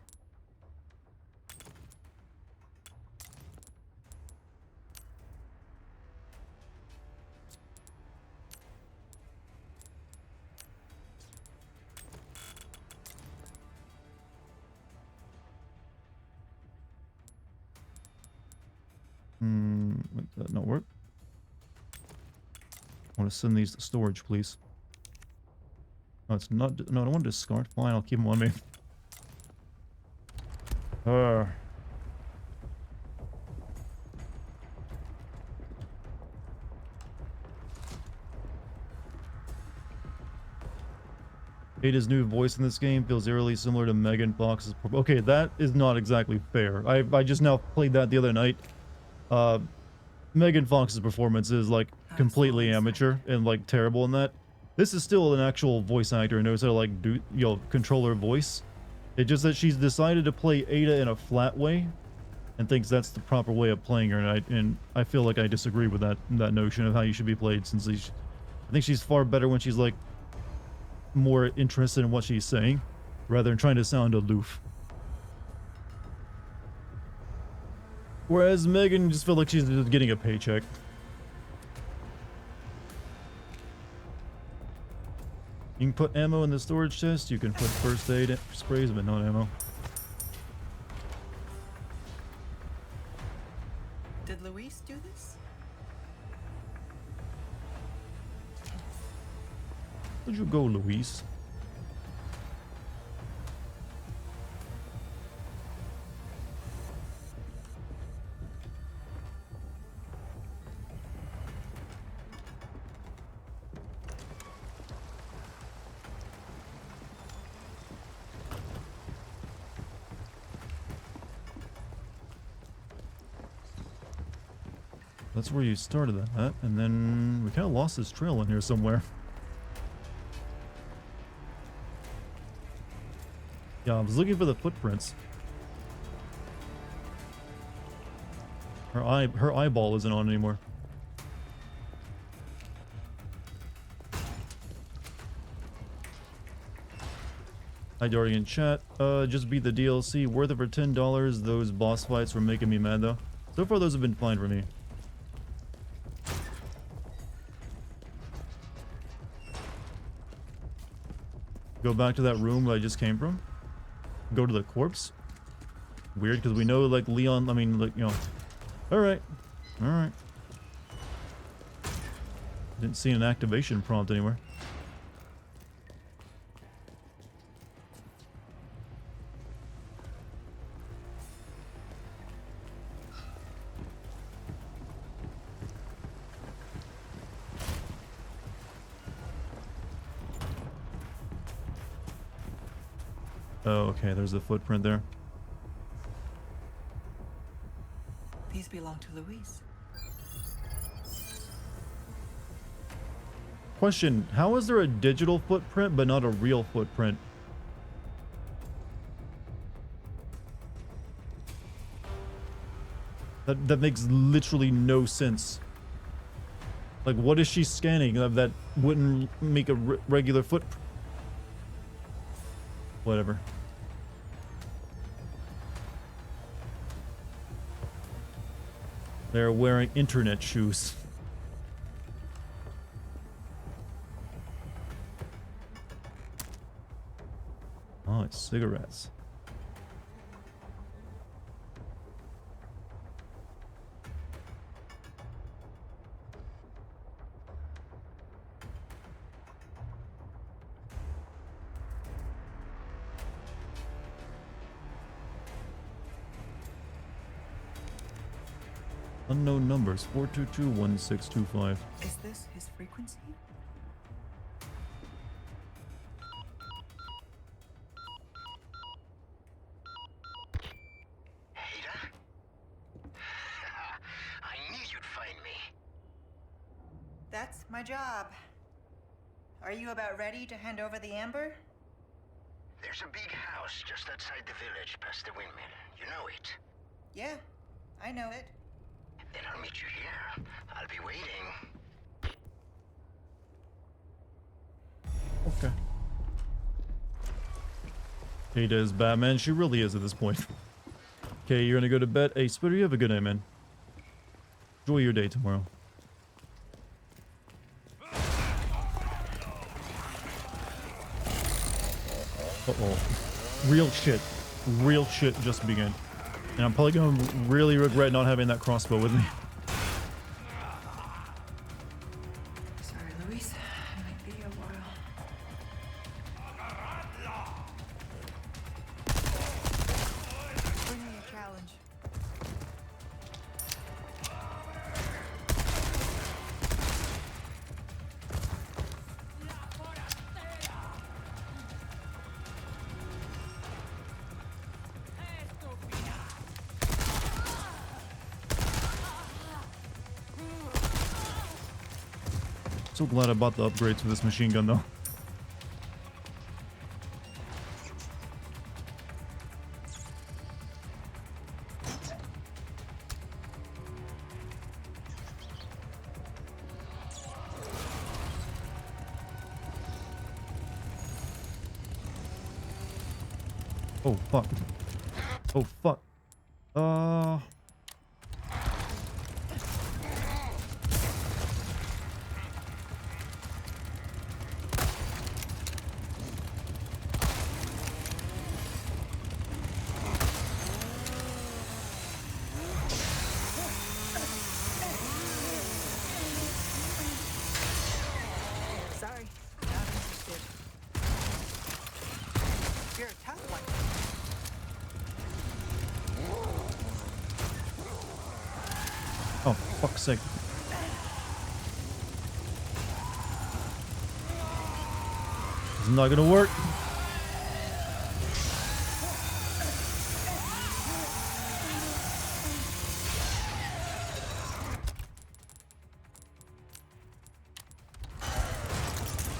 Would that not work? I want to send these to storage, please. No, it's not. No, I don't want to discard. Fine, I'll keep them on me. Ada's new voice in this game feels eerily similar to Megan Fox's. Okay, that is not exactly fair. I just now played that the other night. Megan Fox's performance is like completely amateur and like terrible in that. This is still an actual voice actor and knows how to like do, you know, control her voice. It's just that she's decided to play Ada in a flat way and thinks that's the proper way of playing her, and I feel like I disagree with that notion of how you should be played, since I think she's far better when she's like more interested in what she's saying rather than trying to sound aloof. Whereas Megan just felt like she's just getting a paycheck. You can put ammo in the storage chest, you can put first aid sprays, but not ammo. Did Luis do this? Where'd you go, Luis? That's where you started that, and then we kind of lost this trail in here somewhere. Yeah, I was looking for the footprints. Her eyeball isn't on anymore. Hi Dartigan chat. Just beat the DLC. Worth it for $10. Those boss fights were making me mad though. So far those have been fine for me. Go back to that room I just came from. Go to the corpse. Weird, because we know, like, Leon, I mean, like, you know. Alright. Alright. Didn't see an activation prompt anywhere. Oh, okay, there's the footprint there. These belong to Luis. Question, how is there a digital footprint but not a real footprint? That makes literally no sense. Like, what is she scanning that wouldn't make a regular footprint? Whatever. They're wearing internet shoes. Oh, it's cigarettes. Unknown numbers, 422-1625. Is this his frequency? my job. Are you about ready to hand over the amber? There's a big house just outside the village past the windmill. You know it. Yeah, I know it. Then I'll meet you here. I'll be waiting. Okay. Ada is Batman. She really is at this point. Okay, you're gonna go to bed. Hey, Spitter, you have a good night, man. Enjoy your day tomorrow. Uh-oh. Real shit. Real shit just began. And I'm probably gonna really regret not having that crossbow with me. Sorry, Luis. It might be a while. Bring me a challenge. So glad I bought the upgrades for this machine gun, though. Oh, fuck. Oh, fuck. Sorry, not interested. You're a tough one. Oh, fuck's sake. It's not gonna work.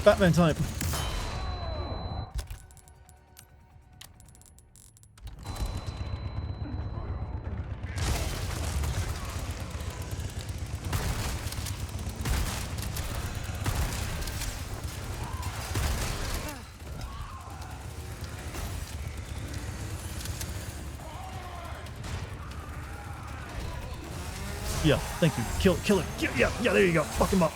Batman time. Yeah, thank you. Kill it. Yeah, there you go. Fuck him up.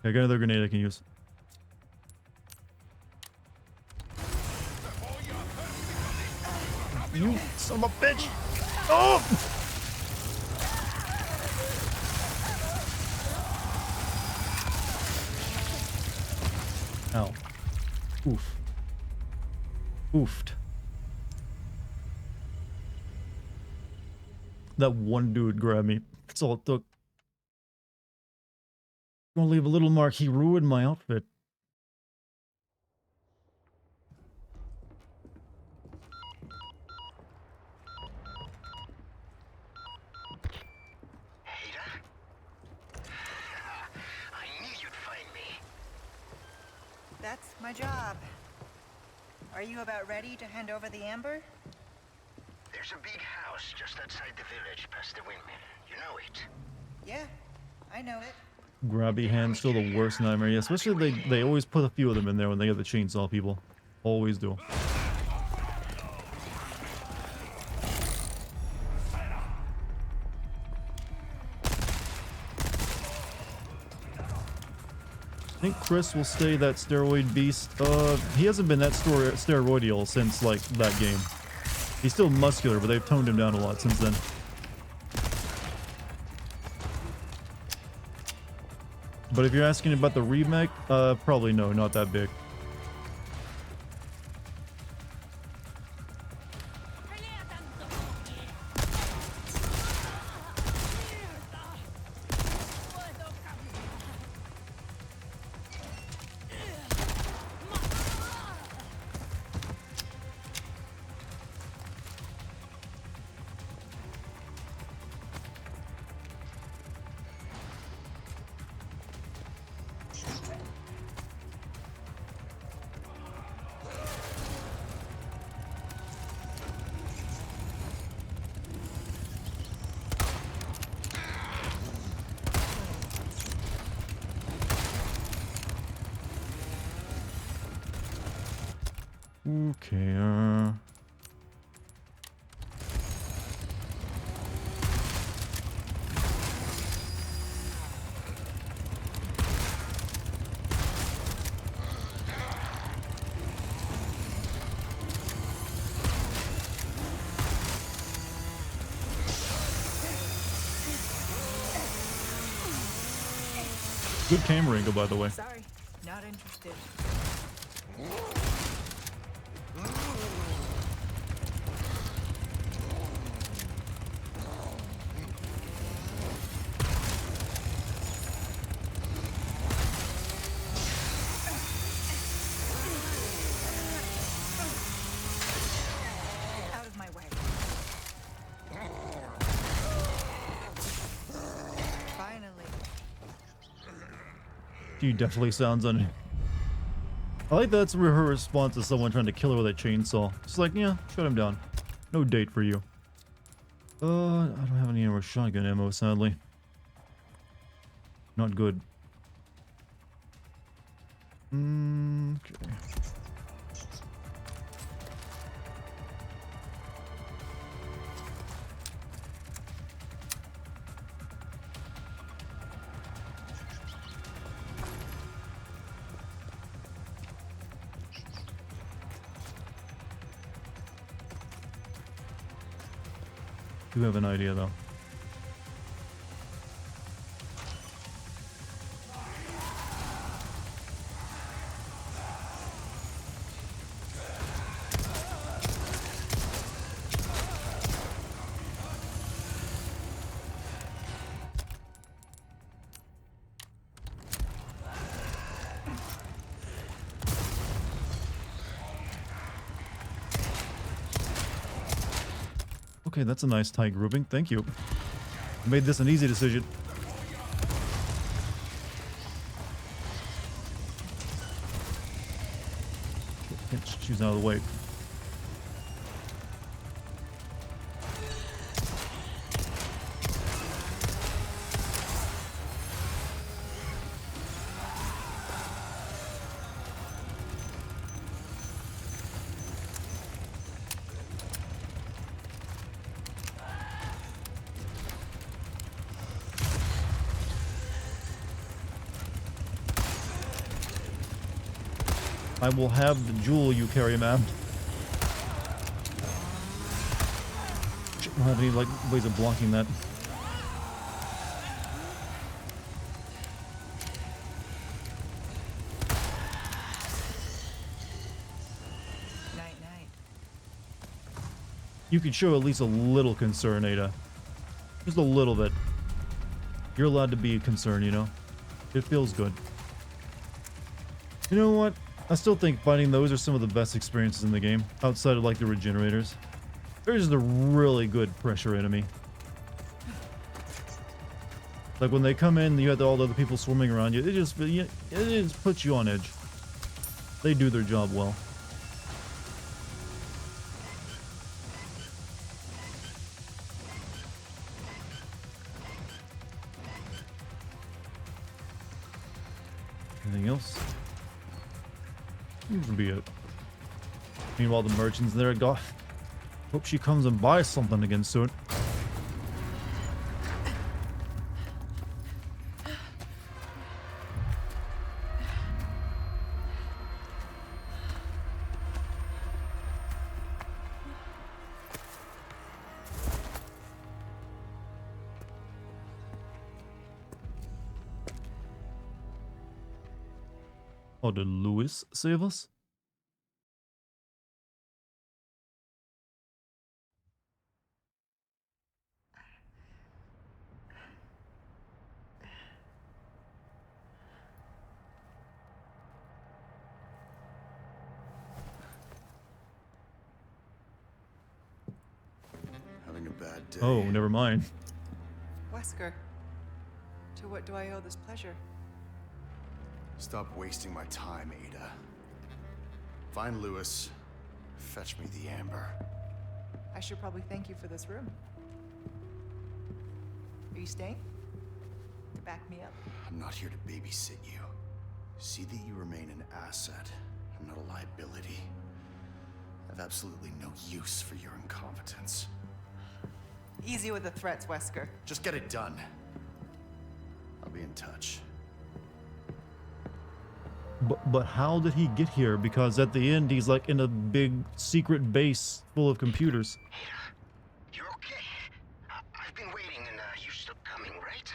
I got another grenade I can use. You son of a bitch! Oh! Ow. Oof. Oofed. That one dude grabbed me. That's all it took. Gonna leave a little mark. He ruined my outfit. Ada? I knew you'd find me. That's my job. Are you about ready to hand over the amber? There's a big house just outside the village past the windmill. You know it. Yeah, I know it. Grabby hands feel the worst nightmare. Yeah, especially they always put a few of them in there when they get the chainsaw people. Always do. I think Chris will stay that steroid beast. He hasn't been that steroidial since like that game. He's still muscular, but they've toned him down a lot since then. But if you're asking about the remake, probably no, not that big. Okay, good camera angle, by the way. Sorry, not interested. Out of my way. Finally. She definitely sounds I like that's her response to someone trying to kill her with a chainsaw. She's like, yeah, shut him down. No date for you. I don't have any more shotgun ammo, sadly. Not good. Okay. Do have an idea though. Okay, that's a nice tight grouping. Thank you. Made this an easy decision. Get shoes out of the way. I will have the jewel you carry, ma'am. I don't have any like ways of blocking that. Night night. You can show at least a little concern, Ada. Just a little bit. You're allowed to be concerned, you know? It feels good. You know what? I still think fighting those are some of the best experiences in the game, outside of like the regenerators. They're just a really good pressure enemy. Like when they come in, you have all the other people swarming around you. It just puts you on edge. They do their job well. Anything else? Seems to be it. Meanwhile, the merchants there go. Hope she comes and buys something again soon. Oh, did Lewis save us? Having a bad day. Oh, never mind. Wesker, to what do I owe this pleasure? Stop wasting my time, Ada. Find Lewis. Fetch me the amber. I should probably thank you for this room. Are you staying? To back me up? I'm not here to babysit you. See that you remain an asset and not a liability. have absolutely no use for your incompetence. Easy with the threats, Wesker. Just get it done. I'll be in touch. But how did he get here? Because at the end, he's like in a big secret base full of computers. You're okay. I've been waiting and you're still coming, right?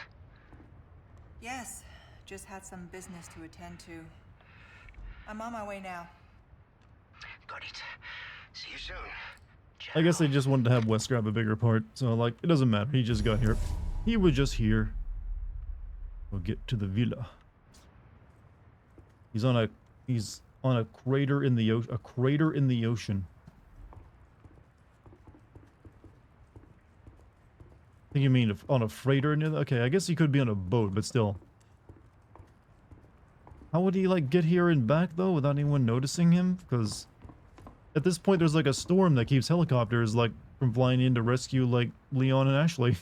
Yes, just had some business to attend to. I'm on my way now. Got it. See you soon. I guess they just wanted to have Wesker have a bigger part. So, like, it doesn't matter. He just got here. He was just here. We'll get to the villa. He's on a crater in the ocean. A crater in the ocean. I think you mean on a freighter near the, okay, I guess he could be on a boat, but still. How would he like get here and back though without anyone noticing him? Because at this point there's like a storm that keeps helicopters like from flying in to rescue like Leon and Ashley.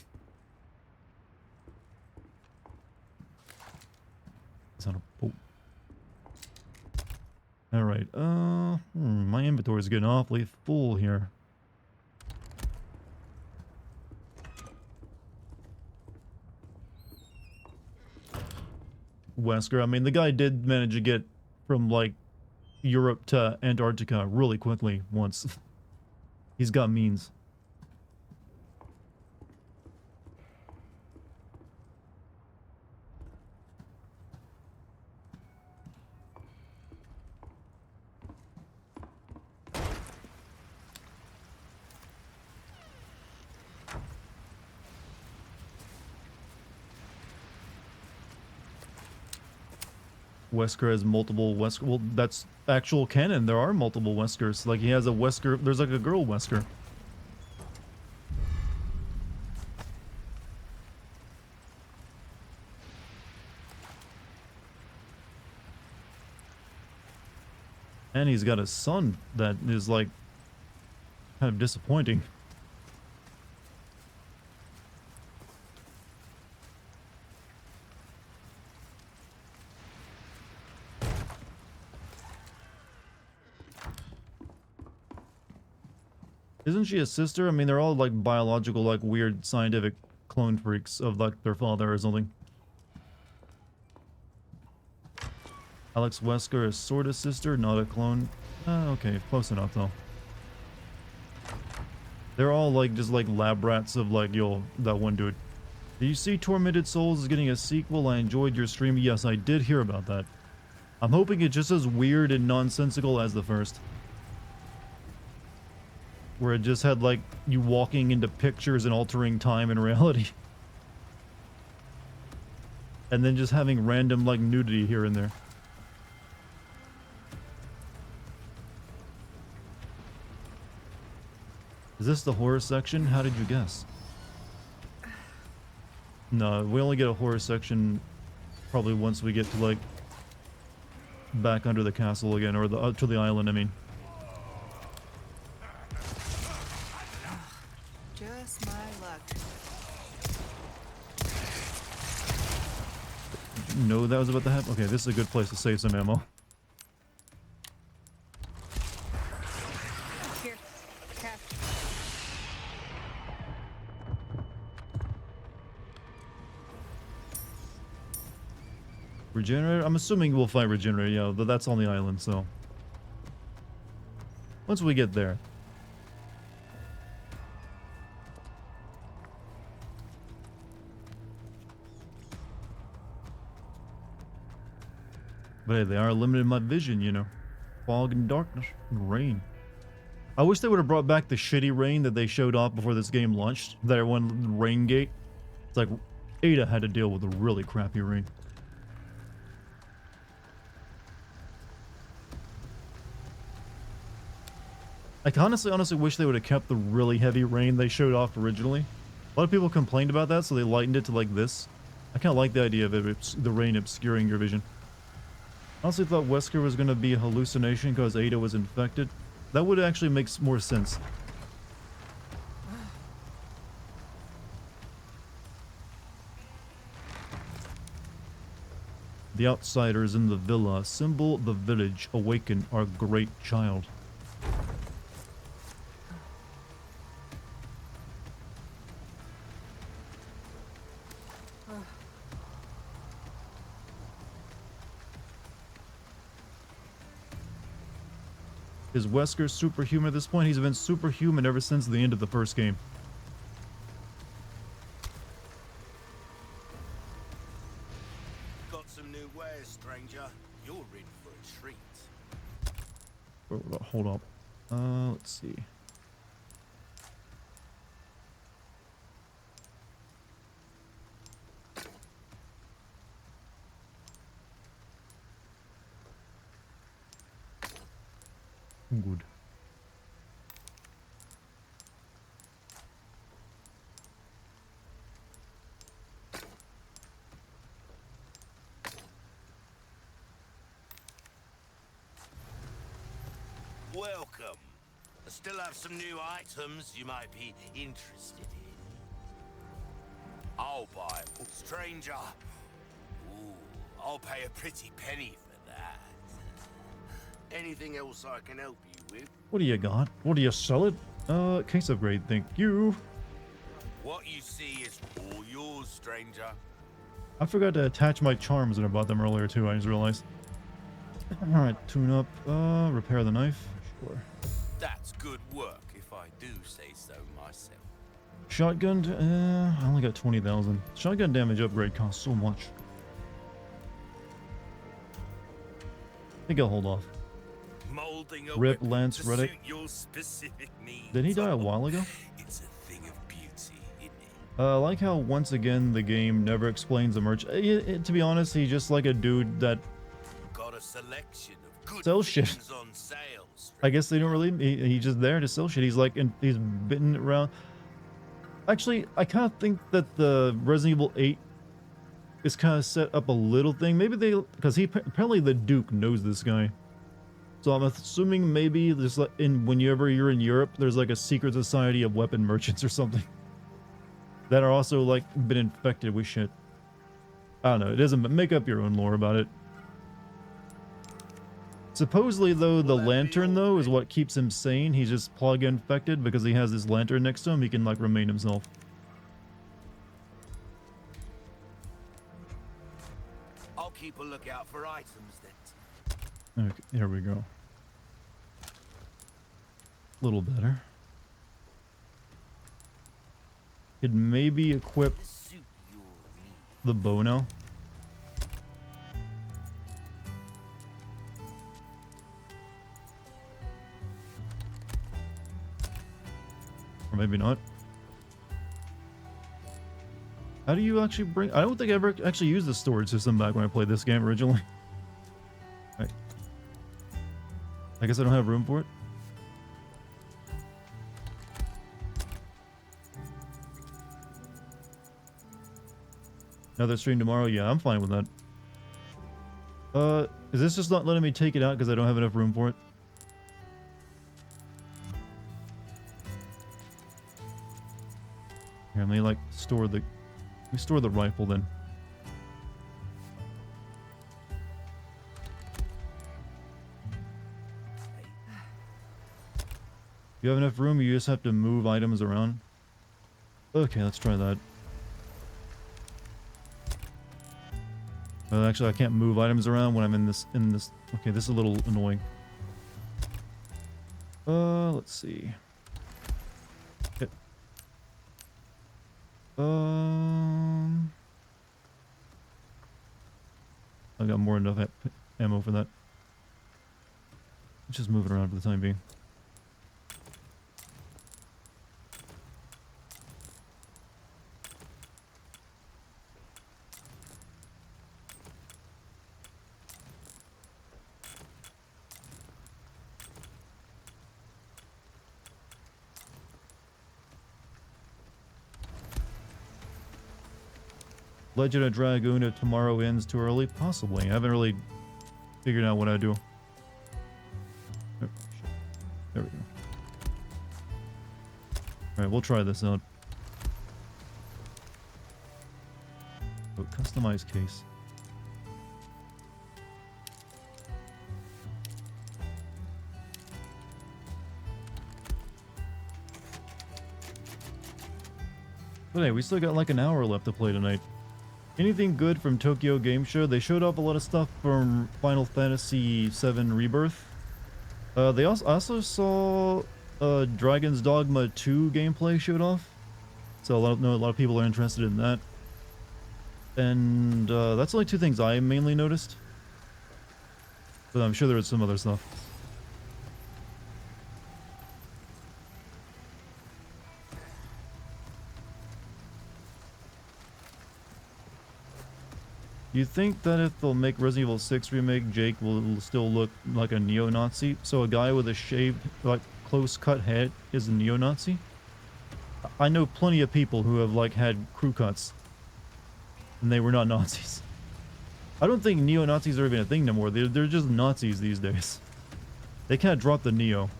It's on a boat. Alright, my inventory is getting awfully full here. Wesker, I mean, the guy did manage to get from, like, Europe to Antarctica really quickly once. He's got means. Wesker has multiple Wesker. Well, that's actual canon. There are multiple Weskers. Like, he has a Wesker. There's like a girl Wesker. And he's got a son that is, like, kind of disappointing. Isn't she a sister? I mean, they're all, like, biological, like, weird scientific clone freaks of, like, their father or something. Alex Wesker is sort of sister, not a clone. Okay, close enough, though. They're all, like, just, like, lab rats of, like, that one dude. Did you see Tormented Souls is getting a sequel? I enjoyed your stream. Yes, I did hear about that. I'm hoping it's just as weird and nonsensical as the first. Where it just had, like, you walking into pictures and altering time and reality. And then just having random, like, nudity here and there. Is this the horror section? How did you guess? No, we only get a horror section probably once we get to, like, back under the castle again, or to the island, I mean. Just my luck. Did you know that was about to happen? Okay, this is a good place to save some ammo. Here, cash. Regenerator? I'm assuming we'll fight Regenerator, yeah, but that's on the island, so. Once we get there. But hey, they are limited my vision, you know. Fog and darkness and rain. I wish they would have brought back the shitty rain that they showed off before this game launched. That one rain gate. It's like Ada had to deal with a really crappy rain. I honestly wish they would have kept the really heavy rain they showed off originally. A lot of people complained about that, so they lightened it to like this. I kind of like the idea of the rain obscuring your vision. I honestly thought Wesker was going to be a hallucination because Ada was infected. That would actually make more sense. The outsiders in the villa assemble the village, awaken our great child. Is Wesker superhuman at this point? He's been superhuman ever since the end of the first game. Got some new wares, stranger. You're in for a treat. Hold up. Let's see. Good. Welcome. I still have some new items you might be interested in. I'll buy it, stranger. Ooh, I'll pay a pretty penny for that. Anything else I can help you with? What do you got? What do you sell it? Case upgrade, thank you. What you see is all yours, stranger. I forgot to attach my charms when I bought them earlier too, I just realized. Alright, tune up, repair the knife. Sure. That's good work, if I do say so myself. Shotgun, I only got 20,000. Shotgun damage upgrade costs so much. I think I'll hold off. Molding a Rip weapon Lance to Reddick. suit your specific needs. Did he die a while ago? It's a thing of beauty, isn't it? I like how once again the game never explains the merch. To be honest, he's just like a dude that Got a selection of good sells shit. things on sale. I guess they don't really. He's just there to sell shit. He's like, he's bitten around. Actually, I kind of think that the Resident Evil 8 is kind of set up a little thing. Maybe they, because apparently the Duke knows this guy. So I'm assuming maybe there's like whenever you're in Europe, there's like a secret society of weapon merchants or something that are also like been infected with shit. I don't know. It doesn't make up your own lore about it. Supposedly, though, the lantern, though, is what keeps him sane. He's just plug infected because he has this lantern next to him. He can, like, remain himself. I'll keep a lookout for items then. Okay, here we go. A little better. Could maybe equip Suit your needs. the bow now. Or maybe not. How do you actually bring... I don't think I ever actually used the storage system back when I played this game originally. Right. I guess I don't have room for it. Another stream tomorrow? Yeah, I'm fine with that. Is this just not letting me take it out because I don't have enough room for it? Here, let me like store the... Let me store the rifle then. You have enough room, you just have to move items around. Okay, let's try that. Actually, I can't move items around when I'm in this, Okay, this is a little annoying. Let's see. Okay. I got more than enough ammo for that. Let's just move it around for the time being. Legend of Dragoon if tomorrow ends too early? Possibly. I haven't really figured out what I do. Oh, shit. There we go. Alright, we'll try this out. Oh, customize case. But hey, we still got like an hour left to play tonight. Anything good from Tokyo Game Show? They showed off a lot of stuff from Final Fantasy VII Rebirth. They also saw Dragon's Dogma 2 gameplay showed off. So a lot of people are interested in that. And that's only two things I mainly noticed. But I'm sure there was some other stuff. You think that if they'll make Resident Evil 6 remake, Jake will still look like a neo-Nazi? So a guy with a shaved, like, close-cut head is a neo-Nazi? I know plenty of people who have, like, had crew cuts. And they were not Nazis. I don't think neo-Nazis are even a thing no more. They're just Nazis these days. They can't drop the neo.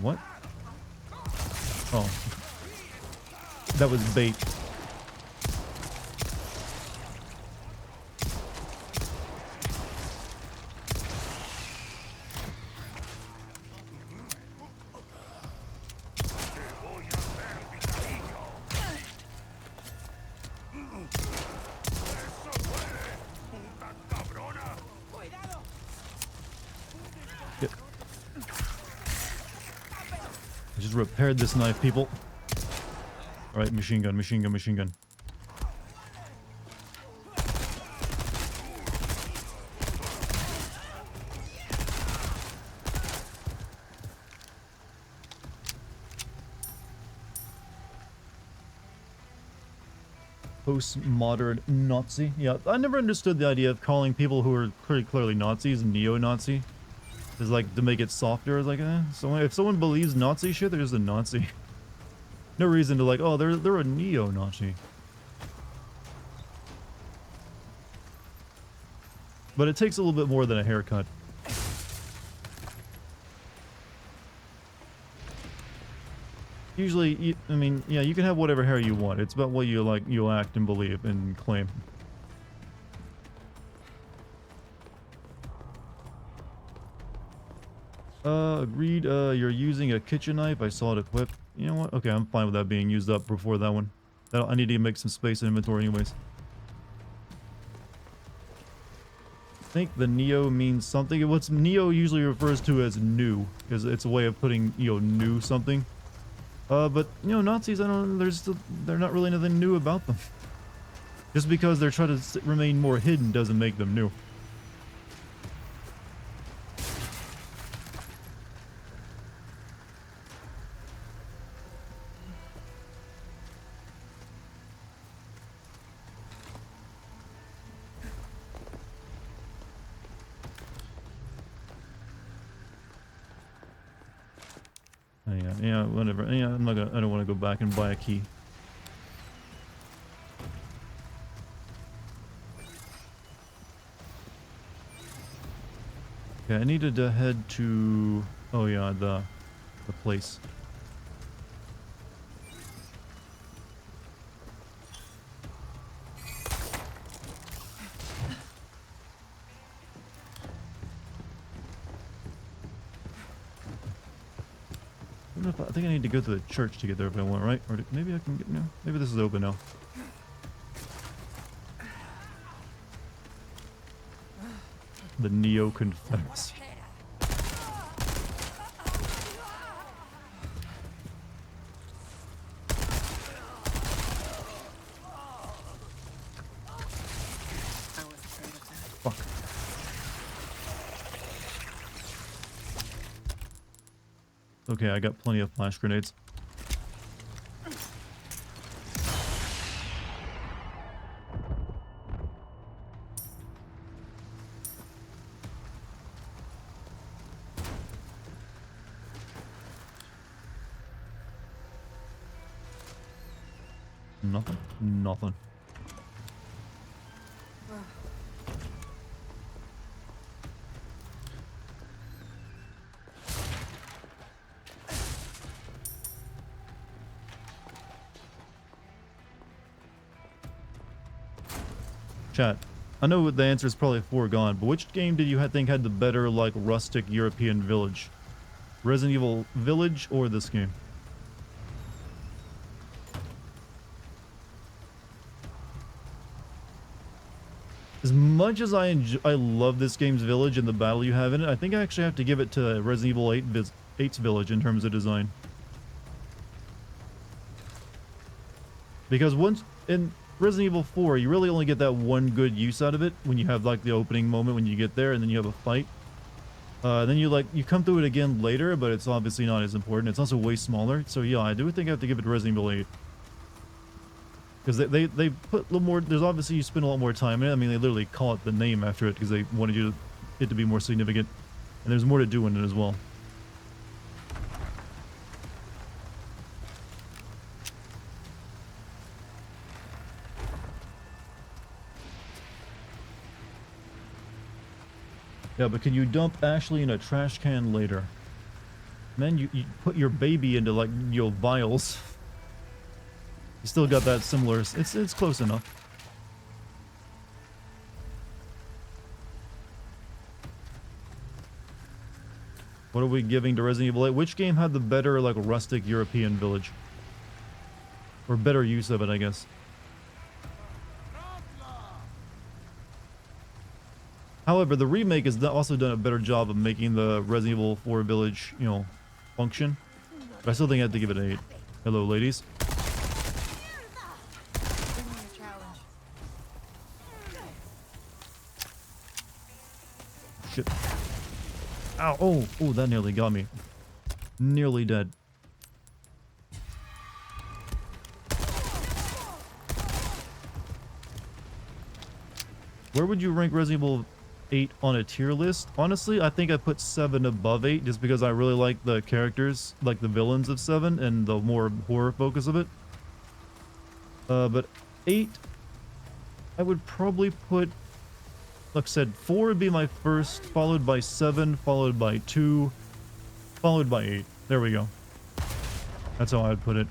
What? Oh. That was bait. I just repaired this knife, people. Alright, machine gun, machine gun, machine gun. Postmodern Nazi. Yeah, I never understood the idea of calling people who are pretty clearly Nazis neo-Nazi. Is like to make it softer. It's like, so if someone believes Nazi shit, they're just a Nazi. No reason to like, oh, they're a neo-Nazi. But it takes a little bit more than a haircut. Usually, I mean, yeah, you can have whatever hair you want. It's about what you like, you act and believe and claim. Agreed, you're using a kitchen knife. I saw it equipped. You know what? Okay, I'm fine with that being used up before that one. I need to make some space in inventory anyways. I think the neo means something. What's neo usually refers to as new, because it's a way of putting, you know, new something. But, you know, Nazis, they're not really nothing new about them. Just because they're trying to remain more hidden doesn't make them new. Yeah, whatever. Yeah, I don't want to go back and buy a key. Okay, I needed to head to, oh yeah, the place. I think I need to go to the church to get there if I want, right? Or maybe I can get, no, maybe this is open now. The Neo-Confederacy. Fuck. Okay, I got plenty of flash grenades. Nothing. Nothing. Chat, I know the answer is probably foregone, but which game did you think had the better, like, rustic European village? Resident Evil Village or this game? As much as I love this game's village and the battle you have in it, I think I actually have to give it to Resident Evil 8's village in terms of design. Because once in Resident Evil 4, you really only get that one good use out of it when you have like the opening moment when you get there and then you have a fight. Then you come through it again later, but it's obviously not as important. It's also way smaller. So yeah, I do think I have to give it to Resident Evil 8. Because they put a little more, there's obviously you spend a lot more time in it. I mean, they literally call it the name after it because they wanted it to be more significant. And there's more to do in it as well. Yeah, but can you dump Ashley in a trash can later? Man, you put your baby into like, vials. You still got that similar, it's close enough. What are we giving to Resident Evil 8? Which game had the better like rustic European village? Or better use of it, I guess. However, the remake has also done a better job of making the Resident Evil 4 village, function. But I still think I have to give it an 8. Hello, ladies. Shit. Ow. Oh, that nearly got me. Nearly dead. Where would you rank Resident Evil 8 on a tier list? Honestly, I think I put 7 above 8 just because I really like the characters, like the villains of 7 and the more horror focus of it. But 8, I would probably put, like I said, 4 would be my first, followed by 7, followed by 2, followed by 8. There we go. That's how I'd put it.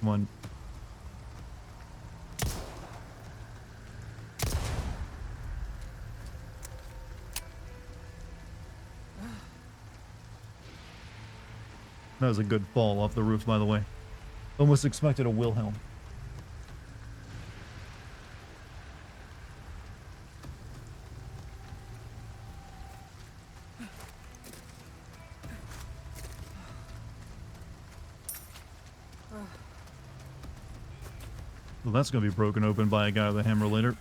Come on. That was a good fall off the roof, by the way. Almost expected a Wilhelm. Well, that's going to be broken open by a guy with a hammer later.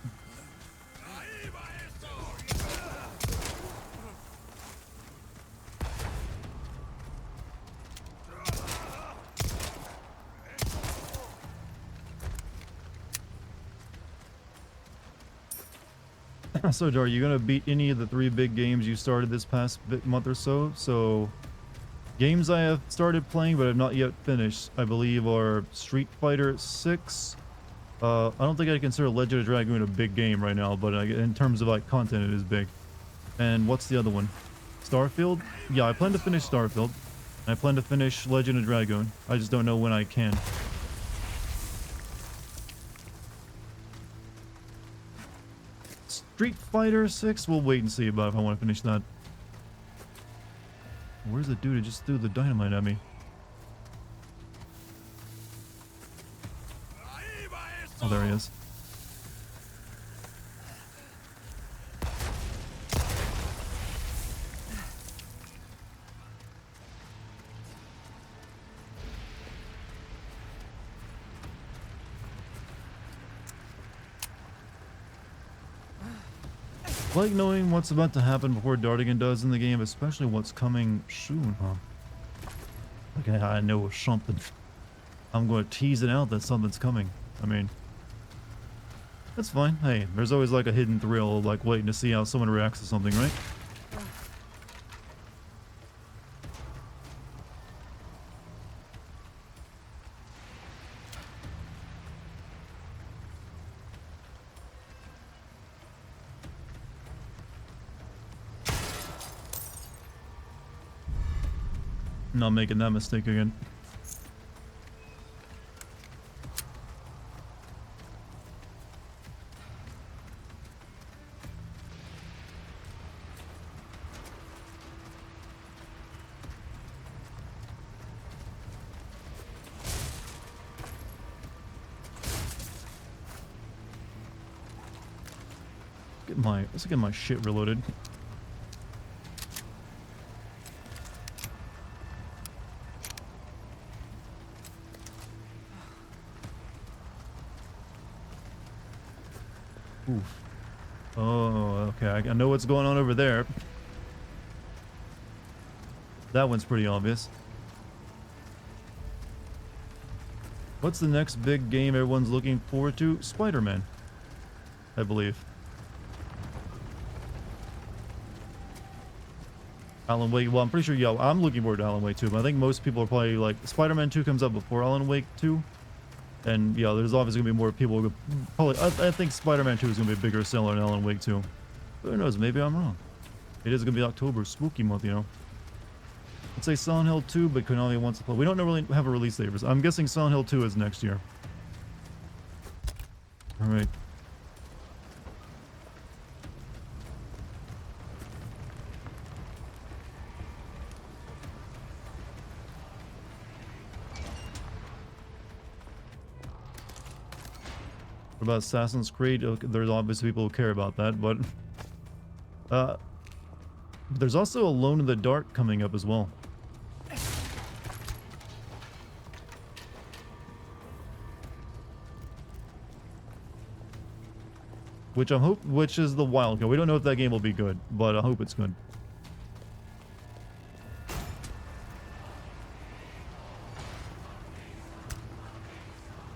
So, Dar, you gonna beat any of the 3 big games you started this past month or so? So, games I have started playing but have not yet finished, I believe, are Street Fighter 6. I don't think I consider Legend of Dragoon a big game right now, but in terms of like content, it is big. And what's the other one? Starfield? Yeah, I plan to finish Starfield. And I plan to finish Legend of Dragoon. I just don't know when I can. Street Fighter 6? We'll wait and see about if I want to finish that. Where's the dude who just threw the dynamite at me? Oh, there he is. I like knowing what's about to happen before Dartigan does in the game, especially what's coming soon, huh? Okay, I know something. I'm going to tease it out that something's coming. I mean, that's fine. Hey, there's always like a hidden thrill, like waiting to see how someone reacts to something, right? Not making that mistake again. get my shit reloaded. Oof. Oh, okay. I know what's going on over there. That one's pretty obvious. What's the next big game everyone's looking forward to? Spider-Man, I believe. Alan Wake. Well, I'm pretty sure, yeah, I'm looking forward to Alan Wake 2, but I think most people are probably like, Spider-Man 2 comes out before Alan Wake 2. And yeah, there's obviously gonna be more people who probably, I think Spider-Man 2 is gonna be a bigger seller than Alan Wake 2. But who knows, maybe I'm wrong. It is gonna be October, spooky month, you know. I'd say Silent Hill 2, but Konami wants to play. We don't really have a release date. I'm guessing Silent Hill 2 is next year. Alright. What about Assassin's Creed? Okay, there's obviously people who care about that, but there's also Alone in the Dark coming up as well. Which is the wild card. We don't know if that game will be good, but I hope it's good.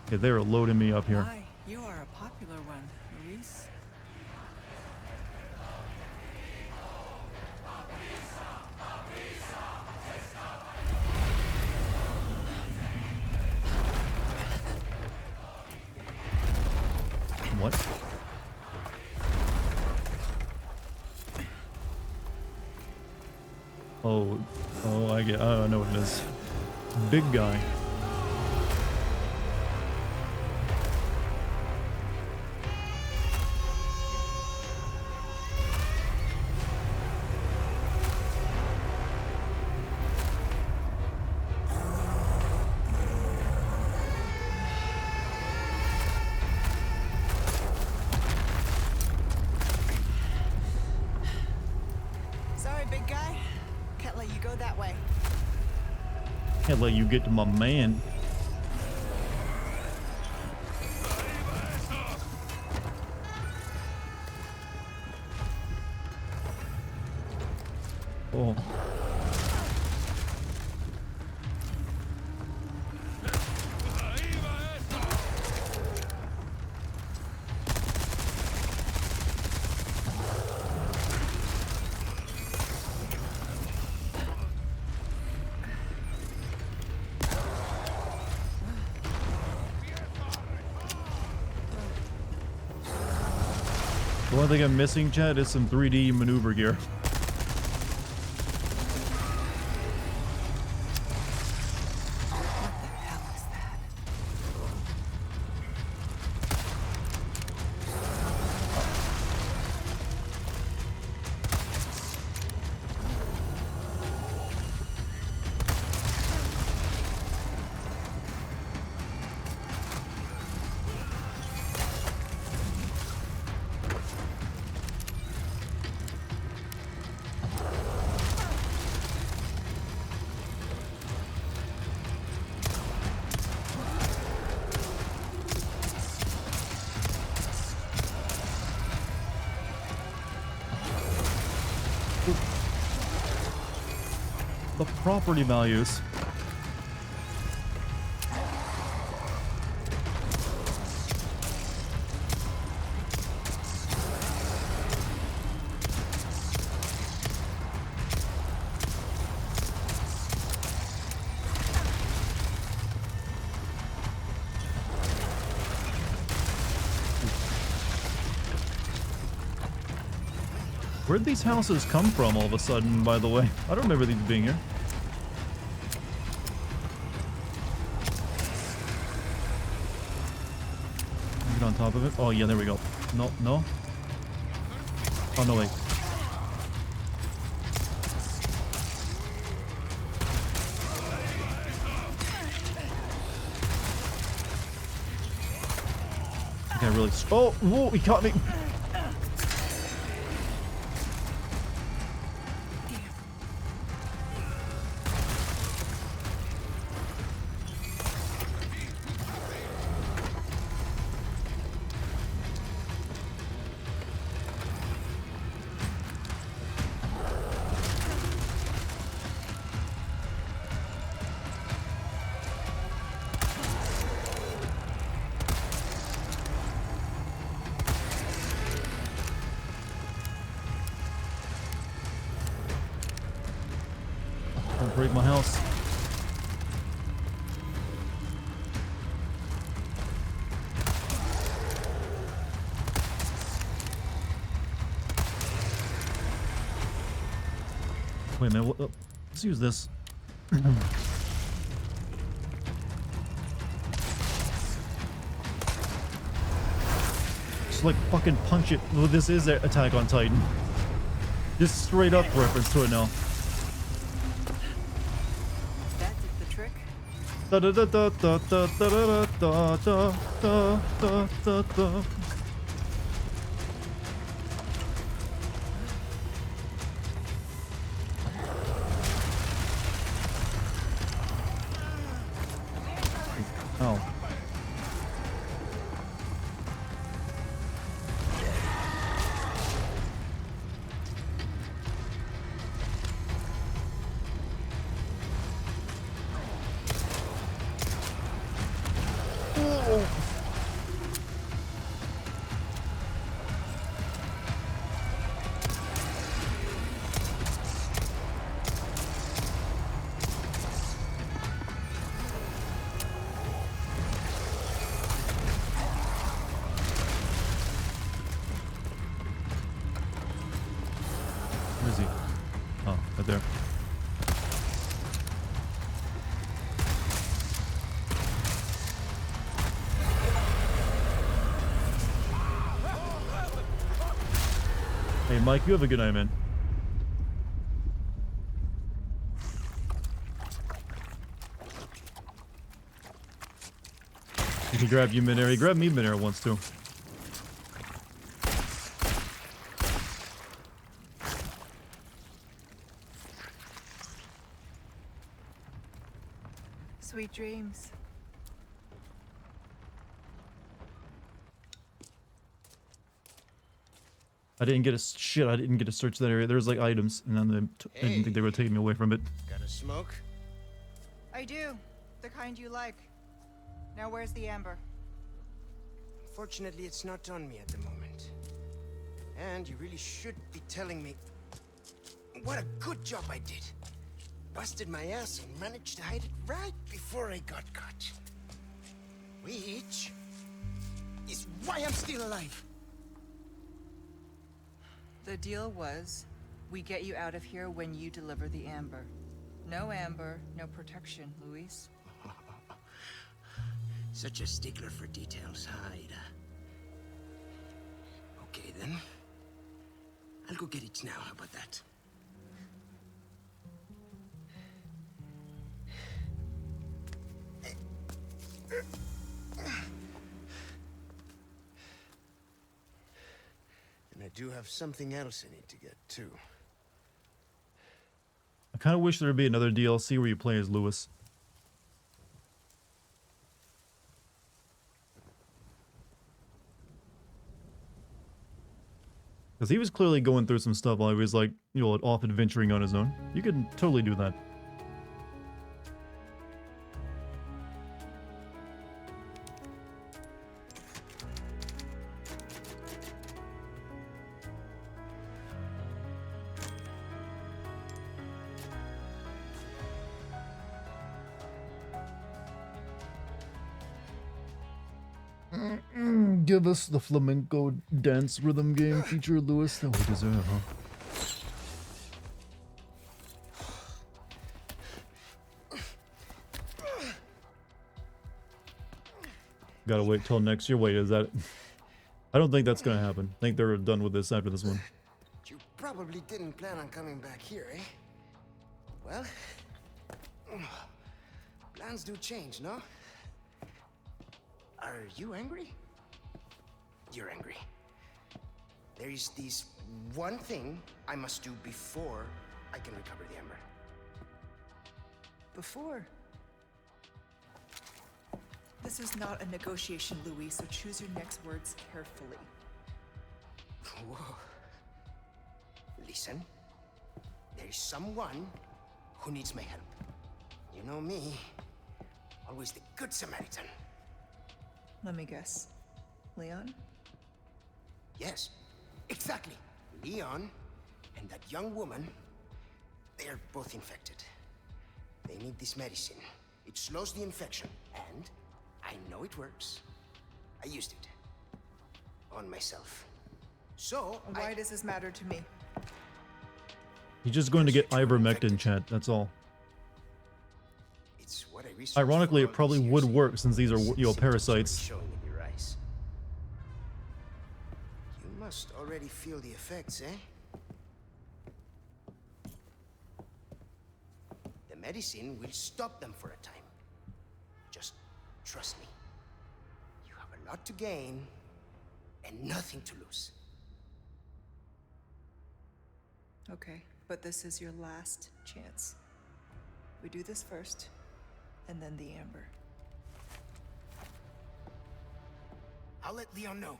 Okay, they're loading me up here. Why? You are a popular one, Luis. What? Oh, I know what it is. Big guy. Sorry, big guy. Can't let you go that way. Can't let you get to my man. Oh. The one thing I'm missing, chat, is some 3D maneuver gear. What the hell is that? The property values. Where'd these houses come from all of a sudden, by the way? I don't remember these being here. Get on top of it. Oh, yeah, there we go. No, no. Oh, no, wait. Okay, really. Oh, whoa, he caught me. Don't break my house. Wait a minute, let's use this. Just like fucking punch it. Well, this is Attack on Titan. Just straight up reference to it now. That did the trick. Da da da da da da da da da da da da da. Oh. Where is he? Oh, right there. Hey, Mike, you have a good night, man. He grabbed you midair. He grabbed me midair once, too. Sweet dreams. I didn't get a shit. I didn't get to search that area. There's like items, and then I didn't think they were taking me away from it. Got a smoke? I do. The kind you like. Now where's the amber? Fortunately, it's not on me at the moment. And you really should be telling me what a good job I did. Busted my ass and managed to hide it right before I got caught. Which is why I'm still alive. The deal was, we get you out of here when you deliver the amber. No amber, no protection, Luis. Such a stickler for details, Ida. Okay then. I'll go get it now, how about that? And I do have something else I need to get too. I kind of wish there would be another DLC where you play as Lewis. Because he was clearly going through some stuff while he was like, you know, off adventuring on his own. You could totally do that. Give us the flamenco dance rhythm game feature, Lewis, that we deserve, huh? Gotta wait till next year. Wait, is that... I don't think that's gonna happen. I think they're done with this after this one. You probably didn't plan on coming back here, eh? Well... plans do change, no? Are you angry? You're angry. There is this one thing I must do before I can recover the amber. Before. This is not a negotiation, Louis, so choose your next words carefully. Whoa. Listen, there is someone who needs my help. You know me, always the good Samaritan. Let me guess. Leon? Yes, exactly. Leon and that young woman, they are both infected. They need this medicine. It slows the infection, and I know it works. I used it. On myself. So, Why does this matter to me? He's just going to get Because you're ivermectin, infected. chat, that's all. It's what I researched Ironically, for it all probably these would years. work since these are, Symptoms already parasites. showing in your eyes. You must already feel the effects, eh? The medicine will stop them for a time. Just trust me. You have a lot to gain and nothing to lose. Okay, but this is your last chance. We do this first, and then the amber. I'll let Leon know.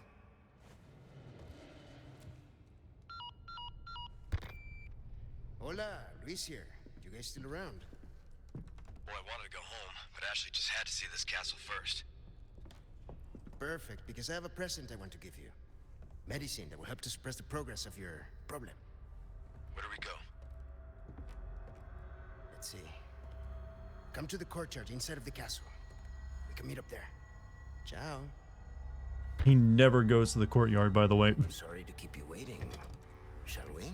Hola, Luis here. You guys still around? Well, I wanted to go home, but Ashley just had to see this castle first. Perfect, because I have a present I want to give you. Medicine that will help to suppress the progress of your problem. Where do we go? Let's see. Come to the courtyard inside of the castle. We can meet up there. Ciao. He never goes to the courtyard, by the way. I'm sorry to keep you waiting. Shall we?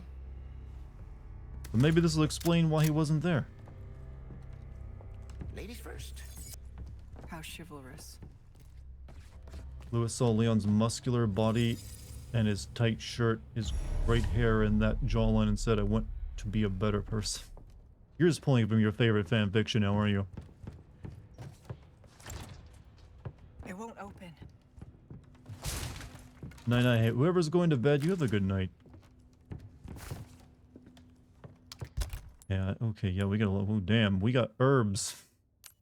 But maybe this will explain why he wasn't there. Ladies first. How chivalrous. Lewis saw Leon's muscular body and his tight shirt, his great hair, and that jawline and said, I want to be a better person. You're just pulling from your favorite fan fiction now, aren't you? It won't open. Night night. Hey, whoever's going to bed, you have a good night. Yeah, okay, yeah, we got a lot. Oh, damn, we got herbs.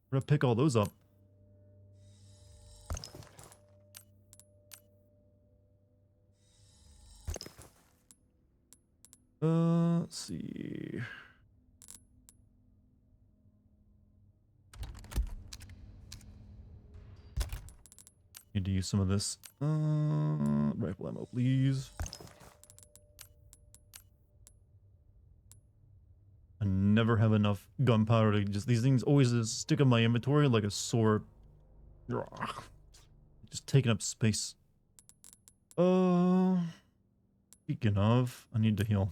We're gonna pick all those up. Let's see. Need to use some of this. Rifle ammo, please. I never have enough gunpowder to just, these things always just stick in my inventory like a sore. Just taking up space. Speaking of, I need to heal.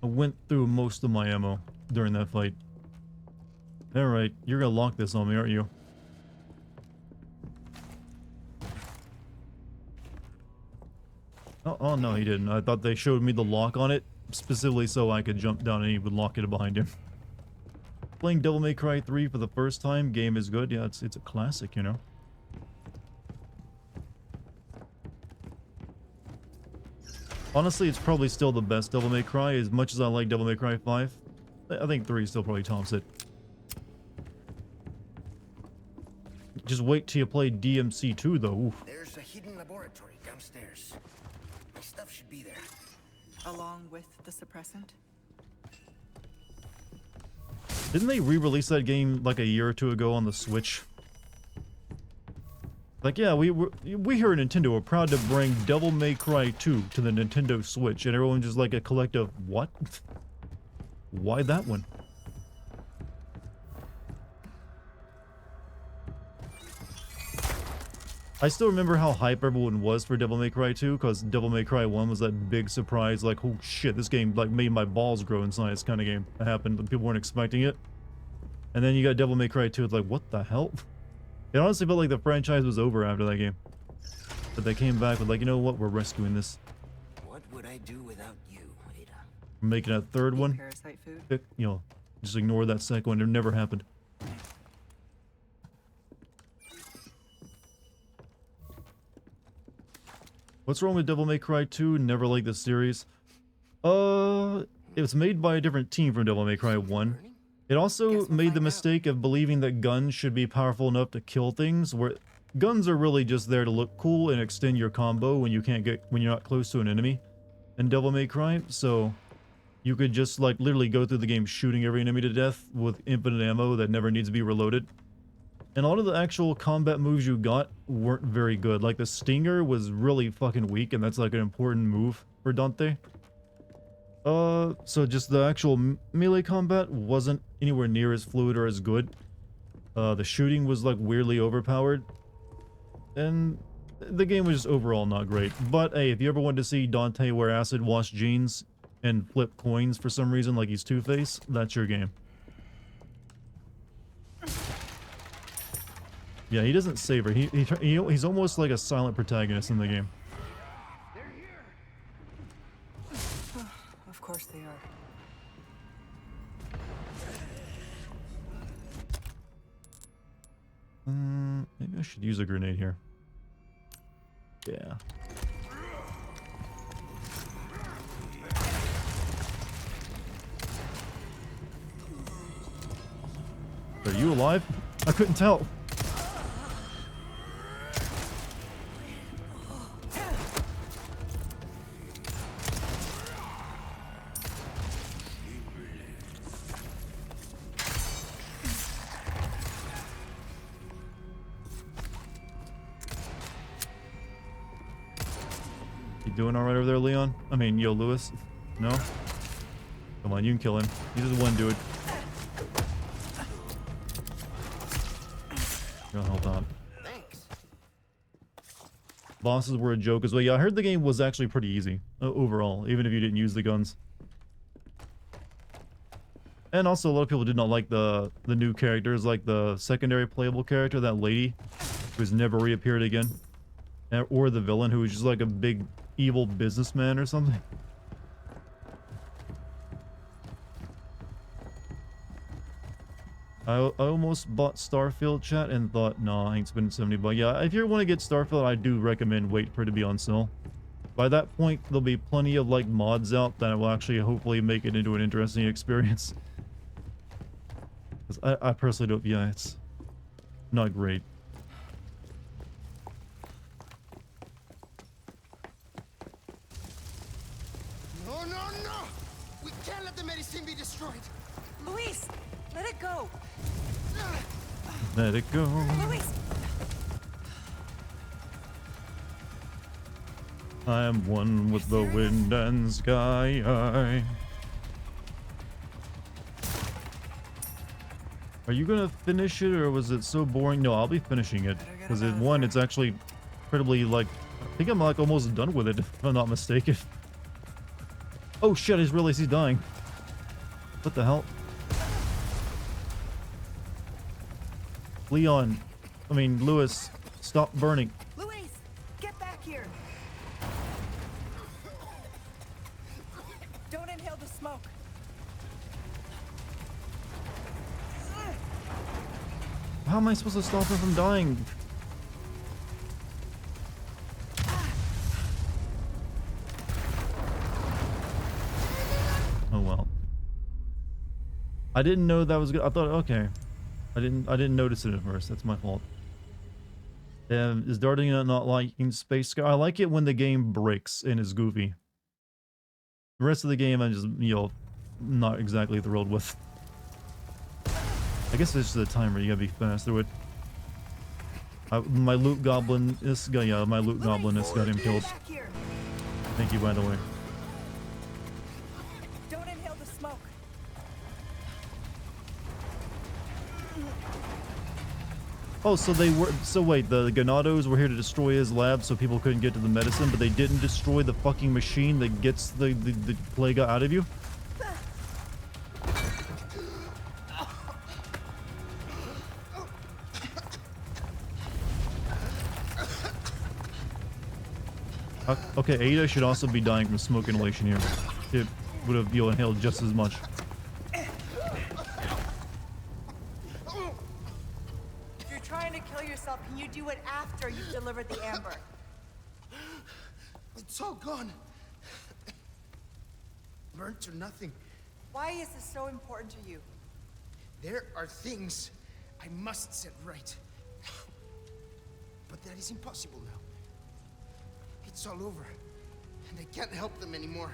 I went through most of my ammo during that fight. Alright, you're gonna lock this on me, aren't you? Oh no, he didn't. I thought they showed me the lock on it, specifically so I could jump down and he would lock it behind him. Playing Devil May Cry 3 for the first time, game is good. Yeah, it's a classic, you know. Honestly, it's probably still the best Devil May Cry, as much as I like Devil May Cry 5. I think 3 still probably tops it. Just wait till you play DMC 2, though. Oof. There's a hidden laboratory downstairs. My stuff should be there. Along with the suppressant? Didn't they re-release that game like a year or two ago on the Switch? Like, yeah, we here at Nintendo are proud to bring Devil May Cry 2 to the Nintendo Switch, and everyone just like a collective, what? Why that one? I still remember how hype everyone was for Devil May Cry 2, because Devil May Cry 1 was that big surprise, like, oh shit, this game like made my balls grow in size kind of game. That happened, people weren't expecting it. And then you got Devil May Cry 2, it's like, what the hell? It honestly felt like the franchise was over after that game. But they came back with like, you know what, we're rescuing this. What would I do without you, Ada? We're making a third one. Parasite food? You know, just ignore that second one, it never happened. What's wrong with Devil May Cry 2? Never liked the series. It was made by a different team from Devil May Cry 1. It also Guess we'll made the find out. mistake of believing that guns should be powerful enough to kill things, where guns are really just there to look cool and extend your combo when you're not close to an enemy in Devil May Cry. So you could just like literally go through the game shooting every enemy to death with infinite ammo that never needs to be reloaded. And a lot of the actual combat moves you got weren't very good. Like the Stinger was really fucking weak, and that's like an important move for Dante. So just the actual melee combat wasn't anywhere near as fluid or as good. The shooting was like weirdly overpowered. And the game was just overall not great. But hey, if you ever wanted to see Dante wear acid wash jeans and flip coins for some reason like he's Two-Face, that's your game. Yeah, he doesn't savor. He's almost like a silent protagonist in the game. Of course they are. Maybe I should use a grenade here. Yeah. Are you alive? I couldn't tell. You doing alright over there, Leon? I mean, yo, Lewis? No? Come on, you can kill him. He's just one dude. Gonna help out. Thanks. Bosses were a joke as well. Yeah, I heard the game was actually pretty easy overall, even if you didn't use the guns. And also, a lot of people did not like the new characters, like the secondary playable character, that lady, who's never reappeared again. Or the villain, who was just like a big evil businessman or something. I almost bought Starfield, chat, and thought, nah, I ain't spending 70 bucks. Yeah, if you want to get Starfield, I do recommend wait for it to be on sale. By that point, there'll be plenty of like mods out that will actually hopefully make it into an interesting experience. 'Cause I personally don't, yeah, it's not great. No, no, no! We can't let the medicine be destroyed. Luis, let it go. Let it go. Luis. I am one with the wind and sky. Are you gonna finish it, or was it so boring? No, I'll be finishing it. Because it's actually incredibly, like, I think I'm like almost done with it, if I'm not mistaken. Oh shit, I just realized he's dying. What the hell? Leon, I mean, Lewis, stop burning. Luis, get back here. Don't inhale the smoke. How am I supposed to stop him from dying? Oh well. I didn't know that was good. I thought, okay. I didn't notice it at first. That's my fault. Is Dartigan not liking Space Sky? I like it when the game breaks and is goofy. The rest of the game, I'm just, you know, not exactly thrilled with. I guess it's just the timer. You gotta be fast through it. My loot goblin, this guy, yeah, my loot goblin has got him killed. Back here. Thank you, by the way. Don't inhale the smoke. Oh, so they were. So wait, the Ganados were here to destroy his lab so people couldn't get to the medicine, but they didn't destroy the fucking machine that gets the plague out of you? Okay, Ada should also be dying from smoke inhalation here. It would have, you know, inhaled just as much. If you're trying to kill yourself, can you do it after you've delivered the amber? It's all gone. Burnt to nothing. Why is this so important to you? There are things I must set right. But that is impossible now. It's all over, and I can't help them anymore.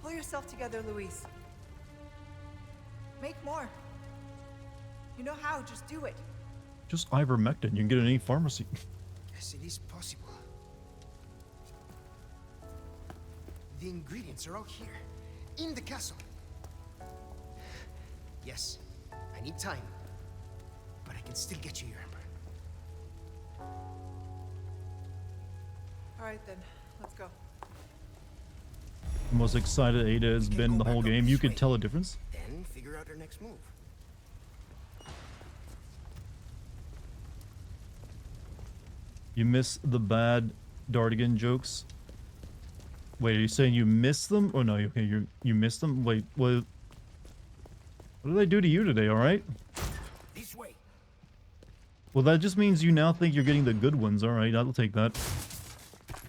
Pull yourself together, Luis. Make more. You know how, just do it. Just ivermectin. You can get it in any pharmacy. Yes, it is possible. The ingredients are all here, in the castle. Yes, I need time, but I can still get you your amber. All right then, let's go. The most excited Ada has We can been go the whole back up game. this You could way, tell a difference. Then figure out our next move. You miss the bad Dartigan jokes. Wait, are you saying you miss them? Oh no, okay, you missed them? Wait, what did I do to you today, alright? This way. Well, that just means you now think you're getting the good ones. Alright, I'll take that.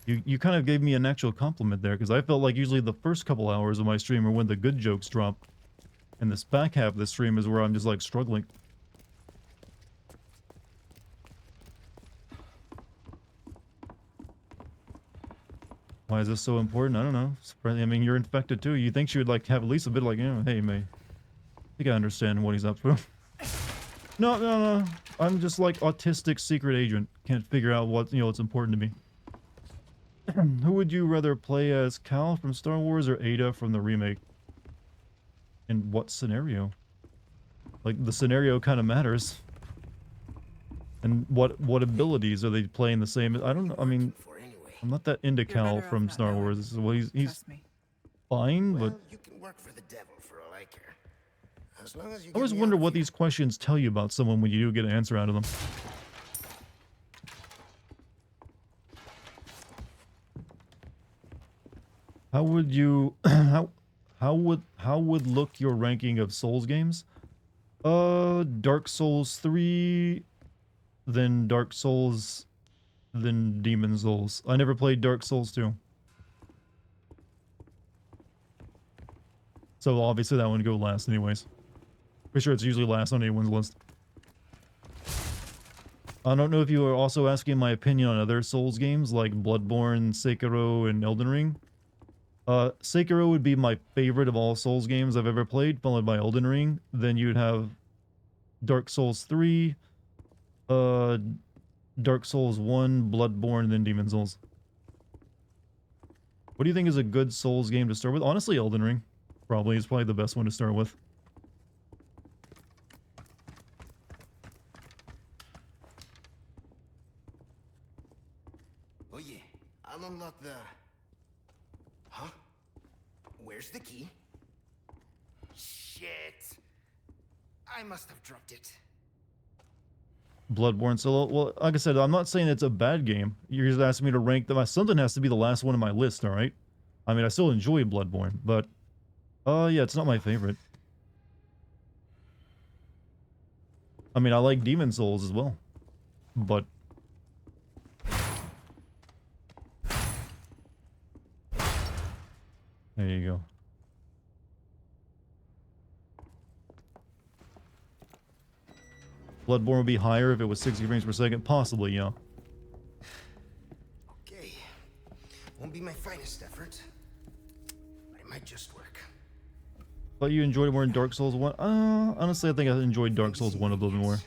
You kind of gave me an actual compliment there, because I felt like usually the first couple hours of my stream are when the good jokes drop. And this back half of the stream is where I'm just like struggling. Why is this so important? I don't know. I mean, you're infected too. You think she would like have at least a bit like, hey, May. I think I understand what he's up to. No. I'm just like autistic secret agent. Can't figure out what, what's important to me. Who would you rather play as, Cal from Star Wars or Ada from the remake? In what scenario? Like, the scenario kind of matters. And what abilities are they playing the same? I don't know. I mean, For anyway. I'm not that into You're Cal better off from not Star knowing. Wars. Well, he's Trust me. fine, Well, but you can work for the devil for all I care. As long as you I always get me wonder out of what here. these questions tell you about someone when you do get an answer out of them. How would you how would look your ranking of Souls games? Dark Souls 3, then Dark Souls, then Demon Souls. I never played Dark Souls 2. So obviously that one would go last anyways. Pretty sure it's usually last on anyone's list. I don't know if you are also asking my opinion on other Souls games like Bloodborne, Sekiro, and Elden Ring. Sekiro would be my favorite of all Souls games I've ever played, followed by Elden Ring. Then you'd have Dark Souls 3, Dark Souls 1, Bloodborne, and then Demon Souls. What do you think is a good Souls game to start with? Honestly, Elden Ring probably is probably the best one to start with. Oh yeah, I'll unlock the... Huh? Where's the key? Shit. I must have dropped it. Bloodborne solo. Well, like I said, I'm not saying it's a bad game. You're just asking me to rank them. Something has to be the last one on my list, all right? I mean, I still enjoy Bloodborne, but yeah, it's not my favorite. I mean, I like Demon Souls as well, but there you go. Bloodborne would be higher if it was 60 frames per second, possibly, yeah. Okay. Won't be my finest effort, but it might just work. But you enjoyed it more in Dark Souls 1? Honestly, I think I enjoyed Dark Souls 1 a little bit more.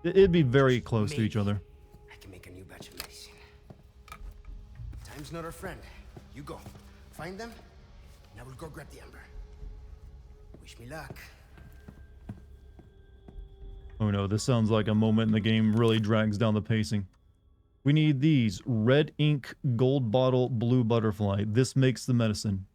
It'd be very close to each other. I can make a new batch of medicine. Time's not our friend. You go. Find them, and I will go grab the amber. Wish me luck. Oh no, this sounds like a moment in the game really drags down the pacing. We need these. Red ink, gold bottle, blue butterfly. This makes the medicine.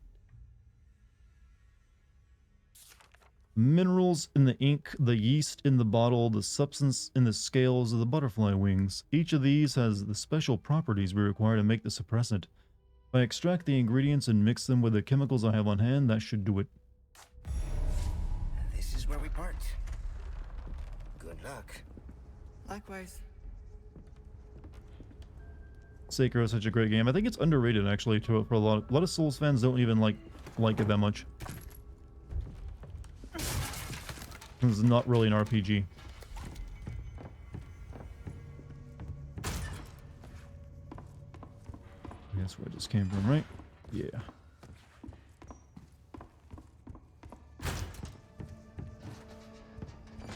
Minerals in the ink, the yeast in the bottle, the substance in the scales of the butterfly wings. Each of these has the special properties we require to make the suppressant. If I extract the ingredients and mix them with the chemicals I have on hand, that should do it. This is where we part. Good luck. Likewise. Sekiro is such a great game. I think it's underrated actually for a lot of Souls fans don't even like it that much. It's not really an RPG. That's where I just came from, right? Yeah.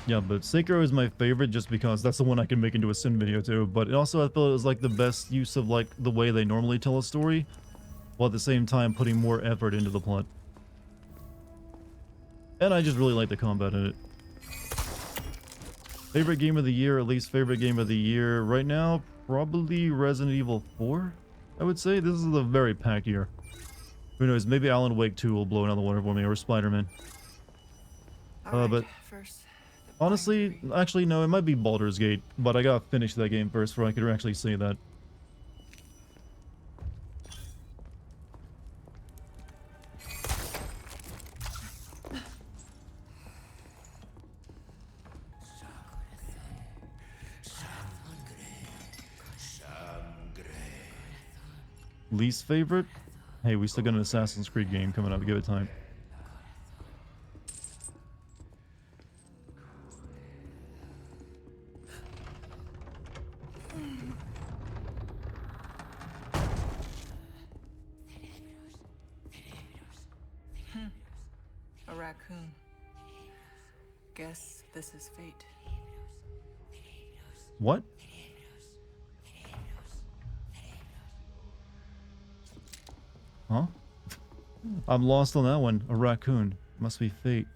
Yeah, but Sekiro is my favorite just because that's the one I can make into a Sin video too. But it also, I feel it was like the best use of like the way they normally tell a story, while at the same time putting more effort into the plot. And I just really like the combat in it. Favorite game of the year, at least favorite game of the year right now, probably Resident Evil 4, I would say. This is a very packed year. Who knows, maybe Alan Wake 2 will blow another one for me, or Spider-Man. But first, the honestly, bindery. actually, no, it might be Baldur's Gate, but I gotta finish that game first before I could actually say that. Least favorite? Hey, we still got an Assassin's Creed game coming up. Give it time. A raccoon. Guess this is fate. What? Huh? I'm lost on that one. A raccoon. Must be fate.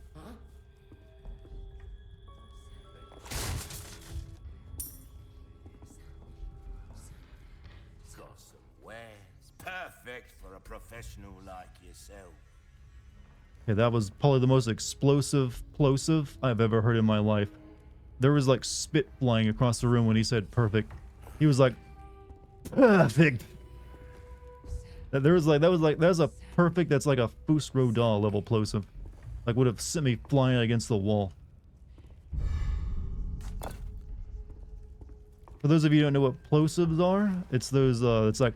Got some wares. Perfect for a professional like yourself. Yeah, that was probably the most explosive plosive I've ever heard in my life. There was like spit flying across the room when he said perfect. He was like, perfect. There was like, that was a perfect, that's like a Fus Rodal level plosive. Like would have sent me flying against the wall. For those of you who don't know what plosives are, it's those, it's like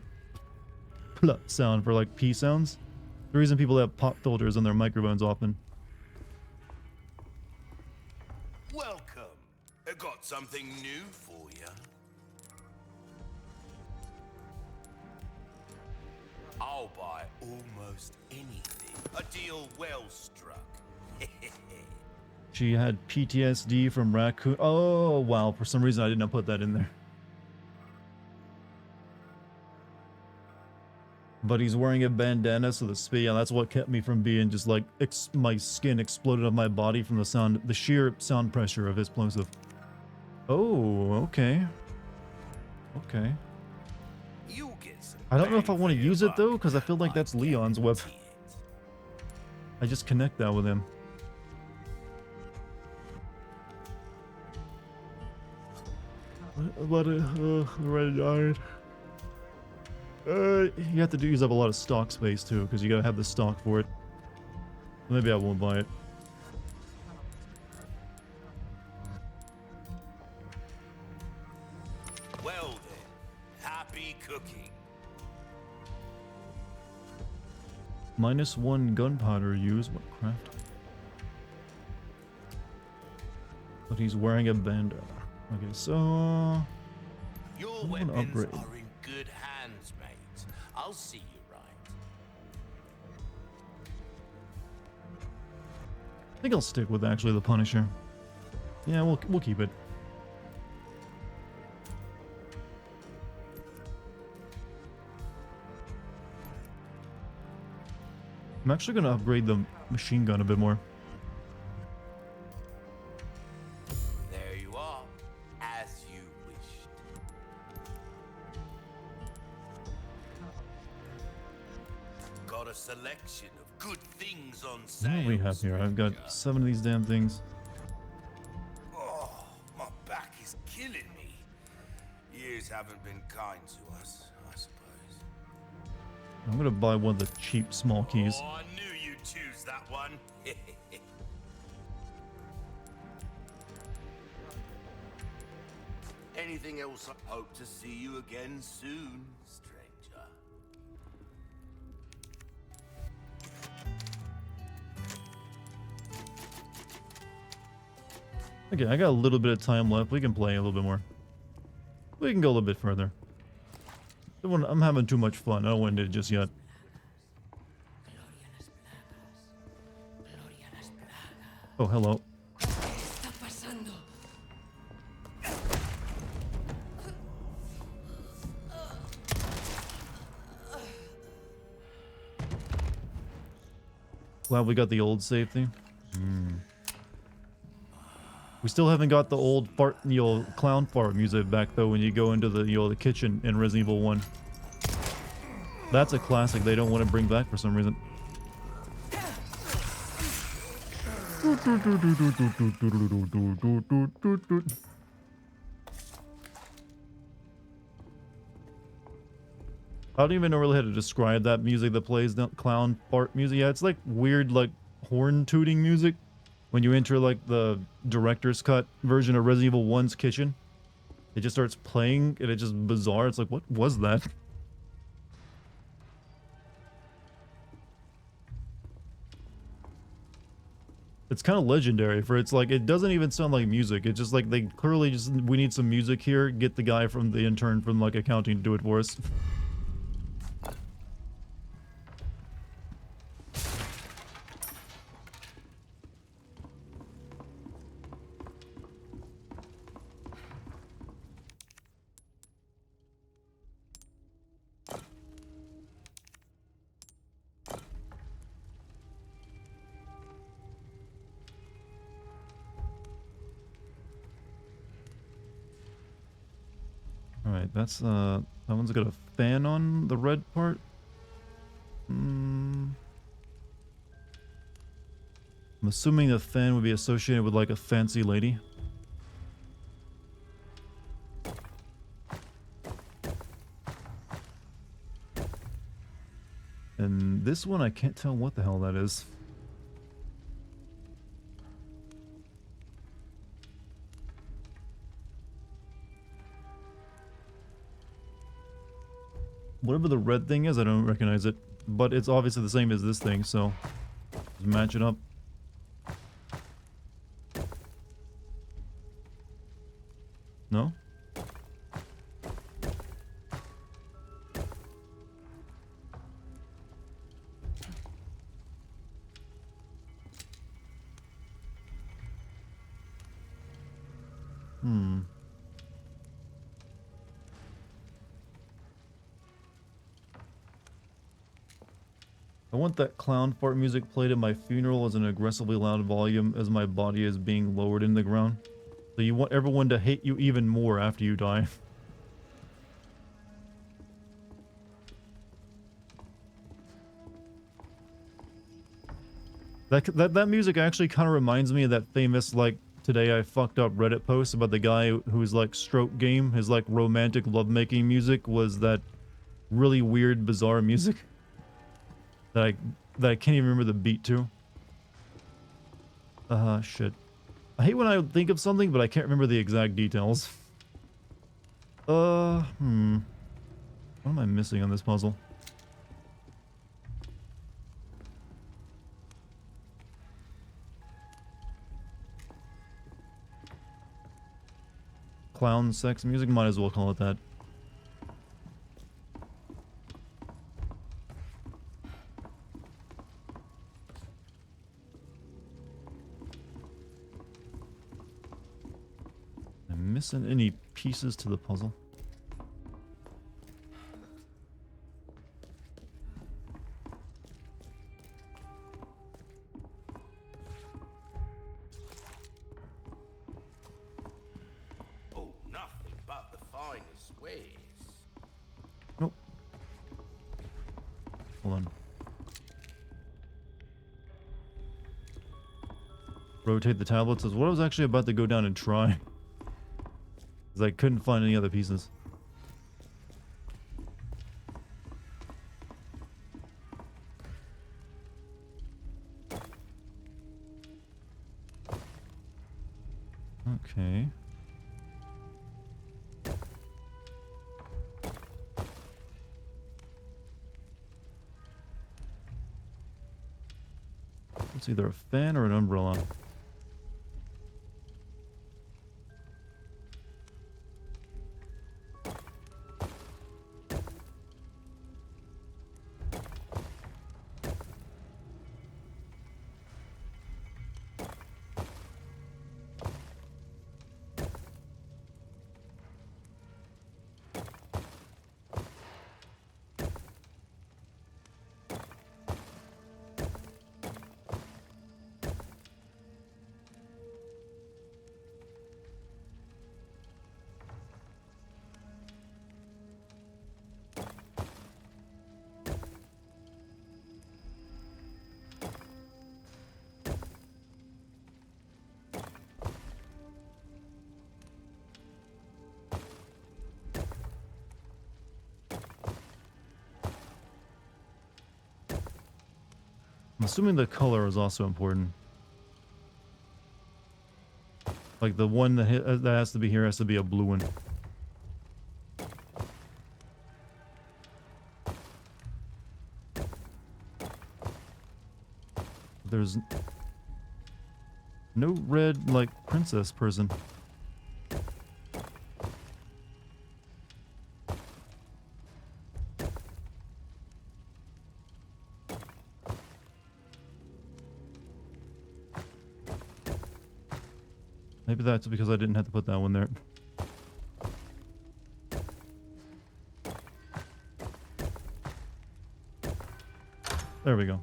plup sound for like P sounds. The reason people have pop filters on their microphones often. Welcome. I got something new for you. I'll buy almost anything. A deal well struck. She had PTSD from raccoon. Oh, wow. For some reason, I did not put that in there. But he's wearing a bandana, so the spit, yeah, that's what kept me from being just like, my skin exploded off my body from the sound, the sheer sound pressure of his plosive. Oh, okay. Okay. You'll get some I don't know if I bang want to for your use it buck, though, because I feel like I that's Leon's weapon. guarantee it. I just connect that with him. But already died. You have to use up a lot of stock space too, because you gotta have the stock for it. Maybe I won't buy it. Well then, happy cooking. -1 gunpowder used. What craft? But he's wearing a bandana. Okay, so Your I'm gonna weapons upgrade. are in good hands, mate. I'll see you right. I think I'll stick with actually the Punisher. Yeah, we'll keep it. I'm actually gonna upgrade the machine gun a bit more. There you are, as you wished. Got a selection of good things on sale. What do we have here? I've got 7 of these damn things. Oh, my back is killing me. Years haven't been kind to us, I suppose. I'm gonna buy one of the cheap small keys. Oh, I knew you'd choose that one. Anything else? I hope to see you again soon, stranger. Okay, I got a little bit of time left. We can play a little bit more. We can go a little bit further. I'm having too much fun. I don't want to end it just yet. Oh, hello. ¿Qué está pasando? Glad we got the old save thing. We still haven't got the old fart, clown fart music back though. When you go into the, the kitchen in Resident Evil 1, that's a classic. They don't want to bring back for some reason. I don't even know really how to describe that music that plays, the clown fart music. Yeah, it's like weird, like horn tooting music. When you enter like the director's cut version of Resident Evil 1's kitchen, it just starts playing and it's just bizarre. It's like, what was that? It's kind of legendary for it's like, it doesn't even sound like music. It's just like they clearly just, we need some music here. Get the guy from the intern from like accounting to do it for us. Alright, that's, that one's got a fan on the red part. I'm assuming the fan would be associated with like a fancy lady. And this one, I can't tell what the hell that is. Whatever the red thing is, I don't recognize it. But it's obviously the same as this thing, so just match it up. No? I want that clown fart music played at my funeral as an aggressively loud volume as my body is being lowered in the ground. So you want everyone to hate you even more after you die. That music actually kind of reminds me of that famous, like, today I fucked up Reddit post about the guy whose, like, stroke game, his, like, romantic lovemaking music was that really weird, bizarre music. That I can't even remember the beat to. Shit. I hate when I think of something, but I can't remember the exact details. What am I missing on this puzzle? Clown sex music? Might as well call it that. Missing any pieces to the puzzle? Oh, nothing but the finest ways. Nope. Hold on. Rotate the tablets is what I was actually about to go down and try. I couldn't find any other pieces. Okay. It's either a fan or an umbrella. assuming the color is also important. Like the one that has to be here has to be a blue one. There's no red, like, princess person. Maybe that's because I didn't have to put that one there. There we go.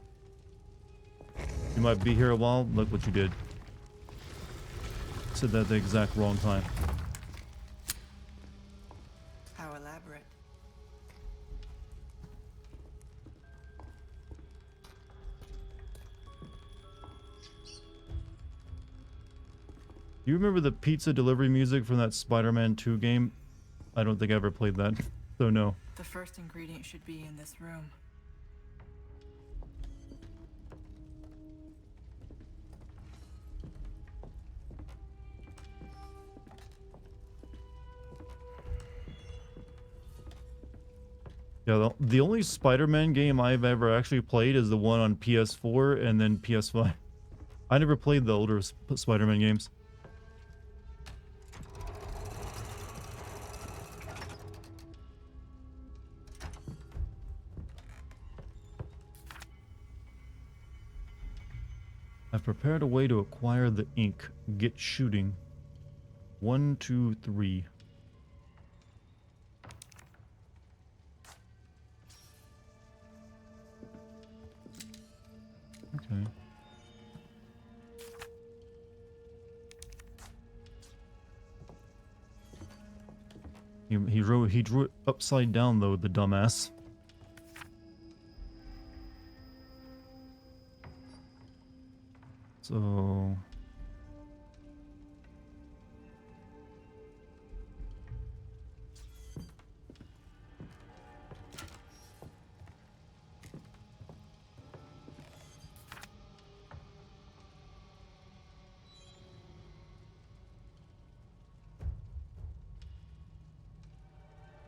You might be here a while. Look what you did. Said that at the exact wrong time. How elaborate. Do you remember the pizza delivery music from that Spider-Man 2 game? I don't think I ever played that, so no. The first ingredient should be in this room. Yeah, the only Spider-Man game I've ever actually played is the one on PS4 and then PS5. I never played the older Spider-Man games. I've prepared a way to acquire the ink. Get shooting. 1, 2, 3. Okay. He drew it upside down though, the dumbass.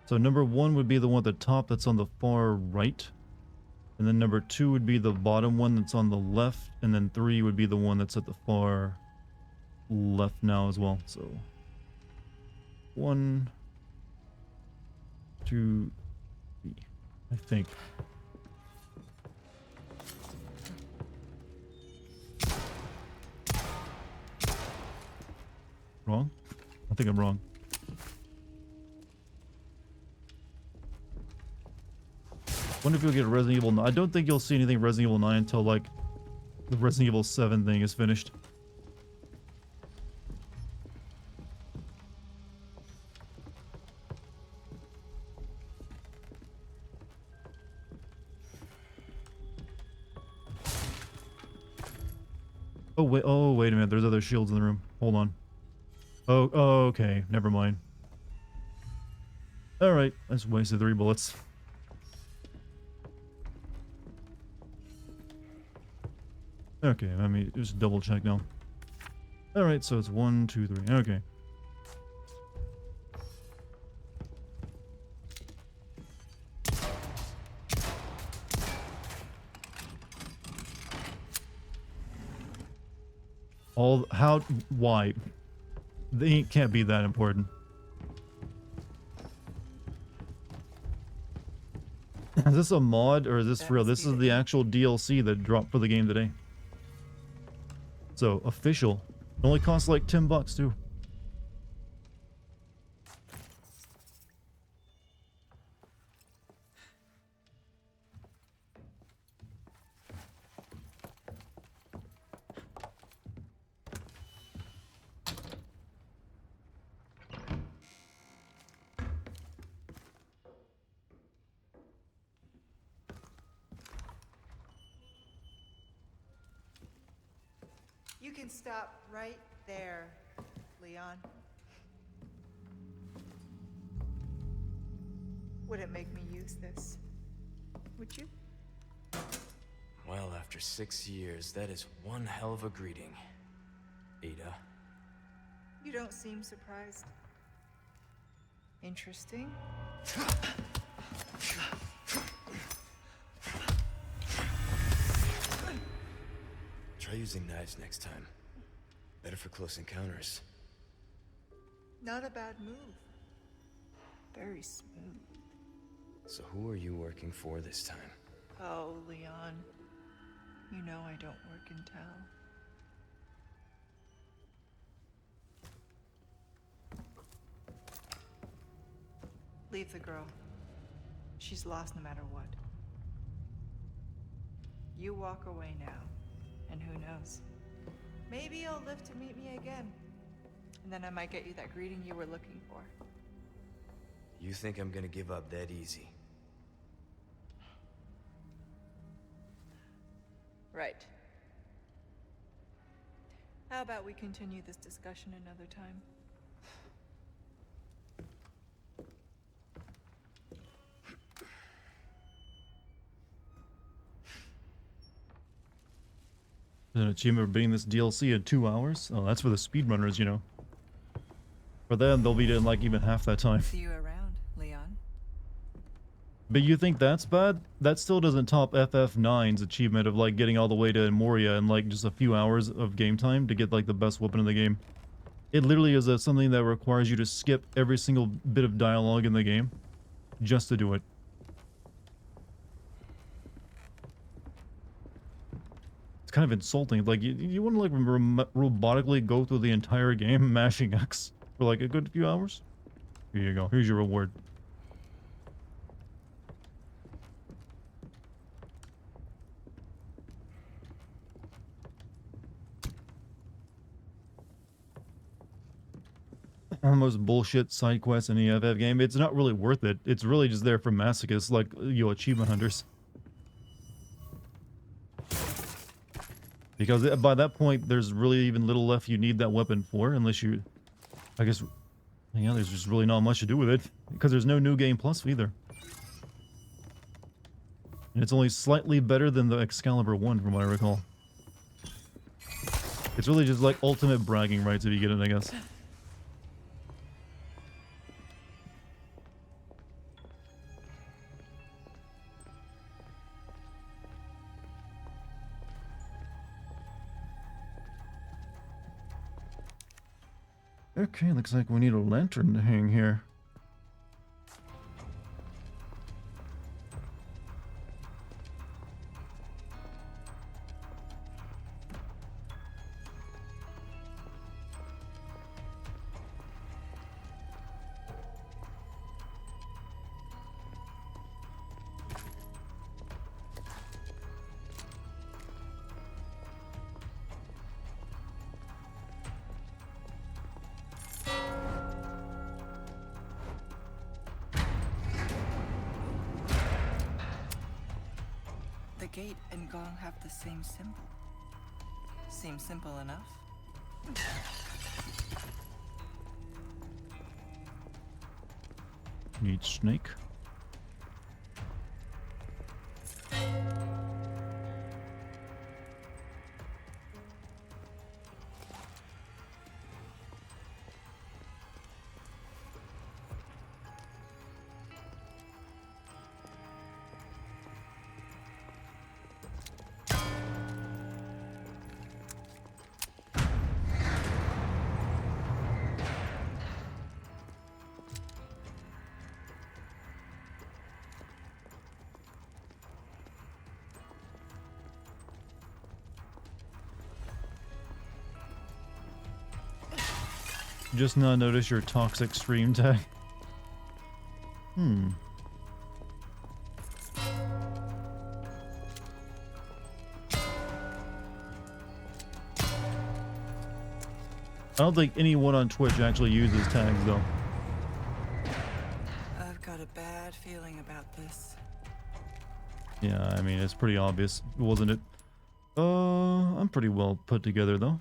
So number 1 would be the one at the top that's on the far right. And then number 2 would be the bottom one that's on the left. And then 3 would be the one that's at the far left now as well. So 1, 2, 3, I think. Wrong? I think I'm wrong. Wonder if you'll get Resident Evil 9. I don't think you'll see anything Resident Evil 9 until, like, the Resident Evil 7 thing is finished. Oh, wait a minute. There's other shields in the room. Hold on. Oh, okay. Never mind. Alright. I just wasted 3 bullets. Okay, let me just double check now. Alright, so it's 1, 2, 3. Okay. Why? The ink can't be that important. Is this a mod or is this for real? This is the actual DLC that dropped for the game today. So, official. It only costs like $10 too. You can stop right there, Leon. Wouldn't make me use this, would you? Well, after 6 years, that is one hell of a greeting, Ada. You don't seem surprised. Interesting. Try using knives next time. Better for close encounters. Not a bad move. Very smooth. So who are you working for this time? Oh, Leon. You know I don't work in town. Leave the girl. She's lost no matter what. You walk away now, and who knows? Maybe you'll live to meet me again. And then I might get you that greeting you were looking for. You think I'm gonna give up that easy? Right. How about we continue this discussion another time? An achievement for beating this DLC in 2 hours? Oh, that's for the speedrunners, you know. For them, they'll beat it in like even half that time. See you around, Leon. But you think that's bad? That still doesn't top FF9's achievement of like getting all the way to Moria in like just a few hours of game time to get like the best weapon in the game. It literally is something that requires you to skip every single bit of dialogue in the game just to do it. It's kind of insulting. Like you want to like robotically go through the entire game mashing X for like a good few hours? Here you go. Here's your reward. Most bullshit side quest in the FF game. It's not really worth it. It's really just there for masochists like you achievement hunters. Because by that point, there's really even little left you need that weapon for, unless you, I guess, yeah, there's just really not much to do with it. Because there's no new game plus either. And it's only slightly better than the Excalibur 1 from what I recall. It's really just like ultimate bragging rights if you get it, I guess. Okay, looks like we need a lantern to hang here. The gate and gong have the same symbol. Seems simple enough. Need snake. Just now notice your toxic stream tag. I don't think anyone on Twitch actually uses tags though. I've got a bad feeling about this. Yeah, I mean, it's pretty obvious, wasn't it? I'm pretty well put together though.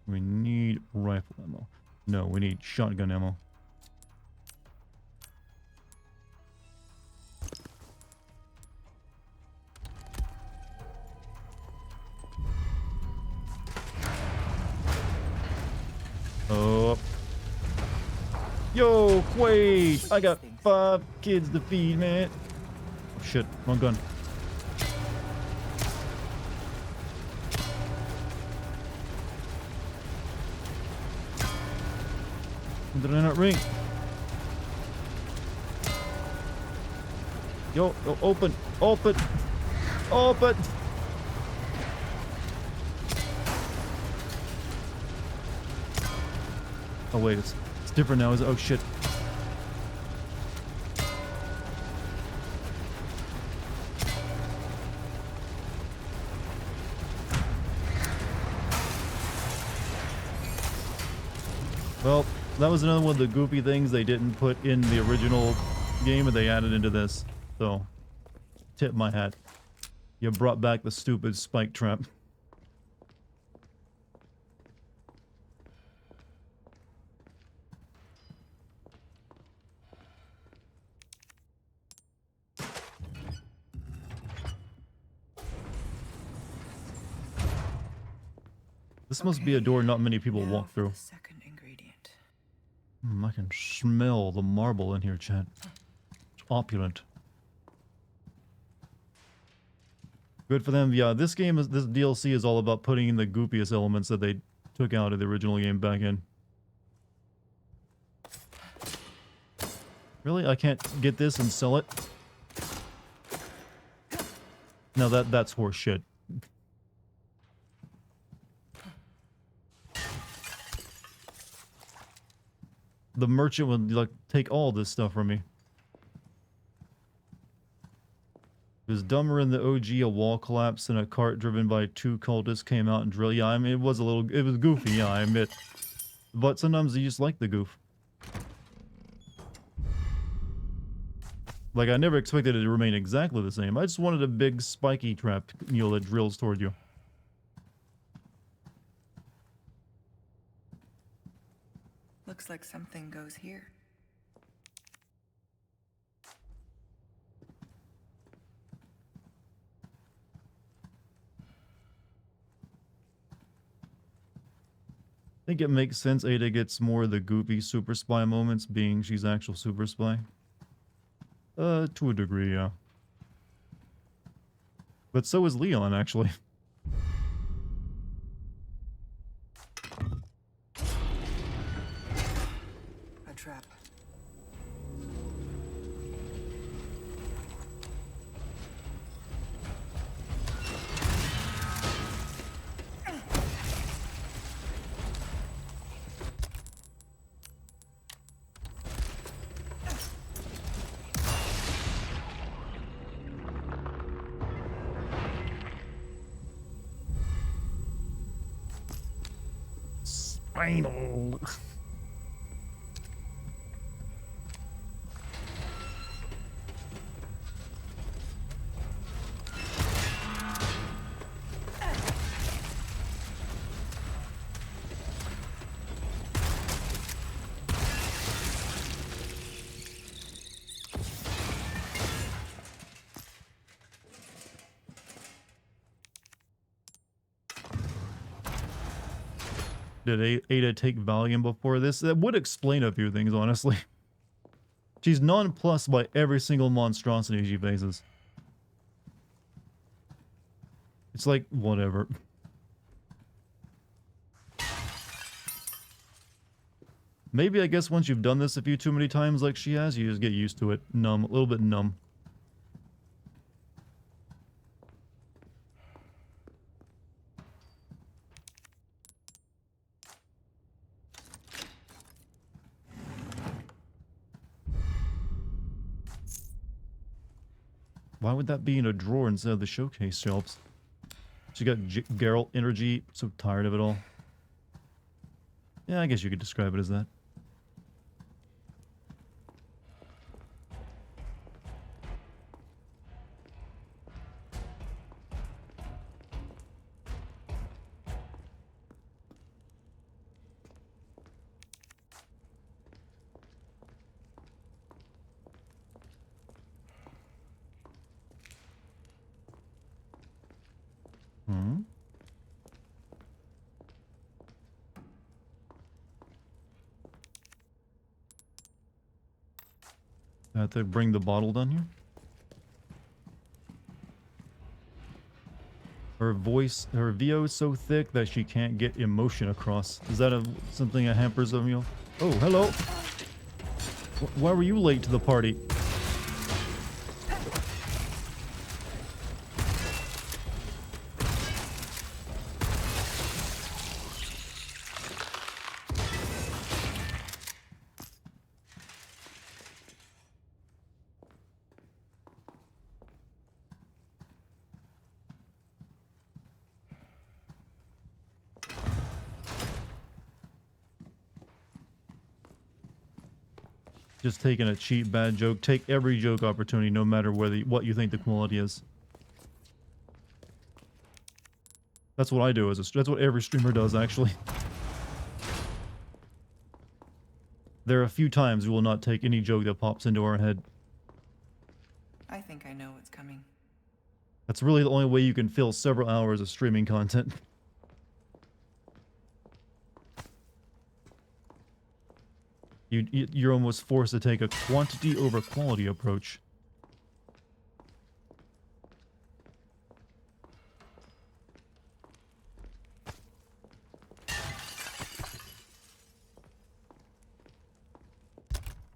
We need rifle ammo. No, we need shotgun ammo. Oh. Yo, wait! I got 5 kids to feed, man. Oh, shit, wrong gun. Did I not ring? Yo, open, open, open! Oh wait, it's different now, is it? Oh shit. Well, that was another one of the goofy things they didn't put in the original game and they added into this. So, tip my hat. You brought back the stupid spike trap. This must be a door not many people now walk for through. the second ingredient. I can smell the marble in here, chat. It's opulent. Good for them. Yeah, this DLC is all about putting in the goofiest elements that they took out of the original game back in. Really? I can't get this and sell it? No, that's horse shit. The merchant would like take all this stuff from me. It was dumber in the OG. A wall collapsed and a cart driven by 2 cultists came out and drilled. Yeah, I mean, it was goofy, yeah, I admit. But sometimes you just like the goof. Like, I never expected it to remain exactly the same. I just wanted a big spiky trap, that drills toward you. Looks like something goes here. I think it makes sense Ada gets more of the goofy super spy moments, being she's actual super spy. To a degree, yeah. But so is Leon, actually. A trap. Spinal. Did Ada take Valium before this? That would explain a few things, honestly. She's nonplussed by every single monstrosity she faces. It's like, whatever. Maybe, I guess, once you've done this a few too many times like she has, you just get used to it. Numb. A little bit numb. Why would that be in a drawer instead of the showcase shelves? She got Geralt energy. So tired of it all. Yeah, I guess you could describe it as that. I have to bring the bottle down here. Her voice, her VO is so thick that she can't get emotion across. Is that something that hampers Emil? Oh, hello. Why were you late to the party? Just taking a cheap bad joke. Take every joke opportunity, no matter what you think the quality is. That's what I do that's what every streamer does, actually. There are a few times we will not take any joke that pops into our head. I think I know what's coming. That's really the only way you can fill several hours of streaming content. You're almost forced to take a quantity over quality approach.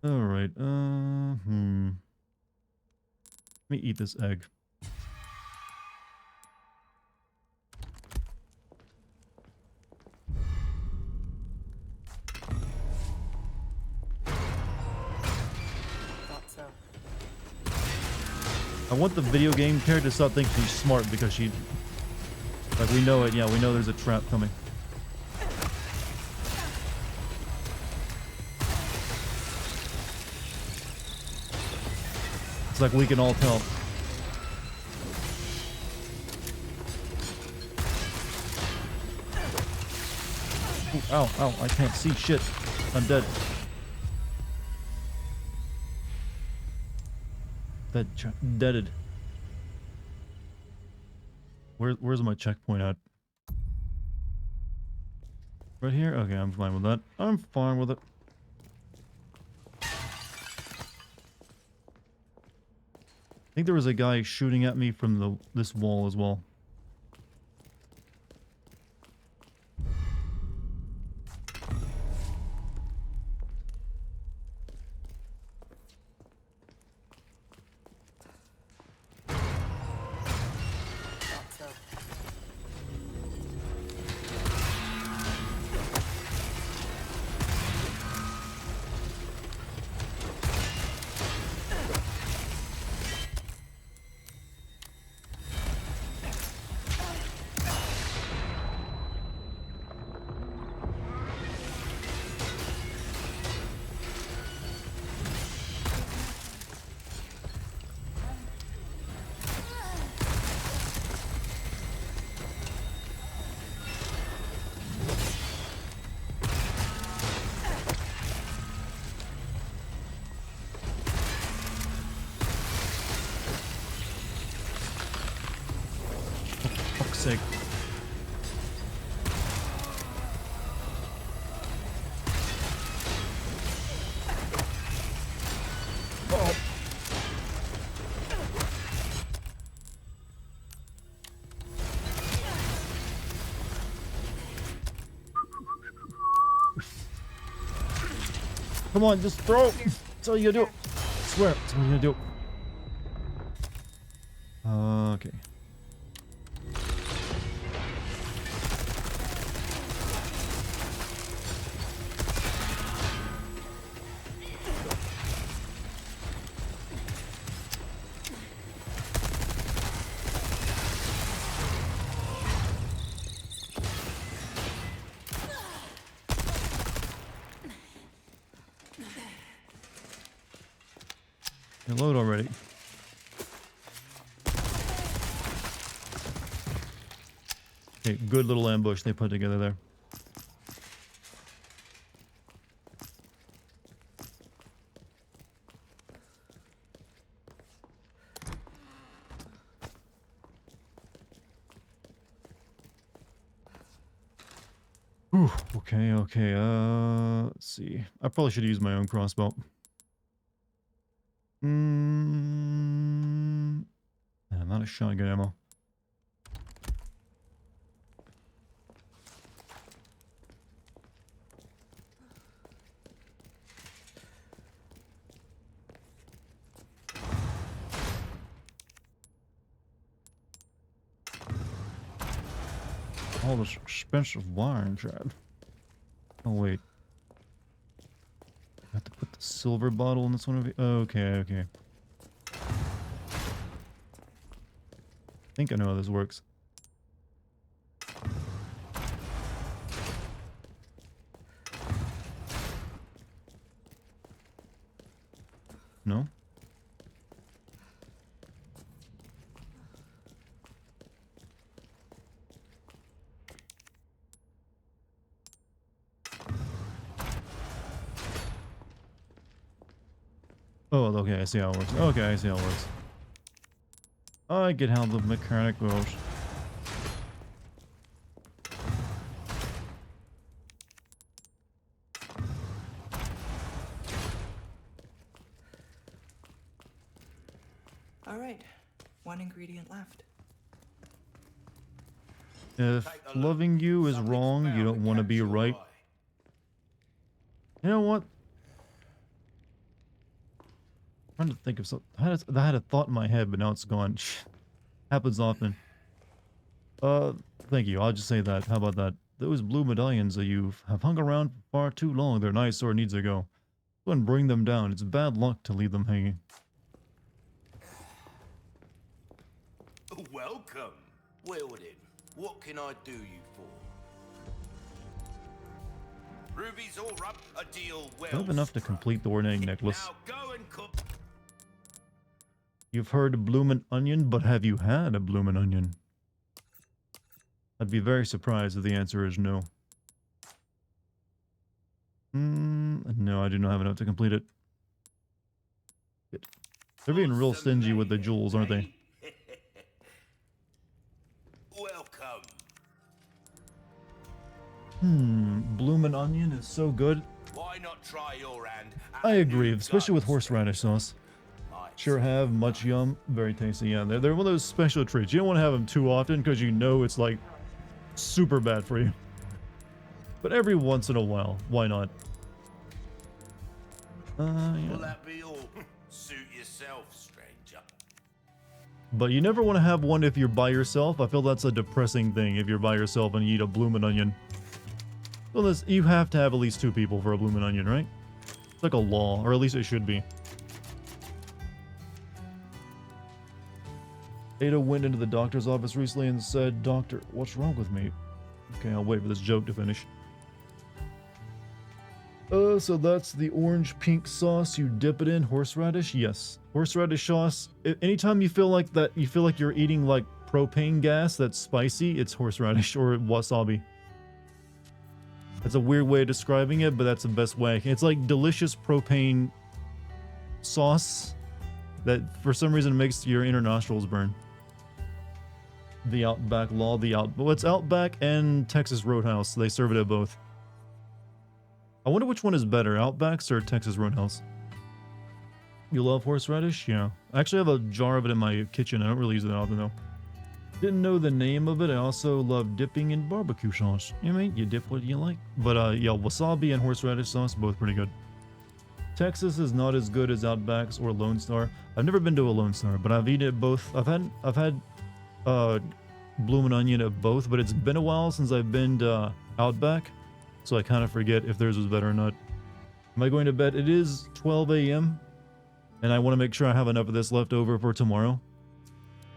All right. Let me eat this egg. Thought so. I want the video game character to stop thinking she's smart because she... Like, we know it. Yeah, we know there's a trap coming. It's like we can all tell. Ooh, ow, ow, I can't see shit. I'm dead. Deaded. Where's my checkpoint at? Right here? Okay, I'm fine with that. I'm fine with it. I think there was a guy shooting at me from this wall as well. Thought so. Fuck's sake. Oh. Come on, just throw. That's all you gotta do. I swear, that's all you gotta do. Okay. Load already. Okay, good little ambush they put together there. Whew, okay, let's see. I probably should use my own crossbow. Mm, yeah, not a shotgun ammo. All this expensive wine, Chad. Oh wait, I have to put the silver bottle in this one over. Okay, okay. I think I know how this works. No? Oh, okay, I see how it works. Okay, I see how it works. I get how the mechanic goes. All right, one ingredient left. If loving you is wrong, you don't want to be right. You know what? I'm trying to think of something. I had a thought in my head, but now it's gone. Happens often. Thank you. I'll just say that. How about that? Those blue medallions that you have hung around for far too long, their nice sword needs to go. Go and bring them down. It's bad luck to leave them hanging. Welcome, Weldon. What can I do you for? Ruby's all up, a deal well. I have enough to complete the ornate necklace. Now go and cook. You've heard of bloomin' onion, but have you had a bloomin' onion? I'd be very surprised if the answer is no. No, I do not have enough to complete it. Good. They're being real stingy with the jewels, aren't they? Welcome. Bloomin' onion is so good. Why not try your hand? I agree, especially with horseradish sauce. Might Sure have, much yum, very tasty. Yeah, they're one of those special treats. You don't want to have them too often because you know it's like super bad for you. But every once in a while, why not? Will Yeah. that be all? Suit yourself, stranger. But you never want to have one if you're by yourself. I feel that's a depressing thing if you're by yourself and you eat a bloomin' onion. Well, you have to have at least 2 people for a bloomin' onion, right? It's like a law, or at least it should be. Ada went into the doctor's office recently and said, "Doctor, what's wrong with me?" Okay, I'll wait for this joke to finish. So that's the orange-pink sauce. You dip it in horseradish? Yes. Horseradish sauce. Anytime you feel like that, you feel like you're eating like propane gas that's spicy, it's horseradish or wasabi. That's a weird way of describing it, but that's the best way. It's like delicious propane sauce that for some reason makes your inner nostrils burn. The Outback Law, what's Outback and Texas Roadhouse? They serve it at both. I wonder which one is better, Outback's or Texas Roadhouse? You love horseradish? Yeah. I actually have a jar of it in my kitchen. I don't really use it that often though. Didn't know the name of it. I also love dipping in barbecue sauce. You mean you dip what you like? But yeah, wasabi and horseradish sauce, both pretty good. Texas is not as good as Outback's or Lone Star. I've never been to a Lone Star, but I've eaten it both. I've had bloomin' onion at both, but it's been a while since I've been to Outback, so I kind of forget if theirs was better or not. Am I going to bed? It is 12 a.m. and I want to make sure I have enough of this left over for tomorrow.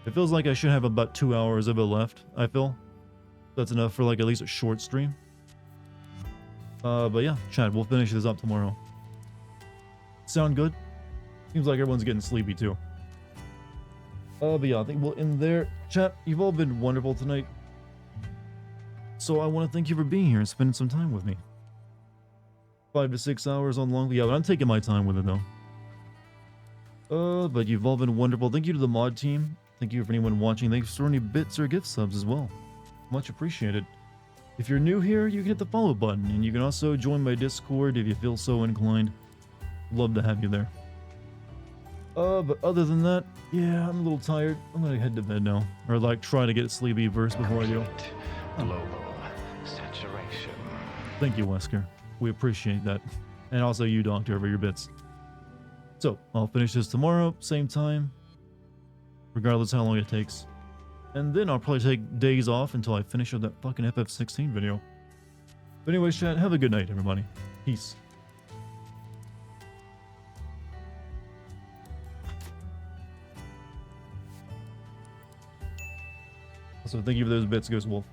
It feels like I should have about 2 hours of it left, I feel. That's enough for like at least a short stream. But yeah, chat, we'll finish this up tomorrow. Sound good? Seems like everyone's getting sleepy too. But yeah, I think we'll end there. Chat, you've all been wonderful tonight. So I want to thank you for being here and spending some time with me. 5 to 6 hours on long. Yeah, but I'm taking my time with it though. But you've all been wonderful. Thank you to the mod team. Thank you for anyone watching. Thanks for any bits or gift subs as well. Much appreciated. If you're new here, you can hit the follow button, and you can also join my Discord if you feel so inclined. Love to have you there. But other than that, yeah, I'm a little tired. I'm gonna head to bed now. Or like try to get sleepy first before I go. Global saturation. Thank you, Wesker. We appreciate that. And also you, Doctor, for your bits. So, I'll finish this tomorrow, same time. Regardless how long it takes. And then I'll probably take days off until I finish up that fucking FF16 video. But anyways, chat, have a good night, everybody. Peace. Also, thank you for those bits, Ghost Wolf.